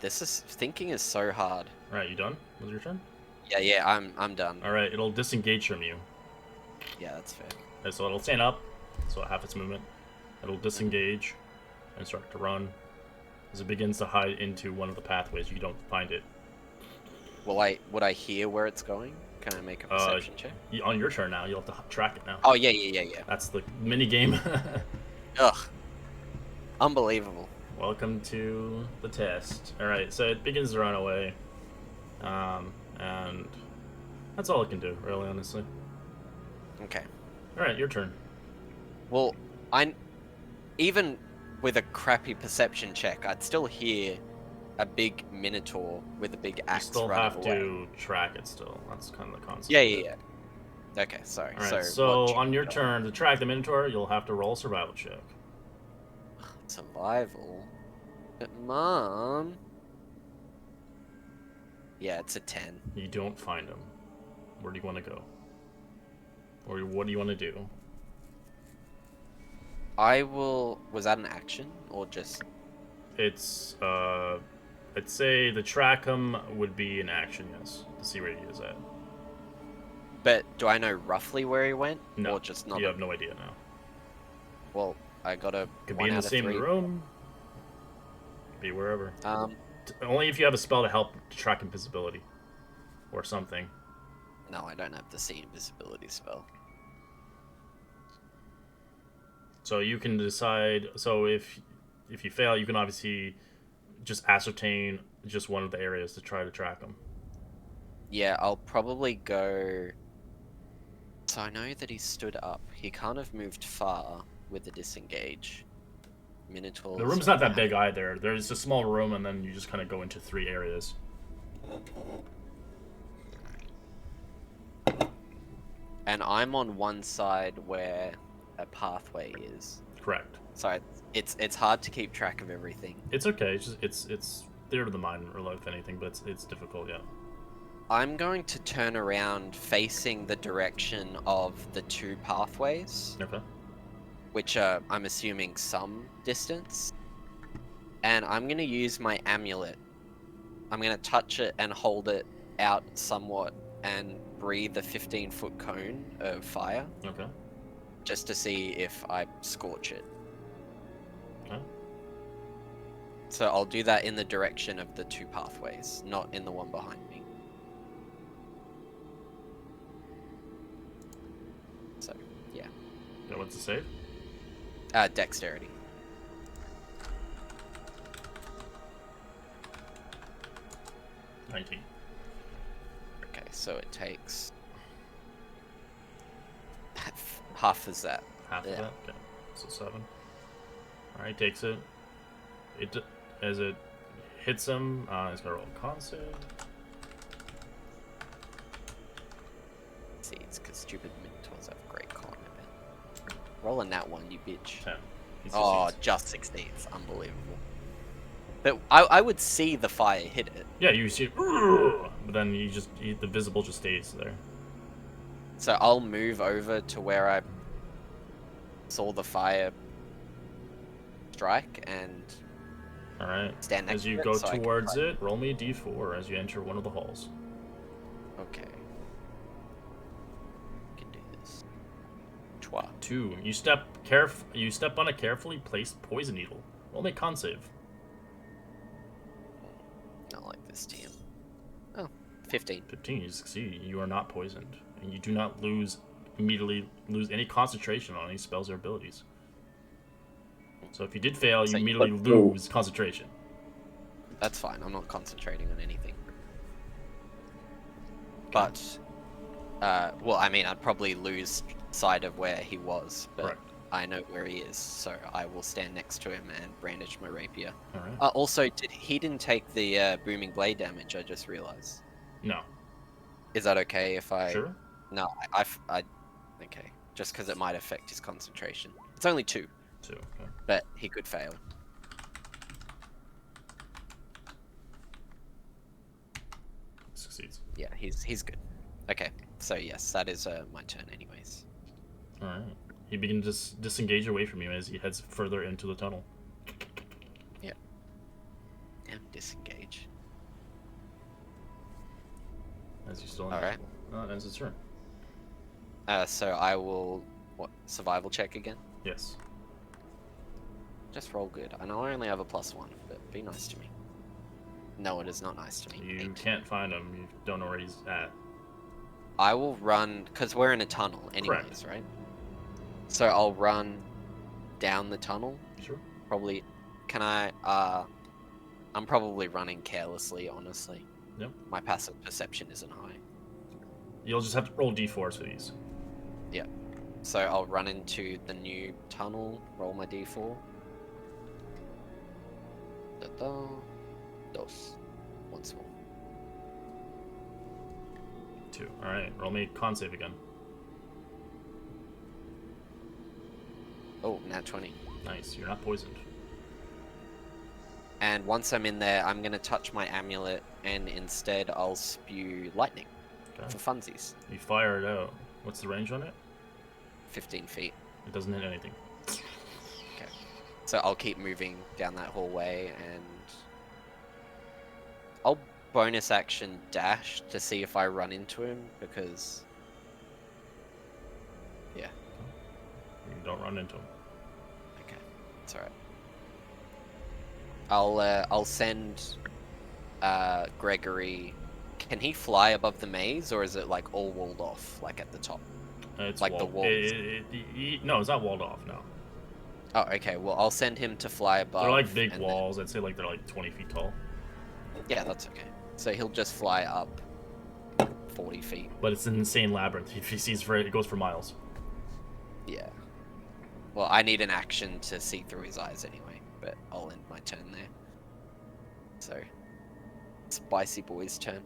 B: thinking is so hard.
C: All right, you done? Was your turn?
B: Yeah, I'm done.
C: All right, it'll disengage from you.
B: Yeah, that's fair.
C: Okay, so it'll stand up, so half its movement. It'll disengage and start to run. As it begins to hide into one of the pathways, you don't find it.
B: Would I hear where it's going? Can I make a perception check?
C: On your turn now, you'll have to track it now.
B: Oh yeah.
C: That's the mini game.
B: Ugh. Unbelievable.
C: Welcome to the test. All right, so it begins to run away, and that's all it can do, really, honestly.
B: Okay.
C: All right, your turn.
B: Well, even with a crappy perception check, I'd still hear a big minotaur with a big
C: You
B: axe
C: still
B: running
C: have
B: away.
C: to track it still. That's kind of the concept.
B: Yeah. Okay, sorry.
C: All right,
B: So
C: so
B: what
C: on your
B: check?
C: turn, to track the Minotaur, you'll have to roll a survival check.
B: Survival. But Mom. Yeah, it's a 10.
C: You don't find him. Where do you want to go? Or what do you want to do?
B: I will. Was that an action or just?
C: It's, I'd say the track him would be an action, yes, to see where he is at.
B: But do I know roughly where he went?
C: No,
B: Or just not?
C: you have no idea now.
B: Well, I got a.
C: Could
B: 1
C: be in
B: out
C: the
B: of
C: same
B: 3.
C: room. Could be wherever. Only if you have a spell to help to track invisibility. Or something.
B: No, I don't have the see invisibility spell.
C: So you can decide. So if you fail, you can obviously just ascertain just one of the areas to try to track him.
B: Yeah, I'll probably go. So I know that he stood up. He can't have moved far with the disengage. Minotaurs.
C: The room's not that big either. There's a small room, and then you just kind of go into 3 areas.
B: And I'm on one side where a pathway is.
C: Correct.
B: So it's hard to keep track of everything.
C: It's okay. It's theater of the mind, or if anything, but it's difficult. Yeah.
B: I'm going to turn around facing the direction of the 2 pathways,
C: Okay.
B: which are, I'm assuming, some distance. And I'm going to use my amulet. I'm going to touch it and hold it out somewhat and breathe a 15-foot cone of fire,
C: Okay.
B: just to see if I scorch it.
C: Okay.
B: So I'll do that in the direction of the 2 pathways, not in the one behind me. So, yeah.
C: Yeah. What's the save?
B: Dexterity.
C: $19.
B: Okay, so it takes half as that.
C: Half
B: Yeah.
C: of that. Okay. So 7. All right. Takes it. As it hits him, he's gonna roll a con save.
B: See, it's because stupid Minotaurs have great con, I bet. Rolling that one, you bitch.
C: 10. He
B: Oh,
C: succeeds.
B: just 16s. Unbelievable. But I would see the fire hit it.
C: Yeah, you see, but then the visible just stays there.
B: So I'll move over to where I saw the fire strike and
C: All right.
B: stand next
C: As you
B: to
C: go
B: it so I can
C: towards
B: fight.
C: it, roll me a d4 as you enter one of the halls.
B: Okay. Can do this. Twa.
C: 2. You step on a carefully placed poison needle. Roll me a con save.
B: Not like this team. Oh, 15.
C: 15. You succeed. You are not poisoned, and you do not immediately lose any concentration on any spells or abilities. So if you did fail,
B: So
C: you
B: you-
C: immediately lose concentration.
B: That's fine. I'm not concentrating on anything. But, well, I mean, I'd probably lose sight of where he was, but
C: Correct.
B: I know where he is, so I will stand next to him and brandish my rapier.
C: All right.
B: Also, he didn't take the booming blade damage, I just realized.
C: No.
B: Is that okay if I...
C: Sure.
B: No, I okay. Just because it might affect his concentration. It's only 2,
C: 2. Okay.
B: but he could fail.
C: Succeeds.
B: Yeah, he's good. Okay, so yes, that is my turn anyways.
C: All right. He begins to disengage away from you as he heads further into the tunnel.
B: And disengage.
C: As you still.
B: All right.
C: That ends its turn.
B: So I will, survival check again?
C: Yes.
B: Just roll good. I know I only have a +1, but be nice to me. No, it is not nice to me.
C: You
B: 8.
C: can't find him. You don't know where he's at.
B: I will run, because we're in a tunnel anyways, right? So I'll run down the tunnel.
C: Sure.
B: Probably, can I, I'm probably running carelessly, honestly.
C: Yep.
B: My passive perception isn't high.
C: You'll just have to roll d4s for these.
B: So I'll run into the new tunnel, roll my d4. Da-da. Dos. Once more.
C: 2. All right. Roll me con save again.
B: Oh, nat 20.
C: Nice. You're not poisoned.
B: And once I'm in there, I'm going to touch my amulet, and instead I'll spew lightning
C: Okay.
B: for funsies.
C: You fire it out. What's the range on it?
B: 15 feet.
C: It doesn't hit anything.
B: So I'll keep moving down that hallway, and I'll bonus action dash to see if I run into him, because
C: You don't run into him.
B: okay, it's alright. I'll send Gregory. Can he fly above the maze, or is it like all walled off, like at the top?
C: It's
B: Like the
C: walled.
B: walls.
C: No, it's not walled off. No.
B: Oh, okay. Well, I'll send him to fly above.
C: They're like big
B: and then-
C: walls. I'd say like they're like 20 feet tall.
B: Yeah, that's okay. So he'll just fly up 40 feet.
C: But it's an insane labyrinth. If he sees for it, it goes for miles.
B: Yeah. Well, I need an action to see through his eyes anyway, but I'll end my turn there. So, Spicy Boy's turn.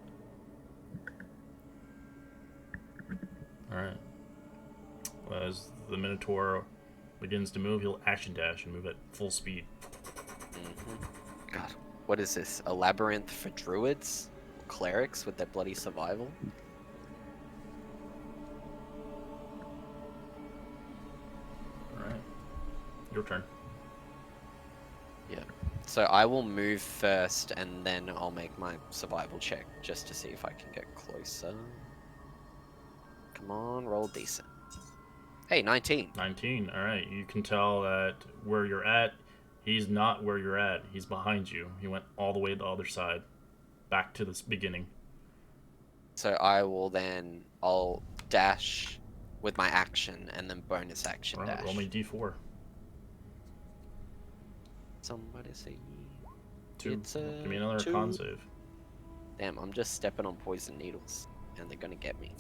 C: Alright. As the Minotaur begins to move, he'll action dash and move at full speed.
B: God, what is this? A labyrinth for druids? Clerics with their bloody survival?
C: Alright. Your turn.
B: Yeah. So I will move first, and then I'll make my survival check just to see if I can get closer. Come on, roll decent. Hey, 19.
C: 19. Alright. You can tell that where you're at, he's not where you're at. He's behind you. He went all the way to the other side. Back to the beginning.
B: So I will then, I'll dash with my action, and then bonus action
C: Alright,
B: dash.
C: roll me d4.
B: Somebody say...
C: 2.
B: It's a
C: Give me another
B: 2.
C: con save.
B: Damn, I'm just stepping on poison needles, and they're gonna get me.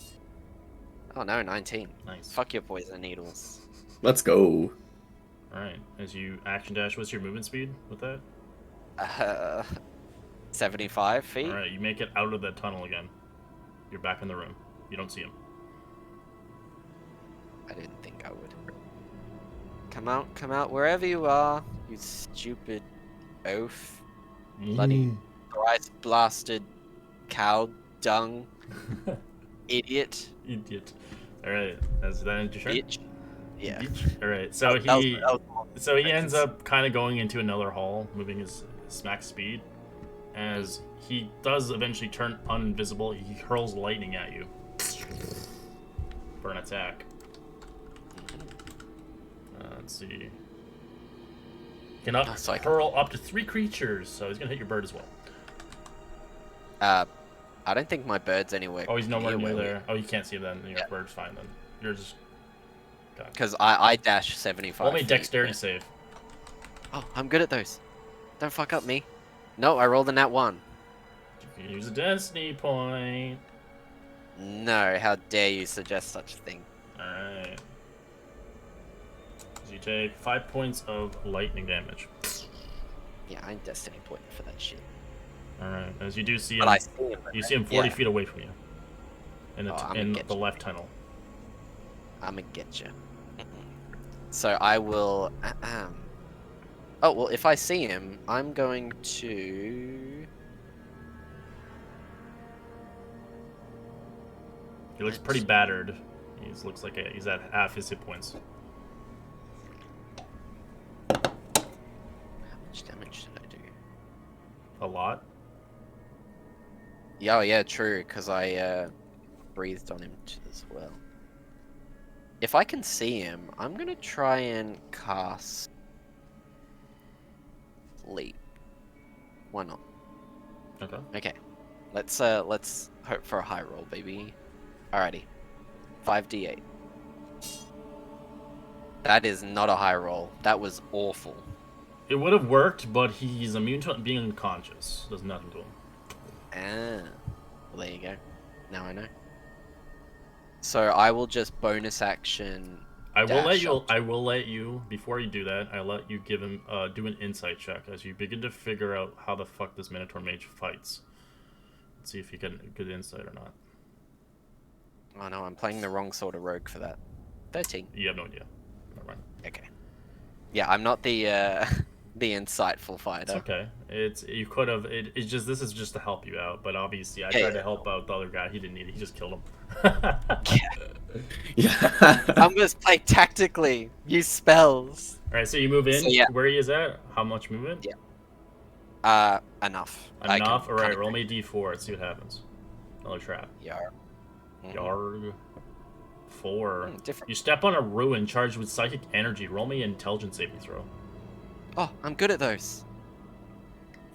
B: Oh no, 19.
C: Nice.
B: Fuck your poison needles.
F: Let's go.
C: Alright. As you action dash, what's your movement speed with that?
B: 75 feet?
C: Alright, you make it out of that tunnel again. You're back in the room. You don't see him.
B: I didn't think I would. Come out, wherever you are, you stupid oaf. Bloody thrice blasted cow dung idiot.
C: Idiot. Alright, is that end your turn?
B: Bitch. Yeah.
C: Alright, so
B: That was-
C: he
B: that was-
C: so he ends up kind of going into another hall, moving his max speed. As he does eventually turn uninvisible, he hurls lightning at you for an attack. Let's see. He can
B: so I can-
C: hurl up to 3 creatures, so he's gonna hit your bird as well.
B: I don't think my bird's anywhere.
C: Oh, he's nowhere near there. Oh, you can't see him then. Your bird's fine then. You're just.
B: Because I dash 75
C: Roll me a
B: feet.
C: dexterity save.
B: Oh, I'm good at those. Don't fuck up me. No, I rolled a nat 1.
C: You can use a destiny point.
B: No, how dare you suggest such a thing.
C: Alright. So you take 5 points of lightning damage.
B: Yeah, I ain't destiny point for that shit.
C: Alright, as you do see him,
B: But I see him.
C: you see him 40
B: yeah.
C: feet away from you. In
B: Oh, I'm
C: in
B: gonna get
C: the
B: you.
C: left tunnel.
B: I'ma get you. So I will. Oh well, if I see him, I'm going to.
C: He looks pretty battered. He looks like he's at half his hit points.
B: How much damage did I do?
C: A lot.
B: Yeah, oh, yeah, true. Because I breathed on him as well. If I can see him, I'm gonna try and cast Leap. Why not?
C: Okay.
B: Okay. Let's hope for a high roll, baby. Alrighty. 5d8. That is not a high roll. That was awful.
C: It would have worked, but he's immune to being unconscious. Does nothing to him.
B: Ah. Well, there you go. Now I know. So I will just bonus action.
C: I will
B: dash
C: let you.
B: up.
C: I will let you. Before you do that, I let you give him do an insight check as you begin to figure out how the fuck this Minotaur mage fights. Let's see if you get a good insight or not.
B: Oh no, I'm playing the wrong sort of rogue for that. 13.
C: You have no idea. Never mind.
B: Okay. Yeah, I'm not the the insightful
C: It's
B: fighter.
C: okay. It's you could have. It's just this is just to help you out. But obviously, I
B: Yeah,
C: tried to
B: yeah.
C: help out the other guy. He didn't need it. He just killed him.
F: Yeah.
B: I'm gonna play tactically. Use spells.
C: All right. So you move in.
B: So, yeah.
C: Where he is at? How much movement?
B: Yeah. Enough. I can
C: Enough. All right.
B: kinda
C: Roll me a d4. Let's see what happens. Another trap.
B: Yar. Mhm.
C: Yarg. 4.
B: Different.
C: You step on a ruin charged with psychic energy. Roll me an intelligence saving throw.
B: Oh, I'm good at those.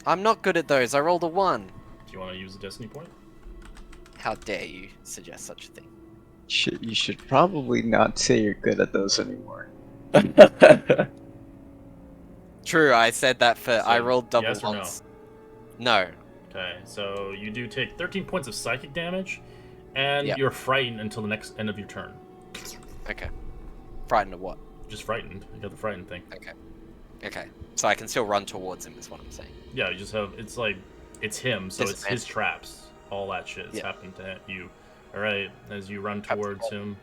B: I'm not good at those. I rolled a 1.
C: Do you want to use a destiny point?
B: How dare you suggest such a thing?
E: You should probably not say you're good at those anymore.
B: True, I said that for. I
C: So,
B: rolled double
C: yes or no?
B: once. No.
C: Okay, so you do take 13 points of psychic damage, and
B: Yep.
C: you're frightened until the next end of your turn.
B: Okay. Frightened of what?
C: Just frightened. You got the frightened thing.
B: Okay. Okay. So I can still run towards him, is what I'm saying.
C: Yeah, you just have. It's like it's him, so it's his
B: Disadvantage.
C: traps. All that shit has
B: Yeah.
C: happened to you. All right, as you run towards him,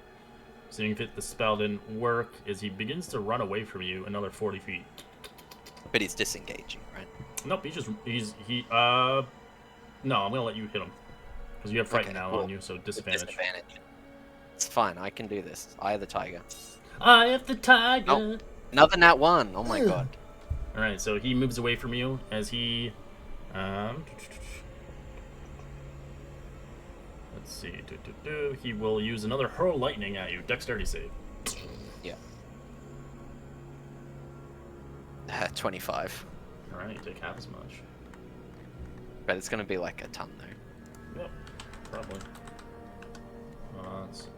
C: seeing if the spell didn't work, as he begins to run away from you another 40 feet.
B: But he's disengaging, right?
C: Nope, No, I'm gonna let you hit him because you have frightened
B: Okay,
C: now
B: cool.
C: on you, so disadvantage.
B: Disadvantage. It's fine. I can do this. Eye of the tiger.
C: I have the tiger.
B: Oh. Another nat 1. Oh my god.
C: All right, so he moves away from you as he. Let's see. He will use another hurl lightning at you. Dexterity save.
B: Yeah. 25.
C: All right, you take half as much.
B: But it's gonna be like a ton though.
C: Yep, probably. Let's see.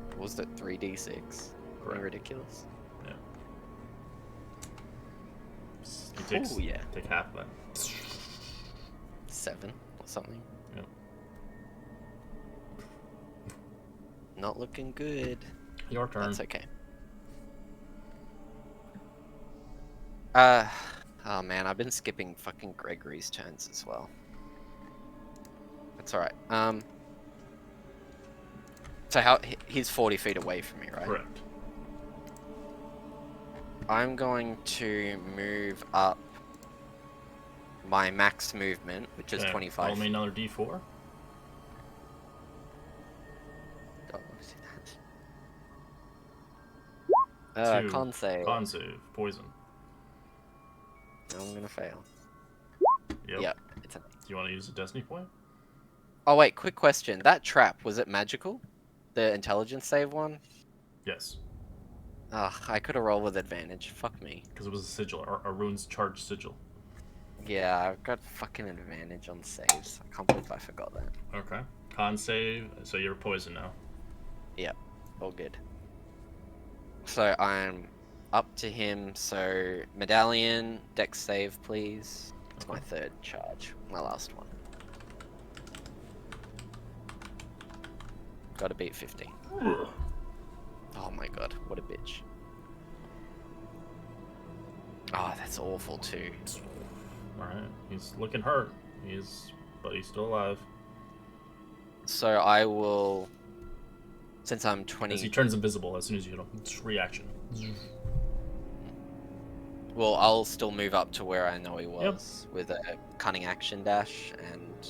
B: What was it? 3d6?
C: Correct.
B: Ridiculous.
C: Yeah. He takes,
B: Oh, yeah.
C: Take half of that.
B: 7 or something.
C: Yep.
B: Not looking good.
C: Your turn.
B: That's okay. Oh man, I've been skipping fucking Gregory's turns as well. That's alright. So he's 40 feet away from me, right?
C: Correct.
B: I'm going to move up my max movement, which is
C: Okay,
B: 25.
C: roll me another d4.
B: God, what is that?
C: 2.
B: Con save.
C: Con save. Poison.
B: I'm gonna fail.
C: Yep.
B: Yep. It's a...
C: Do you want to use a destiny point?
B: Oh wait, quick question. That trap, was it magical? The intelligence save one?
C: Yes.
B: Ugh, I could have rolled with advantage. Fuck me.
C: Because it was a sigil, a rune's charged sigil.
B: Yeah, I've got fucking advantage on saves. I can't believe I forgot that.
C: Okay. Con save, so you're poisoned now.
B: Yep, all good. So I'm up to him, so medallion, dex save please. It's my third charge, my last one. Gotta beat 15. Oh my god, what a bitch. Oh, that's awful too.
C: Alright, he's looking hurt. But he's still alive.
B: So I will, since I'm 20...
C: As he turns invisible as soon as you hit him. It's reaction.
B: Well, I'll still move up to where I know he was with a cunning action dash, and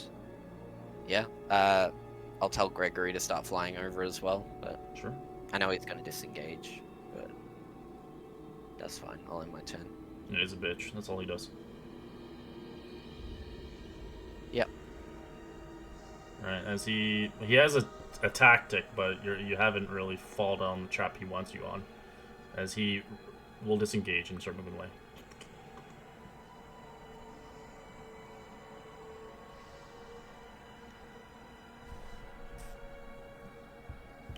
B: yeah, I'll tell Gregory to start flying over as well, but
C: Sure.
B: I know he's going to disengage, but that's fine. I'll end my turn.
C: He is a bitch. That's all he does.
B: Yep.
C: Alright, as he has a tactic, but you haven't really fallen down the trap he wants you on. As he will disengage and start moving away.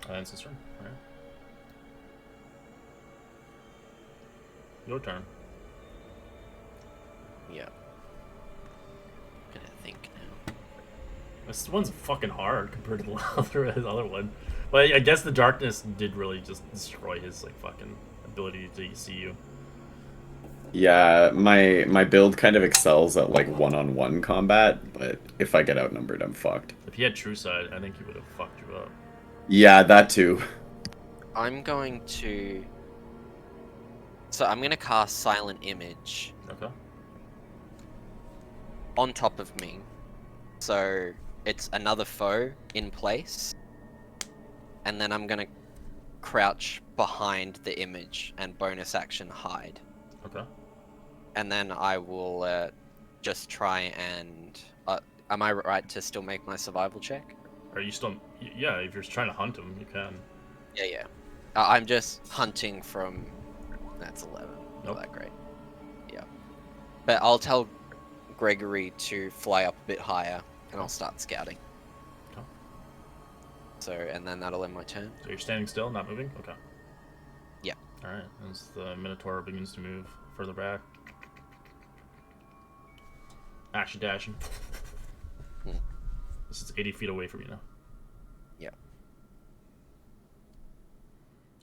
C: And it's his turn. Alright. Your turn.
B: Yep. Gonna think now.
C: This one's fucking hard compared to the other one. But I guess the darkness did really just destroy his like fucking ability to see you.
F: Yeah, my build kind of excels at like one-on-one combat, but if I get outnumbered, I'm fucked.
C: If he had True Sight, I think he would have fucked you up.
F: Yeah, that too.
B: I'm going to... So I'm going to cast Silent Image
C: Okay.
B: on top of me. So it's another foe in place. And then I'm going to crouch behind the image and bonus action hide.
C: Okay.
B: And then I will just try and... am I right to still make my survival check?
C: Are you still? Yeah, if you're trying to hunt him, you can.
B: Yeah, yeah. I'm just hunting from... That's 11.
C: Nope.
B: Not that great. Yeah. But I'll tell Gregory to fly up a bit higher, and I'll start scouting.
C: Okay.
B: So, and then that'll end my turn.
C: So you're standing still, not moving. Okay.
B: Yeah.
C: All right. As the Minotaur begins to move further back, Action dashing.
B: Hmm.
C: This is 80 feet away from you now.
B: Yeah.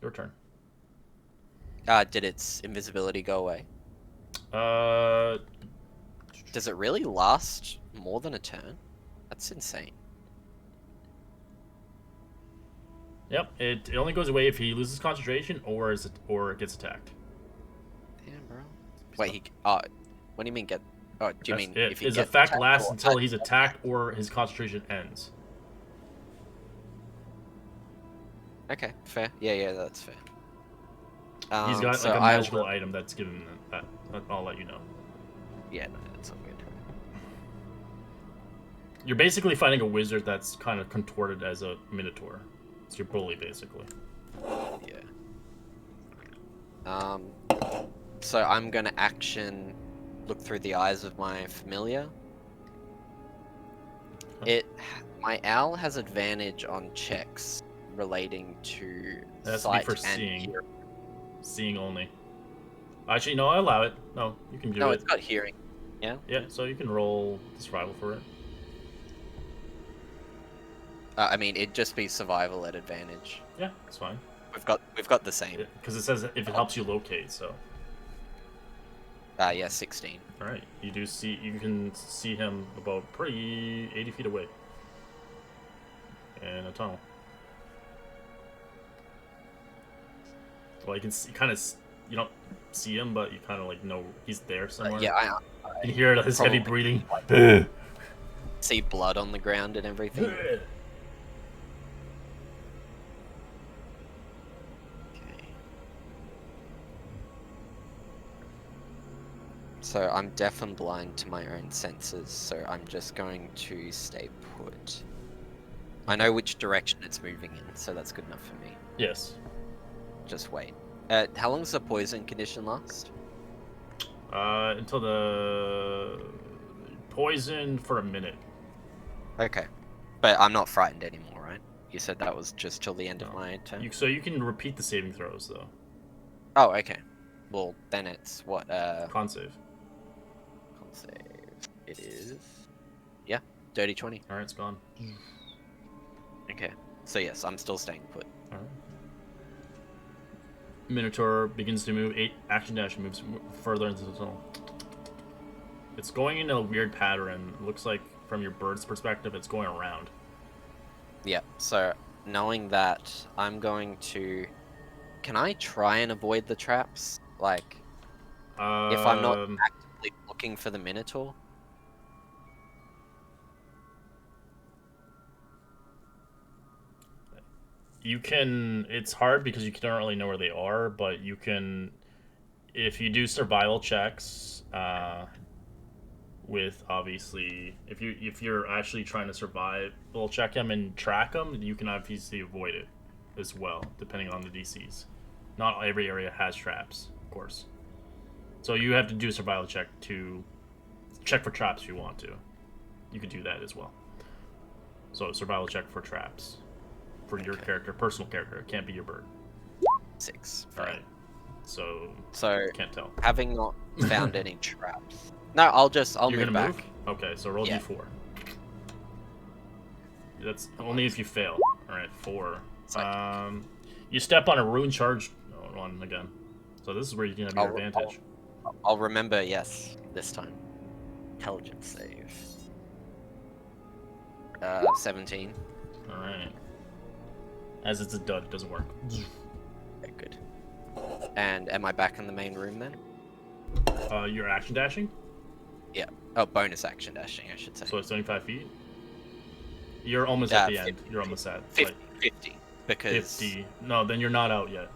C: Your turn.
B: Did its invisibility go away?
C: Uh,
B: Does it really last more than a turn? That's insane.
C: yep. It only goes away if he loses concentration or it gets attacked.
B: Damn, bro. Wait, what do you mean get? Oh, do you
C: That's
B: mean
C: it.
B: if he
C: His
B: gets
C: effect
B: attacked
C: lasts
B: or-
C: until he's attacked or his concentration ends.
B: Okay, fair. Yeah, that's fair.
C: He's got
B: so
C: like a
B: I
C: magical
B: will-
C: item that's given him that. I'll let you know.
B: Yeah, no, that's all good.
C: You're basically fighting a wizard that's kind of contorted as a minotaur. It's your bully, basically.
B: Yeah. So I'm gonna action look through the eyes of my familiar. My owl has advantage on checks relating to
C: That has to be
B: sight
C: for
B: and
C: seeing.
B: hearing.
C: Seeing only. Actually, no, I allow it. No, you can do
B: No,
C: it.
B: it's got hearing. Yeah.
C: Yeah, so you can roll the survival for it.
B: I mean, it'd just be survival at advantage.
C: Yeah, it's fine.
B: We've got the same.
C: Because it says if it helps you locate, so.
B: Yeah, 16.
C: Alright, you can see him about pretty 80 feet away. In a tunnel. Well, you can see, you don't see him, but you kind of like know he's there somewhere.
B: Yeah,
C: You can hear his heavy
B: probably-
C: breathing.
B: see blood on the ground and everything. Okay. So I'm deaf and blind to my own senses, so I'm just going to stay put. I know which direction it's moving in, so that's good enough for me.
C: Yes.
B: Just wait. How long does the poison condition last?
C: Until the poison for a minute.
B: Okay. But I'm not frightened anymore, right? You said that was just till the end of
C: No.
B: my turn?
C: So you can repeat the saving throws though.
B: Oh, okay. Well, then it's what,
C: Con save.
B: Con save. It is... Yeah, dirty 20.
C: Alright, it's gone.
B: Okay. So yes, I'm still staying put.
C: Alright. Minotaur begins to move. 8 action dash moves further into the tunnel. It's going in a weird pattern. Looks like from your bird's perspective, it's going around.
B: Yeah, so knowing that, I'm going to... Can I try and avoid the traps? Like, if I'm not actively looking for the Minotaur?
C: You can. It's hard because you don't really know where they are, but you can, if you do survival checks, with obviously, if you're actually trying to survive, we'll check them and track them. You can obviously avoid it as well, depending on the DCs. Not every area has traps, of course. So you have to do a survival check to check for traps if you want to. You could do that as well. So survival check for traps. For your character, personal character. It can't be your bird.
B: 6.
C: Alright. So can't tell.
B: Having not found any traps... No, I'll
C: You're
B: move
C: gonna
B: back.
C: move? Okay, so roll
B: Yeah.
C: D4. That's only if you fail. Alright, 4. You step on a rune charge one again. So this is where you can have your advantage.
B: I'll remember, yes, this time. Intelligence save. 17.
C: Alright. As it's a dud, it doesn't work.
B: Okay, good. And am I back in the main room then?
C: You're action dashing?
B: Yeah. Oh, bonus action dashing, I should say.
C: So it's 75 feet? You're almost at the end.
B: 50.
C: You're almost at
B: 50. 50. Because...
C: 50. No, then you're not out yet.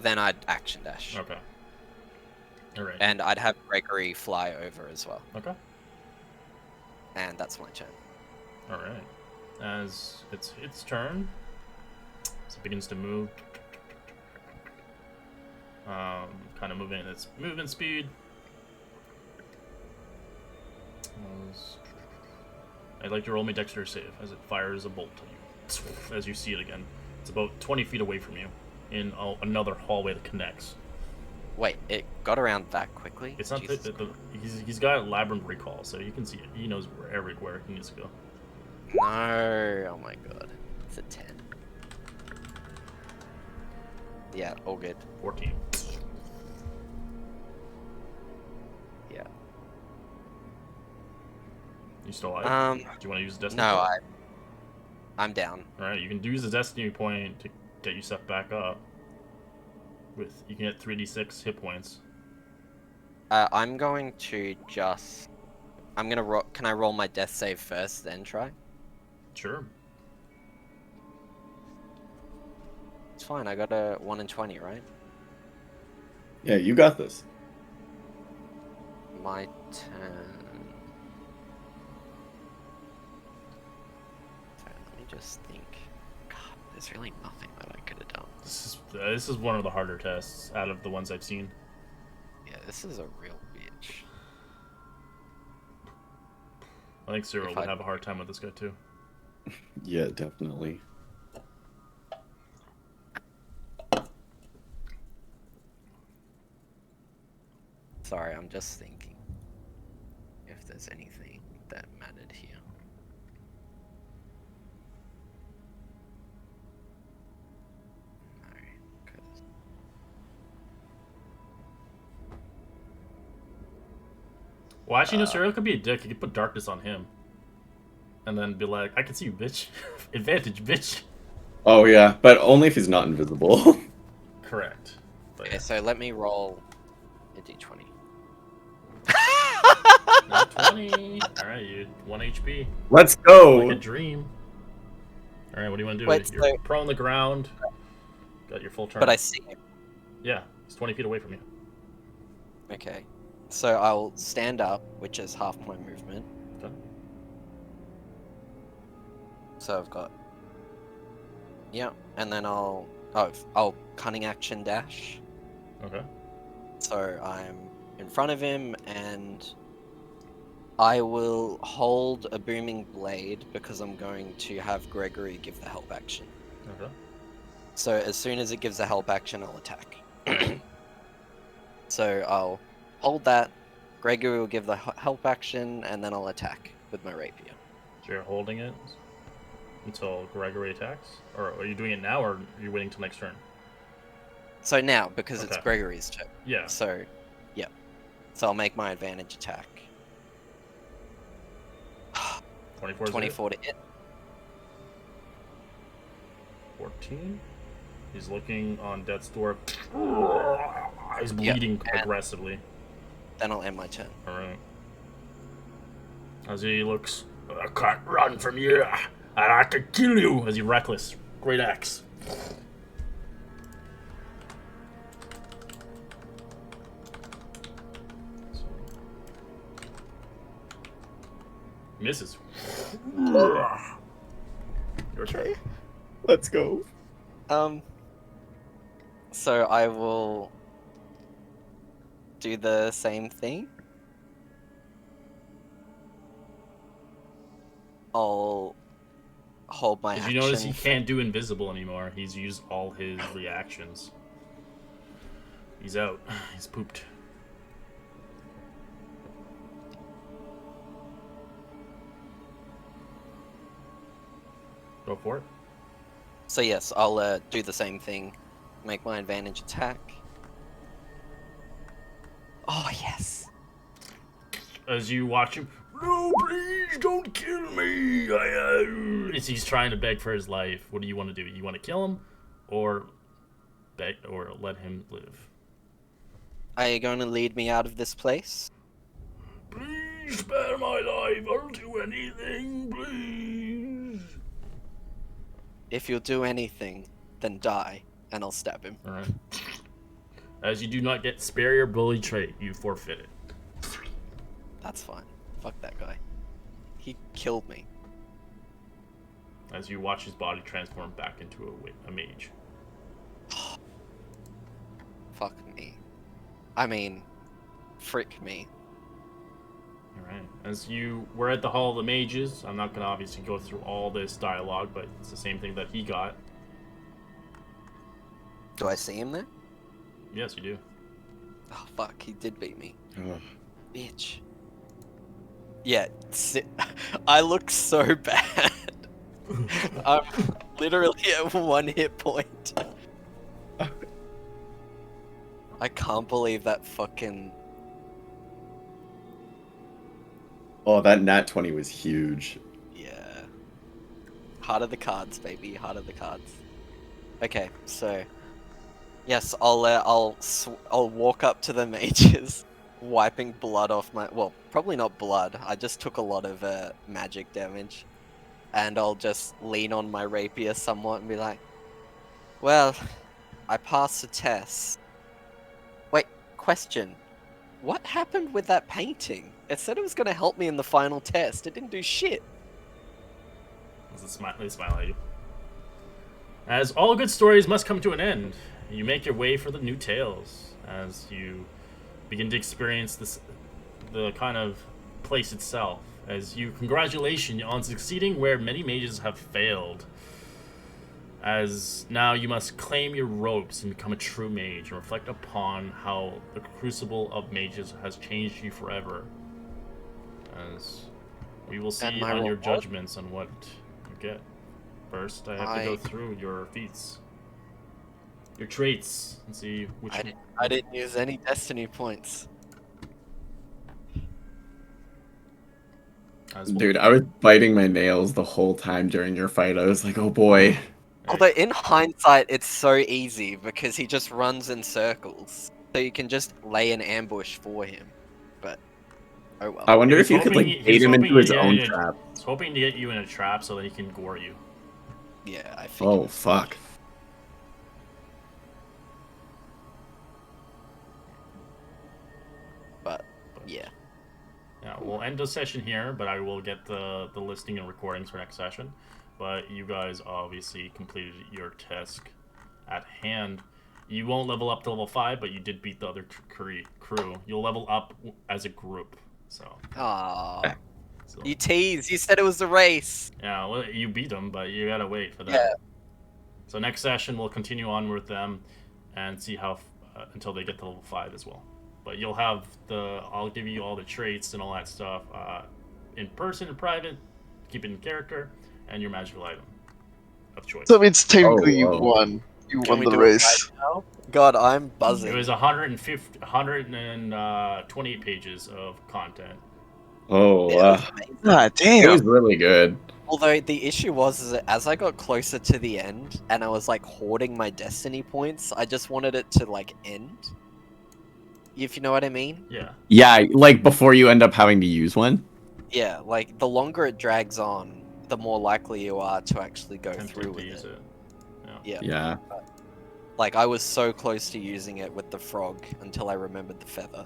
B: Then I'd action dash.
C: Okay. Alright.
B: And I'd have Gregory fly over as well.
C: Okay.
B: And that's my turn.
C: Alright. As it's its turn, so it begins to move. Kind of moving at its movement speed. I'd like to roll me dexterity save as it fires a bolt at you. As you see it again. It's about 20 feet away from you in another hallway that connects.
B: Wait, it got around that quickly?
C: It's not
B: Jesus
C: you he's got labyrinth recall, so you can see it. He knows everywhere he needs to go.
B: No. Oh my god. It's a 10. Yeah, all good.
C: 14.
B: Yeah.
C: You still alive? Do you want to use the destiny?
B: No,
C: point?
B: I'm down.
C: All right, you can use the destiny point to get you set back up. You can get 3d6 hit points.
B: I'm going to just. I'm gonna roll. Can I roll my death save first, then try?
C: Sure.
B: It's fine. I got a 1 in 20, right?
F: Yeah, you got this.
B: My turn. So let me just think. God, there's really nothing that I could have done.
C: This is one of the harder tests out of the ones I've seen.
B: Yeah, this is a real bitch.
C: I think Cyril
B: If
C: would
B: I-
C: have a hard time with this guy too.
F: Yeah, definitely.
B: Sorry, I'm just thinking if there's anything that mattered here. No, 'cause
C: Well, actually, no, Cyril could be a dick. You could put darkness on him. And then be like, I can see you, bitch. Advantage, bitch.
F: Oh yeah, but only if he's not invisible.
C: Correct. But
B: okay, so let me roll a d20.
C: not 20. Alright, you 1 HP.
F: Let's go.
C: Like a dream. Alright, what do you want to do?
B: Wait,
C: You're
B: so-
C: prone on the ground. Got your full turn.
B: But I see him.
C: Yeah, he's 20 feet away from you.
B: Okay. So I'll stand up, which is half my movement.
C: Okay.
B: So I've got. Yeah, and then I'll cunning action dash.
C: Okay.
B: So I'm in front of him, and I will hold a booming blade because I'm going to have Gregory give the help action.
C: Okay.
B: So as soon as it gives a help action, I'll attack. So I'll hold that. Gregory will give the help action, and then I'll attack with my rapier.
C: So you're holding it until Gregory attacks? Or are you doing it now, or are you waiting till next turn?
B: So now, because it's
C: Okay.
B: Gregory's turn.
C: Yeah.
B: So, yeah. So I'll make my advantage attack.
C: 24 is it?
B: 24 to hit.
C: 14. He's looking on death's door. He's bleeding aggressively.
B: Then I'll end my turn.
C: Alright. As he looks, I can't run from you, and I can kill you. As he reckless. Great axe. Misses. Your turn.
F: Let's go.
B: So I will do the same thing. I'll hold my
C: Did
B: action.
C: you notice he can't do invisible anymore? He's used all his reactions. He's out. He's pooped. Go for it.
B: So yes, I'll do the same thing. Make my advantage attack. Oh yes.
C: As you watch him, no, please don't kill me. As he's trying to beg for his life. What do you want to do? You want to kill him, or beg, or let him live?
B: Are you going to lead me out of this place?
C: Please spare my life. I'll do anything, please.
B: If you'll do anything, then die, and I'll stab him.
C: All right. As you do not get spare your bully trait, you forfeit it.
B: That's fine. Fuck that guy. He killed me.
C: As you watch his body transform back into a mage.
B: Fuck me. I mean, frick me.
C: Alright. As you were at the Hall of the Mages, I'm not gonna obviously go through all this dialogue, but it's the same thing that he got.
B: Do I see him there?
C: Yes, you do.
B: Oh fuck, he did beat me.
F: Ugh.
B: bitch. Yeah, I look so bad. I'm literally at 1 hit point. I can't believe that fucking...
F: Oh, that nat 20 was huge.
B: Yeah. Heart of the cards, baby. Heart of the cards. Okay, so... Yes, I'll walk up to the mages, wiping blood off my... Well, probably not blood. I just took a lot of magic damage. And I'll just lean on my rapier somewhat and be like, well, I passed the test. Wait, question. What happened with that painting? It said it was going to help me in the final test. It didn't do shit.
C: They smile at you. As all good stories must come to an end, you make your way for the new tales as you begin to experience the kind of place itself. As you congratulations on succeeding where many mages have failed. As now you must claim your robes and become a true mage and reflect upon how the crucible of mages has changed you forever. As we will see
B: my
C: on your
B: reward?
C: judgments on what you get. First, I have to go through your feats, your traits, and see which.
B: I didn't use any destiny points.
F: Dude, I was biting my nails the whole time during your fight. I was like, oh boy.
B: Although in hindsight, it's so easy because he just runs in circles. So you can just lay an ambush for him. But, oh well.
F: I wonder
C: He was
F: if you could,
C: hoping
F: like,
C: he-
F: bait
C: he's
F: him into
C: hoping-
F: his
C: yeah,
F: own
C: yeah.
F: trap.
C: He's hoping to get you in a trap so that he can gore you.
B: Yeah, I think.
F: Oh, fuck.
B: But, yeah.
C: Yeah, we'll end the session here, but I will get the listing and recordings for next session. But you guys obviously completed your task at hand. You won't level up to level 5, but you did beat the other crew. You'll level up as a group. So,
B: Aww.
C: so
B: You teased. You said it was a race.
C: yeah, well, you beat them, but you gotta wait for that.
B: Yeah.
C: So next session we'll continue on with them and see how until they get to level 5 as well. But you'll have I'll give you all the traits and all that stuff in person and private, keep it in character, and your magical item of choice.
E: So it's technically you
F: whoa.
E: won. You
B: Can
E: won
B: we
E: the
B: do
E: race.
B: it right now? God, I'm buzzing.
C: It was 128 pages of content.
F: Oh,
B: Yeah, it was amazing.
E: God
F: it
E: damn.
F: was really good.
B: Although the issue was is that as I got closer to the end and I was like hoarding my destiny points, I just wanted it to like end. If you know what I mean?
C: Yeah.
F: Yeah, like before you end up having to use one.
B: Yeah, like the longer it drags on, the more likely you are to actually go
C: Tempted
B: through
C: to
B: with
C: use
B: it.
C: it.
B: Yeah.
F: Yeah.
B: Like I was so close to using it with the frog until I remembered the feather.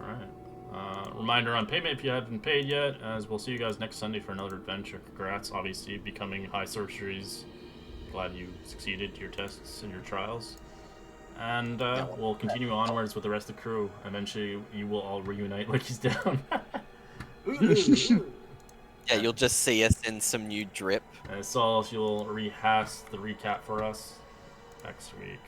C: Alright. Reminder on payment if you haven't paid yet, as we'll see you guys next Sunday for another adventure. Congrats, obviously, becoming high sorceries. Glad you succeeded your tests and your trials. And we'll continue onwards with the rest of the crew. Eventually, you will all reunite like he's down.
B: Yeah, you'll just see us in some new drip.
C: And Saul, you'll rehash the recap for us next week.